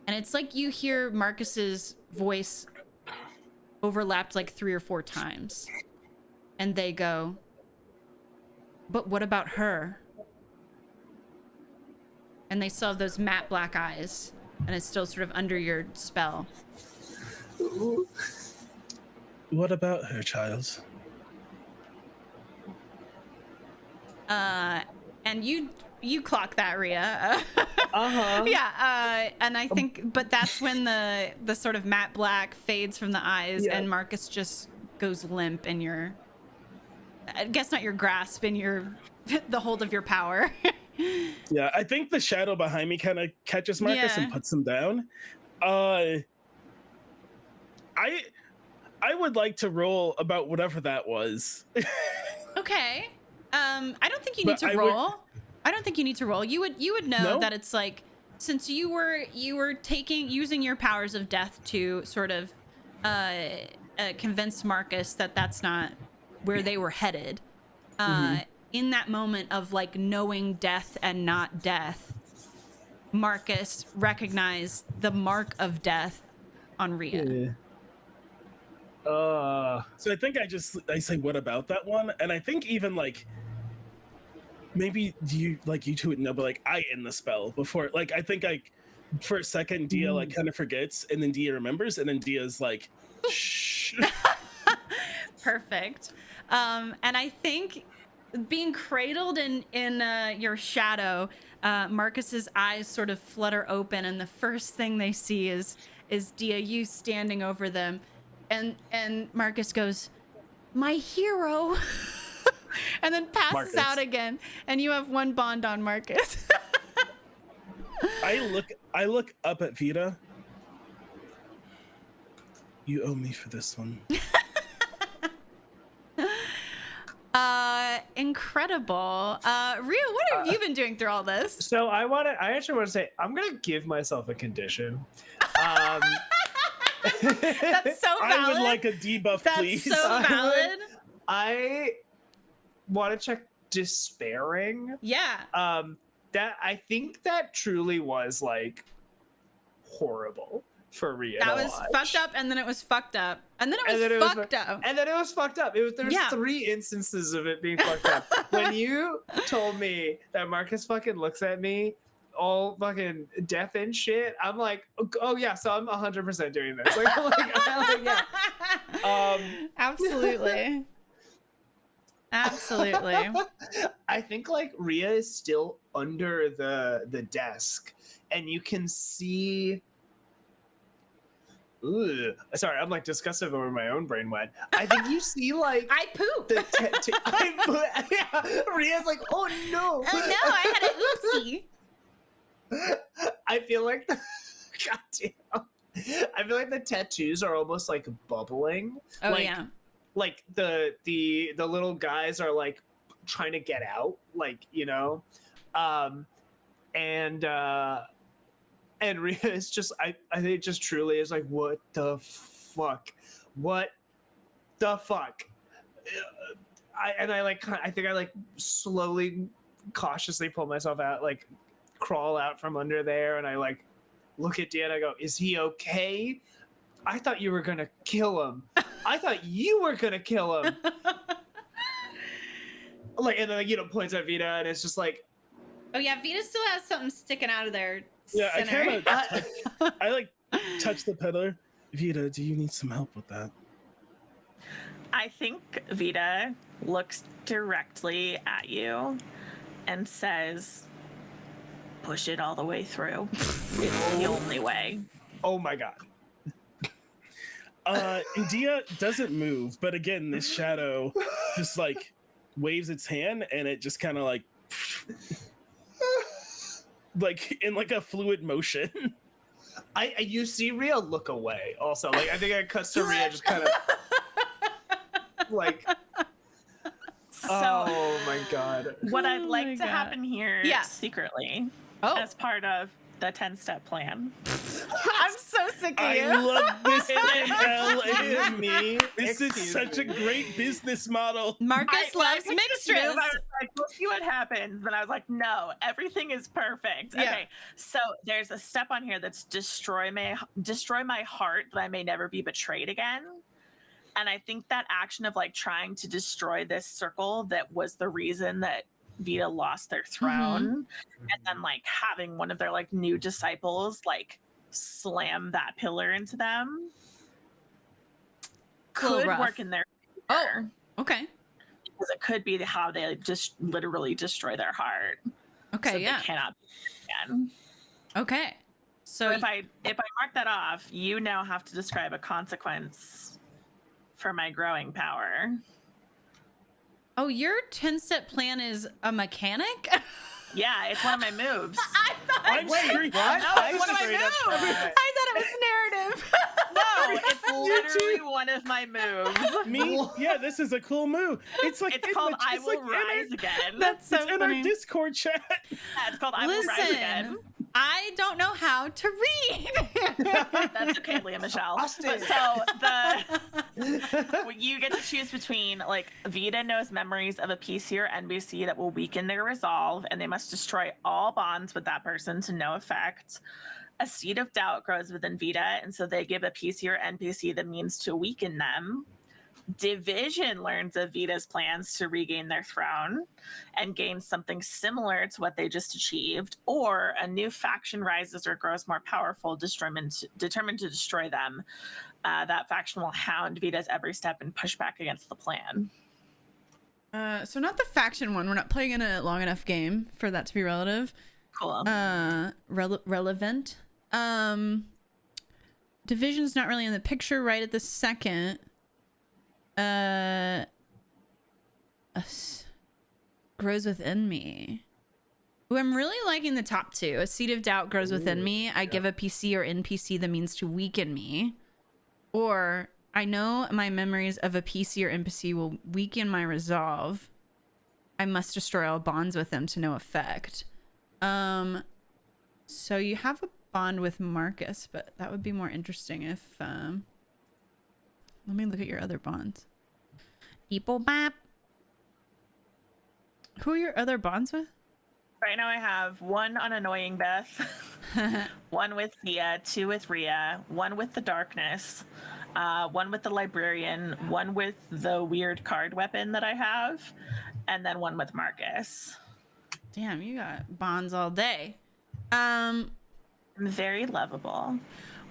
and it's like you hear Marcus's voice overlapped like 3 or 4 times. And they go, "But what about her?" And they still have those matte black eyes, and it's still sort of under your spell. What about her, child? And you clock that, Rhea. Uh-huh. Yeah, and I think, but that's when the sort of matte black fades from the eyes, Yeah. and Marcus just goes limp in your, I guess not your grasp, in your, the hold of your power. Yeah, I think the shadow behind me kind of catches Marcus and Yeah. puts him down. I would like to roll about whatever that was. Okay. I don't think you need But to I would- roll. I don't think you need to roll. You would know No? that it's like, since you were using your powers of death to sort of convince Marcus that that's not where they were headed. In that moment of like knowing death and not death, Marcus recognized the mark of death on Rhea. So I think I say, what about that one? And I think even like maybe you two would know, but like I end the spell before. Like I think like for a second Dia like kind of forgets, and then Dia remembers, and then Dia's like, shh. Perfect. And I think being cradled in your shadow, Marcus's eyes sort of flutter open, and the first thing they see is Dia, you standing over them, and Marcus goes, "My hero," and then passes Marcus. out again, and you have one bond on Marcus. I look up at Vita. You owe me for this one. Incredible. Rhea, what have you been doing through all this? So I actually want to say I'm gonna give myself a condition. That's so valid. I would like a debuff, That's please. so valid. I want to check despairing. Yeah. That I think that truly was like horrible for Rhea. That to was watch. fucked up, and then it was fucked up, and then it was And then it was fucked up. And then it was fucked up. There's Yeah. 3 instances of it being fucked up. When you told me that Marcus fucking looks at me all fucking death and shit, I'm like, oh yeah, so I'm 100% doing this. Yeah. Absolutely. Absolutely. I think like Rhea is still under the desk, and you can see. Ooh, sorry, I'm like disgusted over my own brain wet. I think you see like I poop. the yeah, Rhea's like, oh no, Oh no, I had an oopsie. I feel like goddamn. I feel like the tattoos are almost like bubbling. Oh like, yeah. Like the little guys are like trying to get out, like, you know. And Rhea is just I think it just truly is like, what the fuck? What the fuck? I think I like slowly, cautiously pull myself out, like crawl out from under there, and I like look at Dan. I go, "Is he okay? I thought you were gonna kill him. I thought you were gonna kill him." Like, and then like, points at Vita, and it's just like, Oh yeah, Vita still has something sticking out of their Yeah, center. I like touch the peddler. Vita, do you need some help with that? I think Vita looks directly at you and says, push it all the way through. It's the only way. oh my god. Dia doesn't move, but again, this shadow just like waves its hand, and it just kind of like in like a fluid motion. You see Rhea look away. Also, like I think it cuts to Rhea just kind of like. So, oh my god. what I'd Oh like my to God. happen here Yeah. secretly Oh, as part of the 10-step plan. I'm so sick of I you. love this ML. It is me. This is Excuse such a me. great business model. Marcus When I loves picked this move, mixtures. I was like, we'll see what happens. But I was like, no, everything is perfect. Yeah. Okay, so there's a step on here that's destroy my heart that I may never be betrayed again. And I think that action of like trying to destroy this circle that was the reason that Vita lost their throne, and then like having one of their like new disciples like slam that pillar into them A little could rough. work in their Oh. favor. Okay. Because it could be how they just literally destroy their heart. Okay. So Yeah. they cannot be again. Okay. So So if I mark that off, you now have to describe a consequence for my growing power. oh, your 10-step plan is a mechanic? Yeah, it's one of my moves. I thought I'm screaming. What? No, I it's one of my straight up moves. thought- I thought it was narrative. No, it's literally one of my moves. Me? Yeah, this is a cool move. It's like It's in called the- I it's Will like in our- Rise Again. That's so It's in funny. our Discord chat. Yeah, it's called I Will Rise Again. Listen, I don't know how to read. That's okay, Leah Michelle. Austin. So you get to choose between like Vita knows memories of a PC or NPC that will weaken their resolve, and they must destroy all bonds with that person to no effect. A seed of doubt grows within Vita, and so they give a PC or NPC the means to weaken them. Division learns of Vita's plans to regain their throne and gains something similar to what they just achieved, or a new faction rises or grows more powerful, determined to destroy them. That faction will hound Vita's every step and push back against the plan. So not the faction one. We're not playing in a long enough game for that to be relative. Cool. Relevant. Division's not really in the picture right at the second. Grows within me. Ooh, I'm really liking the top two. A seed of doubt grows within me. I give a PC or NPC the means to weaken me. Or I know my memories of a PC or NPC will weaken my resolve. I must destroy all bonds with them to no effect. So you have a bond with Marcus, but that would be more interesting if let me look at your other bonds. Eeple bap. Who are your other bonds with? Right now I have one on Annoying Beth, one with Thea, two with Rhea, one with the Darkness, one with the Librarian, one with the weird card weapon that I have, and then one with Marcus. Damn, you got bonds all day. I'm very lovable.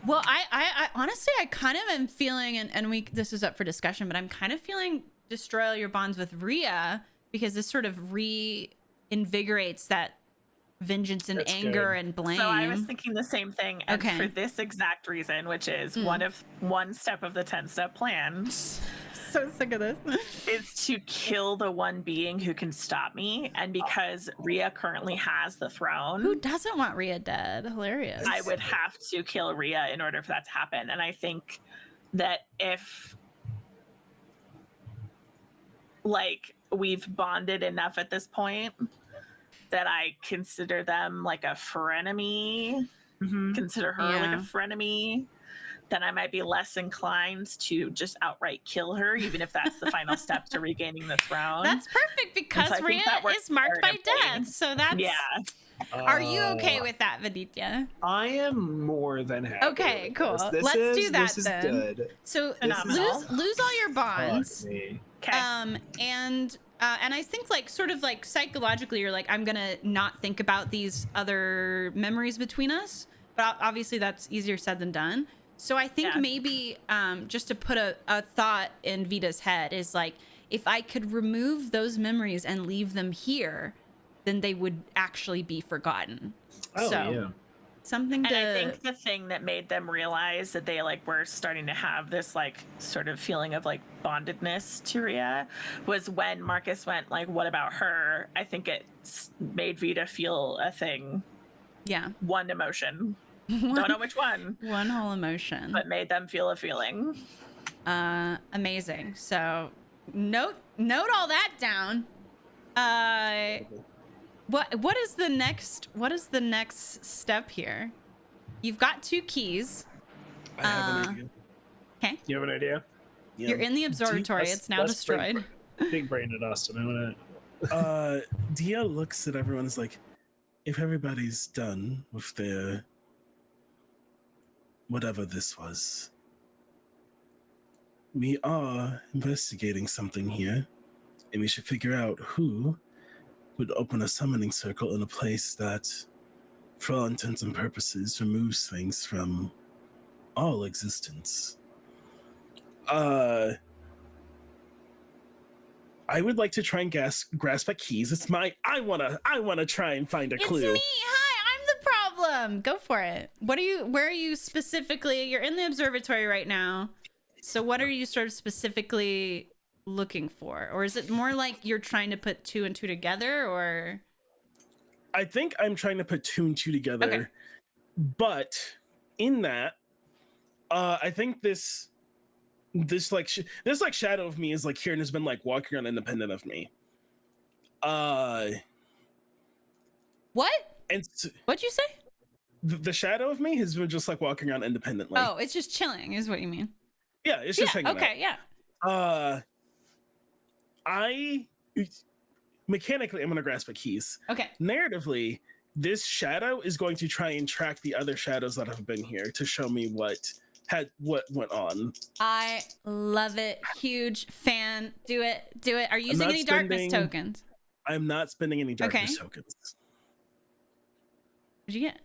Well, I honestly, I kind of am feeling, and this is up for discussion, but I'm kind of feeling destroy all your bonds with Rhea because this sort of reinvigorates that vengeance and That's anger good. and blame. So I was thinking the same thing, and Okay. for this exact reason, which is one step of the 10-step plan, so sick of this. is to kill the one being who can stop me. And because Rhea currently has the throne, Who doesn't want Rhea dead? Hilarious. I would have to kill Rhea in order for that to happen. And I think that if like we've bonded enough at this point that I consider them like a frenemy, consider her like Yeah. a frenemy, then I might be less inclined to just outright kill her, even if that's the final step to regaining the throne. That's perfect because I think Rhea that works is marked by narratively. death. So that's Yeah. Are you okay with that, Viditya? I am more than happy. Okay, with cool. This. Let's do that This is then. good. So Phenomenal. lose all your bonds. Fuck me. Okay. And I think like sort of like psychologically you're like, I'm gonna not think about these other memories between us, but obviously that's easier said than done. So I think Yeah. maybe just to put a thought in Vita's head is like, if I could remove those memories and leave them here, then they would actually be forgotten. Oh, so yeah. something to And I think the thing that made them realize that they like were starting to have this like sort of feeling of like bondedness to Rhea was when Marcus went like, "What about her?" I think it made Vita feel a thing, yeah, one emotion. Don't know which one, one whole emotion. but made them feel a feeling. Amazing. So note all that down. What is the next step here? You've got 2 keys. I have an idea. Okay. You have an idea? Yeah. You're in the observatory. Let's- It's now let's destroyed. Big brain at Austin. I'm gonna. Dia looks at everyone and is like, if everybody's done with their whatever this was, we are investigating something here, and we should figure out who would open a summoning circle in a place that, for all intents and purposes, removes things from all existence. I would like to try and grasp at keys. It's my I wanna try and find a It's clue. me. Hi, I'm the problem. Go for it. Where are you specifically? You're in the observatory right now. So what are you sort of specifically looking for? Or is it more like you're trying to put 2 and 2 together, or I think I'm trying to put 2 and 2 together. Okay. But in that, I think this shadow of me is like here and has been like walking around independent of me. what? And What'd you say? the shadow of me has been just like walking around independently. Oh, it's just chilling, is what you mean. Yeah, it's just hanging Okay, yeah. out. I mechanically I'm gonna grasp at keys. Okay. Narratively, this shadow is going to try and track the other shadows that have been here to show me what went on. I love it. Huge fan. Do it. Are you using not any darkness spending- tokens? I'm not spending any darkness Okay. tokens. What'd you get?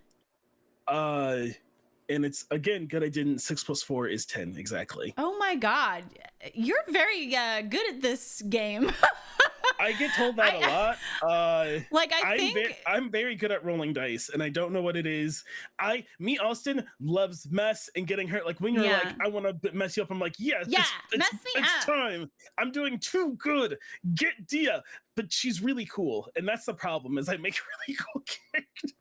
And it's again good. I didn't. 6 + 4 is 10 exactly. Oh my god. You're very good at this game. I get told that a lot. Like I think I'm very good at rolling dice, and I don't know what it is. Austin loves mess and getting hurt. Like when you're Yeah. like, I want to mess you up. I'm like, yes, Yeah, it's mess me it's up. time. I'm doing too good. Get Dia, but she's really cool, and that's the problem. Is I make really cool characters.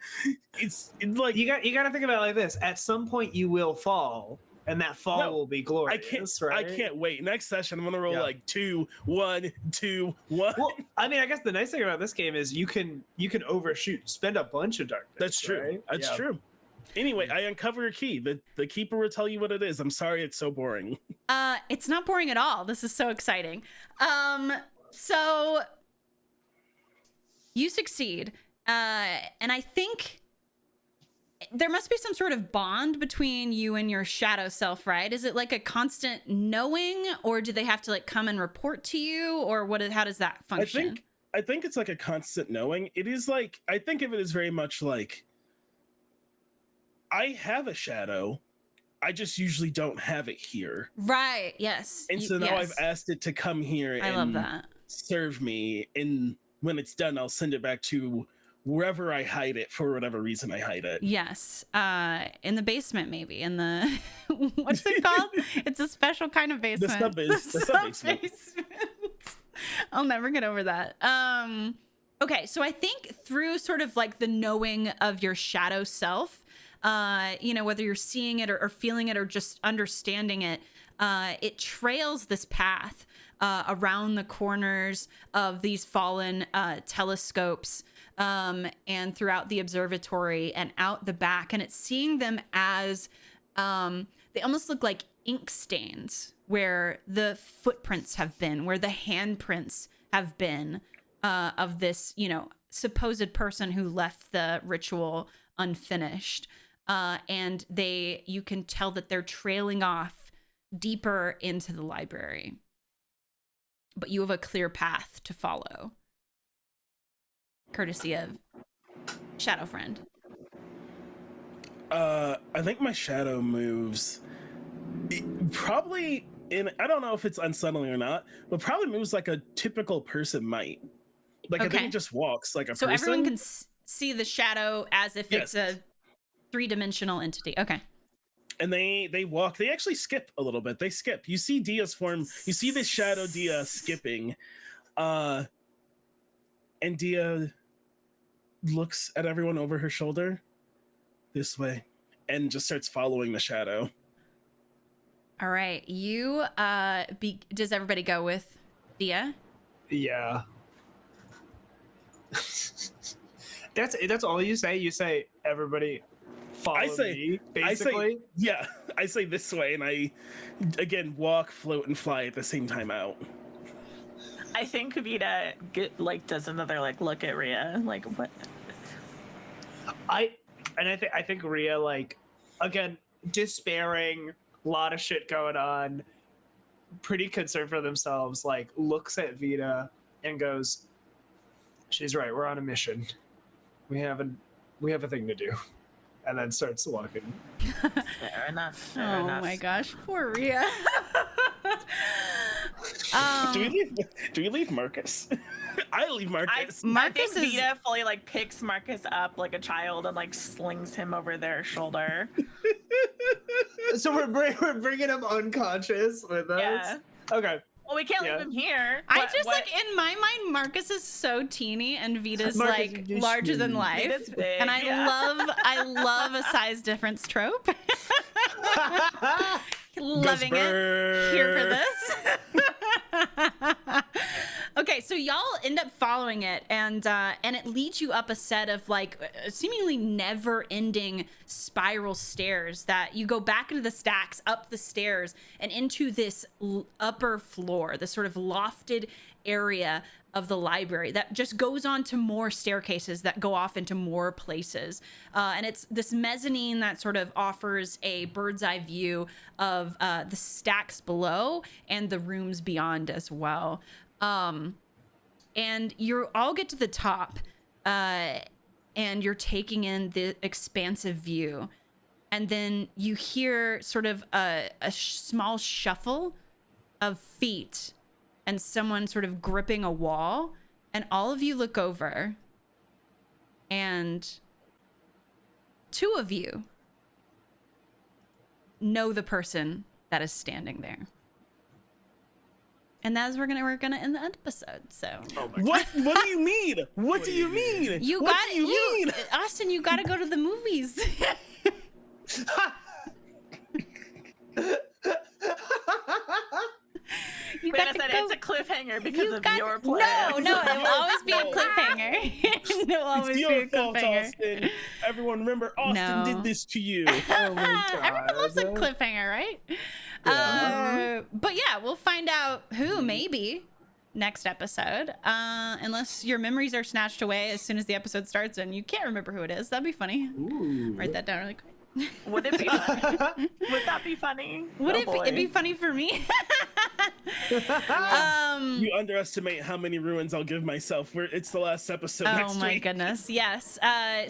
It's like You got to think about it like this. At some point, you will fall, and that fall No, will be I glorious. can't. Right? I can't wait. Next session, I'm gonna roll Yeah. like 2, 1, 2, 1. Well, I mean, I guess the nice thing about this game is you can overshoot, spend a bunch of darkness. That's true. right? That's Yeah. true. Anyway, I uncover a key. The keeper will tell you what it is. I'm sorry, it's so boring. it's not boring at all. This is so exciting. So you succeed. And I think there must be some sort of bond between you and your shadow self, right? Is it like a constant knowing, or do they have to like come and report to you, or how does that function? I think it's like a constant knowing. It is like I think of it as very much like I have a shadow. I just usually don't have it here. Right. Yes. And so now I've asked it to come here I and love that. serve me. And when it's done, I'll send it back to wherever I hide it for whatever reason I hide it. Yes. In the basement, maybe. In the what's it called? It's a special kind of basement. The sub-basement. I'll never get over that. Okay, so I think through sort of like the knowing of your shadow self, whether you're seeing it or feeling it or just understanding it, it trails this path around the corners of these fallen telescopes and throughout the observatory and out the back. And it's seeing them as They almost look like ink stains where the footprints have been, where the handprints have been of this, supposed person who left the ritual unfinished. And you can tell that they're trailing off deeper into the library. But you have a clear path to follow, courtesy of Shadow Friend. I think my shadow moves probably I don't know if it's unsettling or not, but probably moves like a typical person might. Like, I think it just walks like a person. So everyone can see the shadow as if it's a 3-dimensional entity. Okay. And they walk. They actually skip a little bit. They skip. You see Dia's form. You see this shadow Dia skipping. And Dia looks at everyone over her shoulder this way and just starts following the shadow. All right. Does everybody go with Dia? Yeah. That's all you say? You say everybody follow me, basically? I say this way, and I, again, walk, float, and fly at the same time out. I think Vita does another look at Rhea, what? I think Rhea, again, despairing, a lot of shit going on, pretty concerned for themselves, looks at Vita and goes, "She's right, we're on a mission. We have a thing to do." And then starts walking. Fair enough. Oh my gosh, poor Rhea. Do we leave Marcus? I leave Marcus. I think Vita fully picks Marcus up like a child and slings him over their shoulder. So we're bringing him unconscious with us? Yeah. Okay. Well, we can't leave him here. In my mind, Marcus is so teeny and Vita's larger than life. Vita's big, and I love a size difference trope. Loving it. Here for this. Okay, so y'all end up following it, and it leads you up a set of seemingly never-ending spiral stairs that you go back into the stacks, up the stairs, and into this upper floor, this sort of lofted area of the library that just goes on to more staircases that go off into more places. And it's this mezzanine that sort of offers a bird's eye view of the stacks below and the rooms beyond as well. And you all get to the top, and you're taking in the expansive view. And then you hear sort of a small shuffle of feet and someone sort of gripping a wall. And all of you look over, and 2 of you know the person that is standing there. And that's we're gonna end the episode. So what do you mean? What do you mean? Austin, you gotta go to the movies. It's a cliffhanger because of your plan. No, it will always be a cliffhanger. It will always be a cliffhanger. Austin. Everyone remember Austin did this to you. Oh my God. Everyone loves a cliffhanger, right? Yeah. But yeah, we'll find out who maybe next episode. Unless your memories are snatched away as soon as the episode starts and you can't remember who it is. That'd be funny. Ooh. Write that down really quick. Would it be funny? Would that be funny? It'd be funny for me? You underestimate how many ruins I'll give myself. It's the last episode next week. Oh my goodness, yes.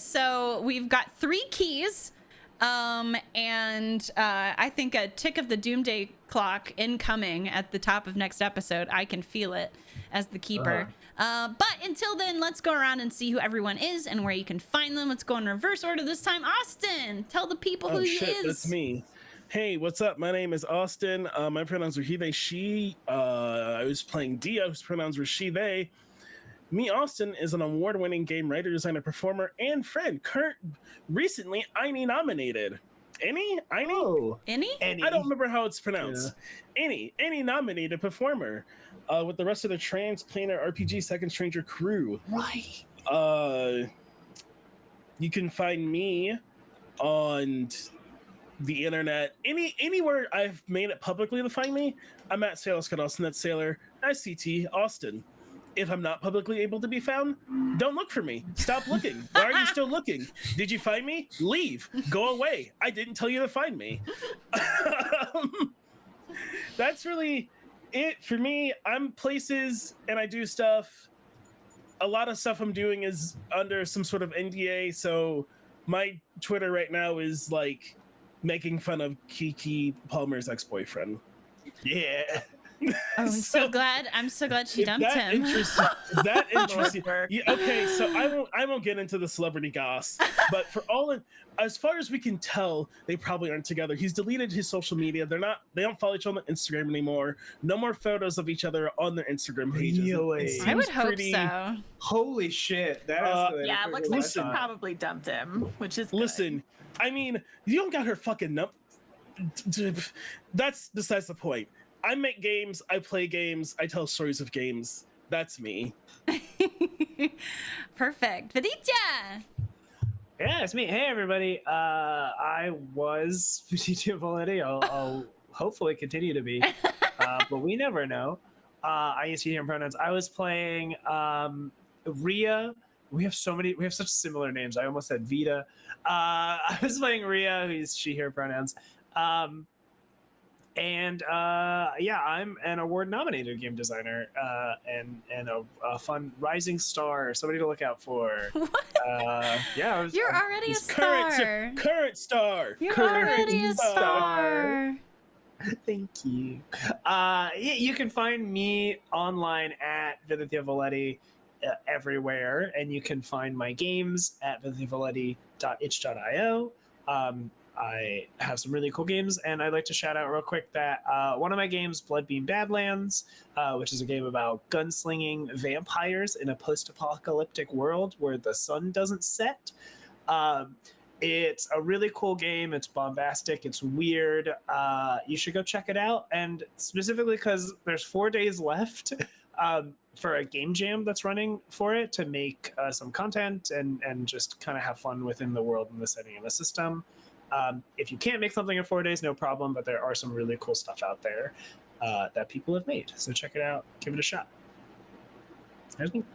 So we've got 3 keys, and I think a tick of the doomsday clock incoming at the top of next episode. I can feel it as the keeper. But until then, let's go around and see who everyone is and where you can find them. Let's go in reverse order this time. Austin, tell the people who he is. That's me. Hey, what's up? My name is Austin. My pronouns are he, they, she. I was playing Dia, whose pronouns were she, they. Me, Austin, is an award-winning game writer, designer, performer, and friend. Recently, INI nominated. Any? Any? I don't remember how it's pronounced. Yeah. Any nominated performer with the rest of the Transplanar RPG Second Stranger crew. Right. You can find me on the internet, anywhere I've made it publicly to find me, I'm at Sailor Scott Austin. That's Sailor SCT Austin. If I'm not publicly able to be found, don't look for me. Stop looking. Why are you still looking? Did you find me? Leave. Go away. I didn't tell you to find me. That's really it for me. I'm places and I do stuff. A lot of stuff I'm doing is under some sort of NDA, so my Twitter right now is like making fun of Kiki Palmer's ex-boyfriend. Yeah. Oh, I'm so glad she dumped him. That interesting. Yeah, okay, so I won't get into the celebrity goss, but as far as we can tell, they probably aren't together. He's deleted his social media. They don't follow each other on Instagram anymore. No more photos of each other on their Instagram pages. Really? I would hope so. Holy shit! That escalated Yeah, it looks pretty like she much. probably dumped him, which is good. Listen, I mean, you don't got her fucking That's besides the point. I make games, I play games, I tell stories of games. That's me. Perfect. Viditya! Yeah, it's me. Hey, everybody. I was Viditya Valetti. I'll hopefully continue to be, but we never know. I use he, him pronouns. I was playing Rhea. We have such similar names. I almost said Vita. I was playing Rhea, who's she, her pronouns. Yeah, I'm an award-nominated game designer and a fun rising star, somebody to look out for. Yeah, You're already a star. Current star. You're already a star. Thank you. You can find me online at Viditya Valetti everywhere, and you can find my games at vidithyavaletti.itch.io. I have some really cool games, and I'd like to shout out real quick that one of my games, Bloodbeam Badlands, which is a game about gunslinging vampires in a post-apocalyptic world where the sun doesn't set. It's a really cool game. It's bombastic. It's weird. You should go check it out, and specifically because there's 4 days left for a game jam that's running for it to make some content and just kind of have fun within the world and the setting of the system. If you can't make something in 4 days, no problem, but there are some really cool stuff out there that people have made. So check it out. Give it a shot. There's me.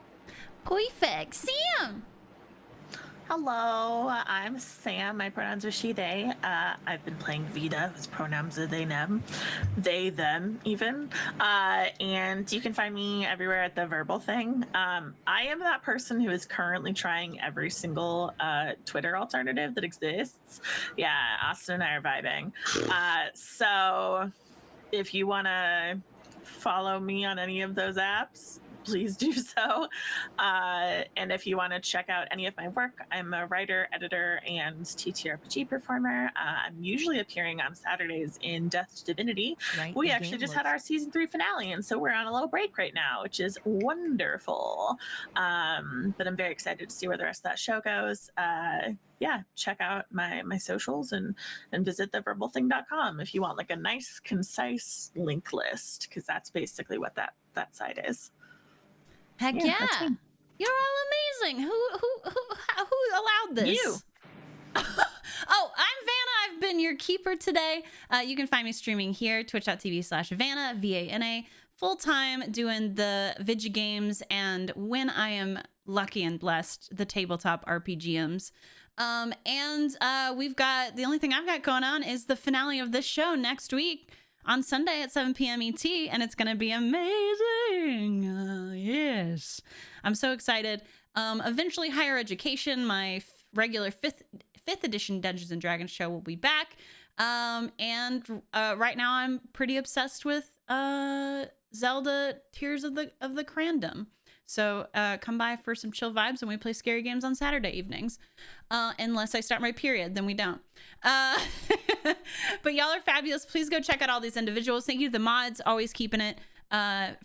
Perfect. Sam! Hello, I'm Sam. My pronouns are she, they. I've been playing Vita, whose pronouns are they, them. They, them, even. And you can find me everywhere at the Verbal Thing. I am that person who is currently trying every single Twitter alternative that exists. Yeah, Austin and I are vibing. So if you want to follow me on any of those apps, please do so. And if you want to check out any of my work, I'm a writer, editor, and TTRPG performer. I'm usually appearing on Saturdays in Death to Divinity. Right, We the actually game just was- had our season 3 finale, and so we're on a little break right now, which is wonderful. But I'm very excited to see where the rest of that show goes. Yeah, check out my socials and visit theverbalthing.com if you want like a nice, concise link list, because that's basically what that site is. Heck Yeah, yeah. that's me. You're all amazing. Who allowed this? You. Oh, I'm Vanna. I've been your keeper today. You can find me streaming here, twitch.tv/Vanna, VANA, full-time doing the Vigi games, and when I am lucky and blessed, the tabletop RPGMs. We've got, the only thing I've got going on is the finale of this show next week on Sunday at 7 p.m. ET, and it's gonna be amazing. Yes, I'm so excited. Eventually, higher education, my regular fifth edition Dungeons and Dragons show will be back. Right now I'm pretty obsessed with Zelda Tears of the Crandom. So come by for some chill vibes, and we play scary games on Saturday evenings. Unless I start my period, then we don't. But y'all are fabulous. Please go check out all these individuals. Thank you to the mods, always keeping it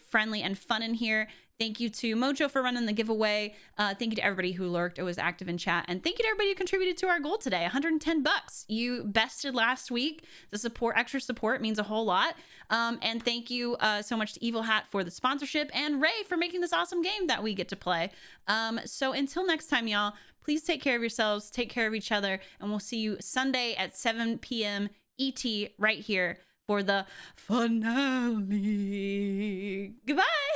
friendly and fun in here. Thank you to Mojo for running the giveaway. Thank you to everybody who lurked or was active in chat. And thank you to everybody who contributed to our goal today, $110. You bested last week. The extra support means a whole lot. And thank you so much to Evil Hat for the sponsorship and Ray for making this awesome game that we get to play. So until next time, y'all, Please take care of yourselves, take care of each other, and we'll see you Sunday at 7 p.m. ET right here for the finale. Goodbye.